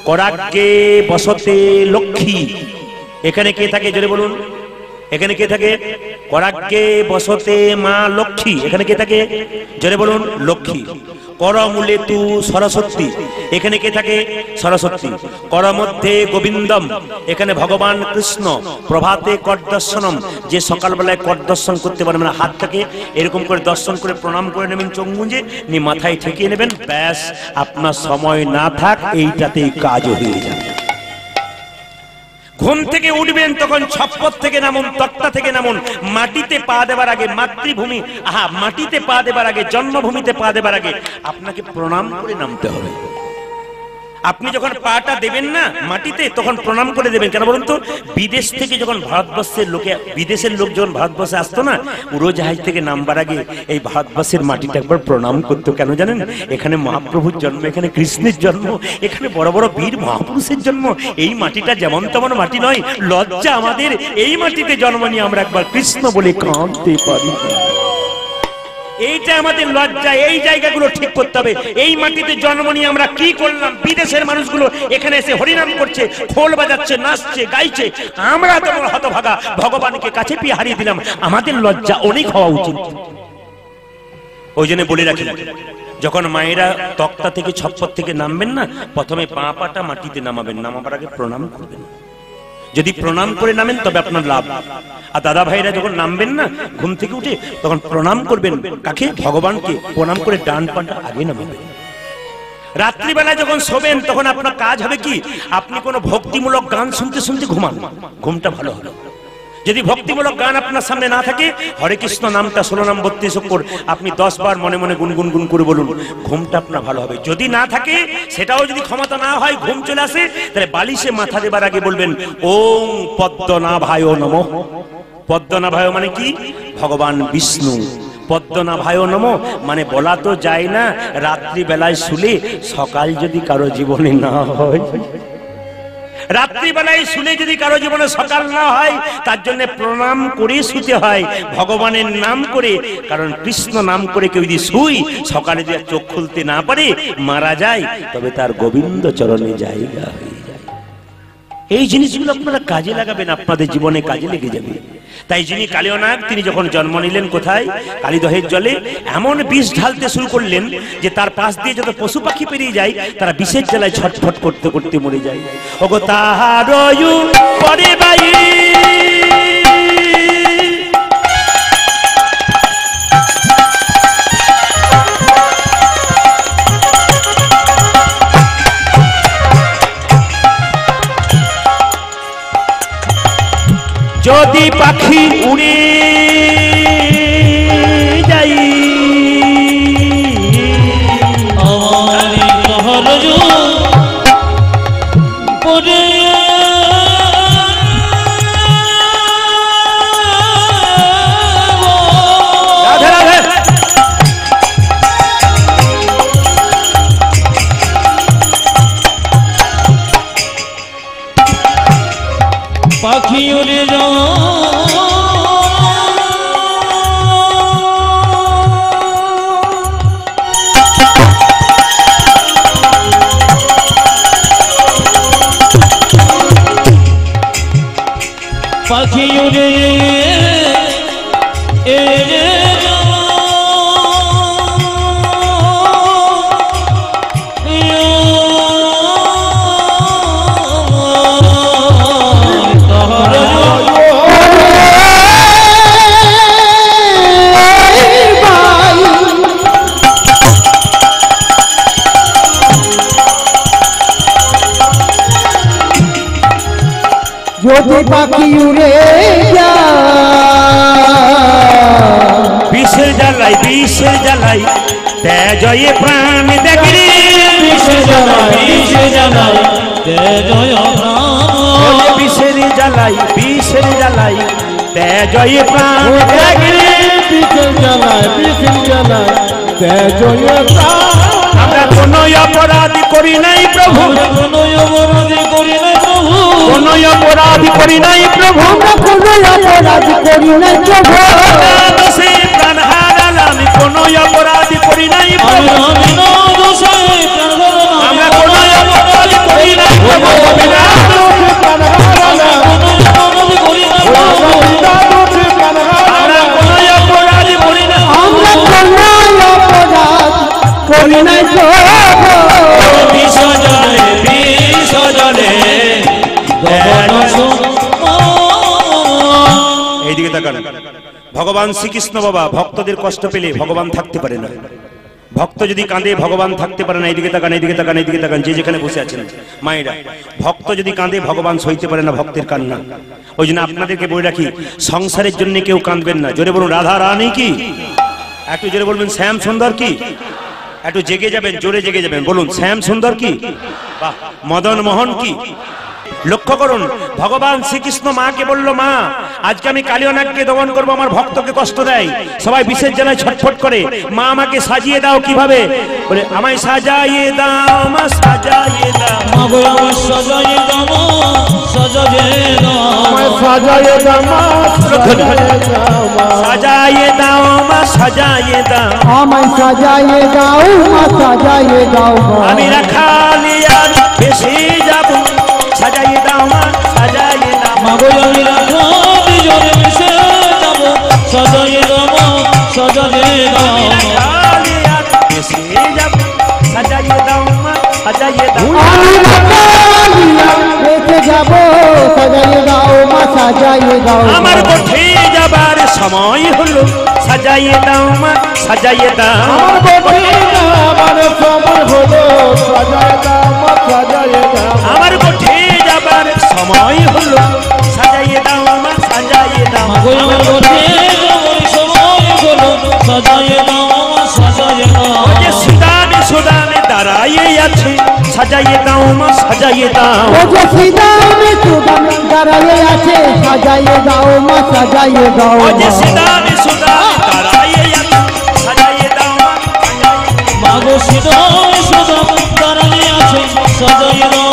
করাগ্গে বসতে লক্ষ্মী। এখানে কে থাকে জোরে বলুন? এখানে কে থাকে? করাগ্গে বসতে মা লক্ষ্মী। এখানে কে থাকে জোরে বলুন? লক্ষ্মী। করমূলে তু সরস্বতী। এখানে কে থাকে? সরস্বতী। কর মধ্যে গোবিন্দম। এখানে ভগবান কৃষ্ণ। প্রভাতে কর দর্শনম। যে সকালবেলায় কর দর্শন করতে পারবেন না, হাতটাকে এরকম করে দর্শন করে প্রণাম করে নেবেন, চোখ মুজে নিয়ে মাথায় ঠেকিয়ে নেবেন। ব্যাস, আপনার সময় না থাক এইটাতেই কাজ হয়ে যাবে। ঘুম থেকে উঠবেন তখন ছপ্পর থেকে নামুন, তক্তা থেকে নামুন। মাটিতে পা দেবার আগে, মাতৃভূমি, মাটিতে পা দেবার আগে, জন্মভূমিতে পা দেবার আগে আপনাকে প্রণাম করে নামতে হবে। আপনি যখন পাটা দেবেন না মাটিতে তখন প্রণাম করে দেবেন। কেন বলুন তো, বিদেশ থেকে যখন ভারতবর্ষের লোকে, বিদেশের লোক যখন ভারতবর্ষে আসতো না, উড়োজাহাজ থেকে নামবার আগে এই ভারতবর্ষের মাটিটা একবার প্রণাম করতো। কেন জানেন? এখানে মহাপ্রভুর জন্ম, এখানে কৃষ্ণের জন্ম, এখানে বড় বড় বীর মহাপুরুষের জন্ম। এই মাটিটা যেমন তেমন মাটি নয়, লজ্জা আমাদের এই মাটিতে জন্ম নিয়ে আমরা একবার কৃষ্ণ বলে কাঁদতে পারি। এইটা আমাদের লজ্জা। এই জায়গাগুলো ঠিক করতে হবে। এই মাটিতে জন্ম নিয়ে আমরা কি করলাম? বিদেশের মানুষগুলো এখানে এসে হরিনাম করছে, খোল বাজাচ্ছে, নাচছে, গাইছে, আমরা তো হতভাগা ভগবানকে কাছে পেয়ে হারিয়ে দিলাম। আমাদের লজ্জা অনেক হওয়া উচিত। ওই জন্য বলে রাখি, যখন মায়েরা তক্তা থেকে ছপ্পর থেকে নামবেন না, প্রথমে পা পাটা মাটিতে নামাবেন, নামাবার আগে প্রণাম করবেন। যদি প্রণাম করে নামেন তবে আপনার লাভ। আর দাদা ভাইরা যখন নামবেন না ঘুম থেকে উঠে, তখন প্রণাম করবেন। কাকে? ভগবানকে। প্রণাম করে ডান পাটা আগে নামাবেন। রাত্রিবেলা যখন শোবেন তখন আপনার কাজ হবে কি? আপনি কোনো ভক্তিমূলক গান শুনতে শুনতে ঘুমান, ঘুমটা ভালো হবে। যদি ভক্তিমূলক গান আপনার সামনে না থাকে, হরে কৃষ্ণ নামটা 16 নাম 32 অক্ষর আপনি 10 বার মনে মনে গুনগুন গুন করে বলুন, ঘুমটা আপনার ভালো হবে। যদি না থাকে, সেটাও যদি ক্ষমতা না হয়, ঘুম চলে আসে, তাহলে বালিশে মাথা দেবার আগে বলবেন ওম পদ্মনাভায় নমঃ। পদ্মনাভায় মানে কি? ভগবান বিষ্ণু। পদ্মনাভায় নমঃ মানে বলা তো যায় না, রাত্রি বেলায় শুলে সকাল যদি কারো জীবনে না হয়, রাত্রিবেলায় শুনে যদি কারো জীবনে সকাল না হয়, তার জন্য প্রণাম করে শুতে হয়, ভগবানের নাম করে। কারণ কৃষ্ণ নাম করে কেউ যদি শুই, সকালে যদি চোখ খুলতে না পারে, মারা যায়, তবে তার গোবিন্দ চরণে জায়গা হয়ে যায়। এই জিনিসগুলো আপনারা কাজে লাগাবেন, আপনাদের জীবনে কাজে লেগে যাবে। তাই যিনি কালীয়নাগ, তিনি যখন জন্ম নিলেন কোথায়? কালীদহের জলে। এমন বিষ ঢালতে শুরু করলেন যে তার পাশ দিয়ে যত পশু পাখি পেরিয়ে যায়, তারা বিষের জ্বালায় ছটফট করতে করতে মরে যায়। ওগো তাহার পরে বাই যদি পাখি উড়ে যাই, পাখি উড়ে যাও, পাখি উড়ে যদি পাখি উড়ে বিষের জ্বালাই, বিষের জ্বালাই তেজয়ে প্রাণ দেখি, বিষের জ্বালাই, বিষের জ্বালাই তেজয় প্রাণ, বিষের জ্বালাই, বিষের জ্বালাই তেজয়ে প্রাণ দেখি, বিষের জ্বালায়, বিষের জ্বালায় তেজয়ে প্রাণ। আমরা কোনো অপরাধ করি নাই প্রভু, কোনো অপরাধ করি নাই প্রভু, কোনো অপরাধ করি নাই প্রভু, আমরা কোনো অপরাধ করি নাই প্রভু, দোষে প্রাণ হারালাম, কোনো অপরাধ করি নাই প্রভু, আমি না দোষে প্রাণ হারালাম, আমরা কোনো অপরাধ করি নাই প্রভু, বিনা দোষে কোনো অপরাধ করি নাই প্রভু, আমরা কোনো অপরাধ করি না, আমরা কোনো অপরাধ করি নাই প্রভু। বিসর্জনে বিসর্জনে এইদিকে তাকান। ভগবান শ্রীকৃষ্ণ বাবা ভক্তদের কষ্ট পেলে ভগবান থাকতে পারে না। ভক্ত যদি কাঁদে ভগবান থাকতে পারে না। এইদিকে তাকান, এইদিকে তাকান, এইদিকে তাকান, যে যেখানে বসে আছেন মায়েরা, ভক্ত যদি কাঁদে ভগবান সইতে পারে না ভক্তের কান্না। ওই জন্য আপনাদেরকে বলে রাখি, সংসারের জন্য কেউ কাঁদবেন না। জোরে বলুন রাধা রানী কি, একটু জোরে বলবেন শ্যাম সুন্দর কি, একটু জেগে যাবেন, জোরে জেগে যাবেন, বলুন শ্যাম সুন্দর কি। বাহ, মদন মোহন কি লক্ষ্য করুন, ভগবান শ্রীকৃষ্ণ মাকে বলল, মা আজকে আমি কালিয়নাগকে দমন করব, আমার ভক্তকে কষ্ট দেয়, সবাই বিশেষ জ্বালায় ছটফট করে, মা আমাকে সাজিয়ে দাও। কিভাবে বলে, আমায় সাজাইয়ে দাও মা, সাজাইয়ে দাও, মাগো আমায় সাজাইয়ে দাও, সাজাইয়ে দাও, আমায় সাজাইয়ে দাও মা, সাজাইয়ে দাও মা। সাজাইয়ে দাও মা, সাজাইয়ে দাও, আমায় সাজাইয়ে দাও মা, সাজাইয়ে দাও মা। আমি রাখালিয়ার বেশি যাব, সাজাইয়ে দাও মা, সাজাইয়ে দাও, মাগো আমি রাখো বিজয় মিশে যাব, সাজাইয়ে দাও, সাজাইয়ে দাও, রাখালিয়ার বেশি যাব, সাজাইয়ে দাও মা, সাজাইয়ে দাও, আমি রাখালিয়া রেখে যাব, সাজাইয়ে দাও মা, সাজাইয়ে দাও মা। আমার কোঠে যাবার সময় হলো, সাজাইয়ে দাও মা, সাজাইয়ে দাও, আমার বটে আমার সময় হলো, সাজাইয়ে দাও মা, সাজাইয়ে দাও। আমার কোঠে যাবার সময় হলো, সাজাইয়ে দাও মা, সাজাইয়ে দাও, মাগো আমার ঘরে যাবার সময় হলো, সাজাইয়ে দাও, সাজাইয়ে দাও, ও যে সুদানে সুদানে দাঁড়াইয়ে আছে, সাজাইয়ে দাও মা, সাজাইয়ে দাও, ও যে সিদামে সুদামে দাঁড়াইয়ে আছে, সাজাইয়ে দাও মা, সাজাইয়ে দাও ও যে মা। সুদানে সুদানে দাঁড়াইয়ে আছে, সাজাইয়ে দাও মা, সাজাইয়ে দাও, মাগো সিদাম সুদাম দাঁড়ালে আছে, সাজাইয়ে দাও,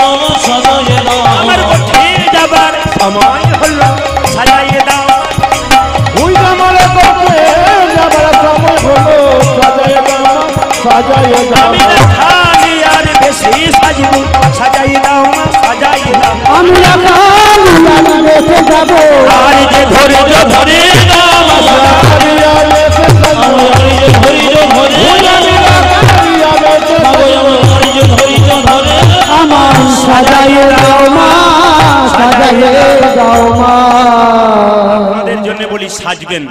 সাজাইয়ে দাও, আমার কোঠে যাবার সময় হলো, সাজাইয়ে দাও মা, ওই আমার বটে যাবার সময় হলো, সাজাইয়ে দাও মা, সাজাইয়ে দাও। আমি রাখালিয়ার বেশি সাজব, সাজাইয়ে দাও মা, সাজাইয়ে দাও, আমি রাখালিয়া রেখে যাব, আর যে ধৈর্য ধরে দাও, সাজাইয়ে রেখে যাব, আমার যে ধৈর্য ধরে, মাগো আমার যে ধৈর্য ধরে, আমার সাজাইয়ে দাও মা, সাজাইয়ে দাও মা। আপনাদের জন্য বলি সাজবেন।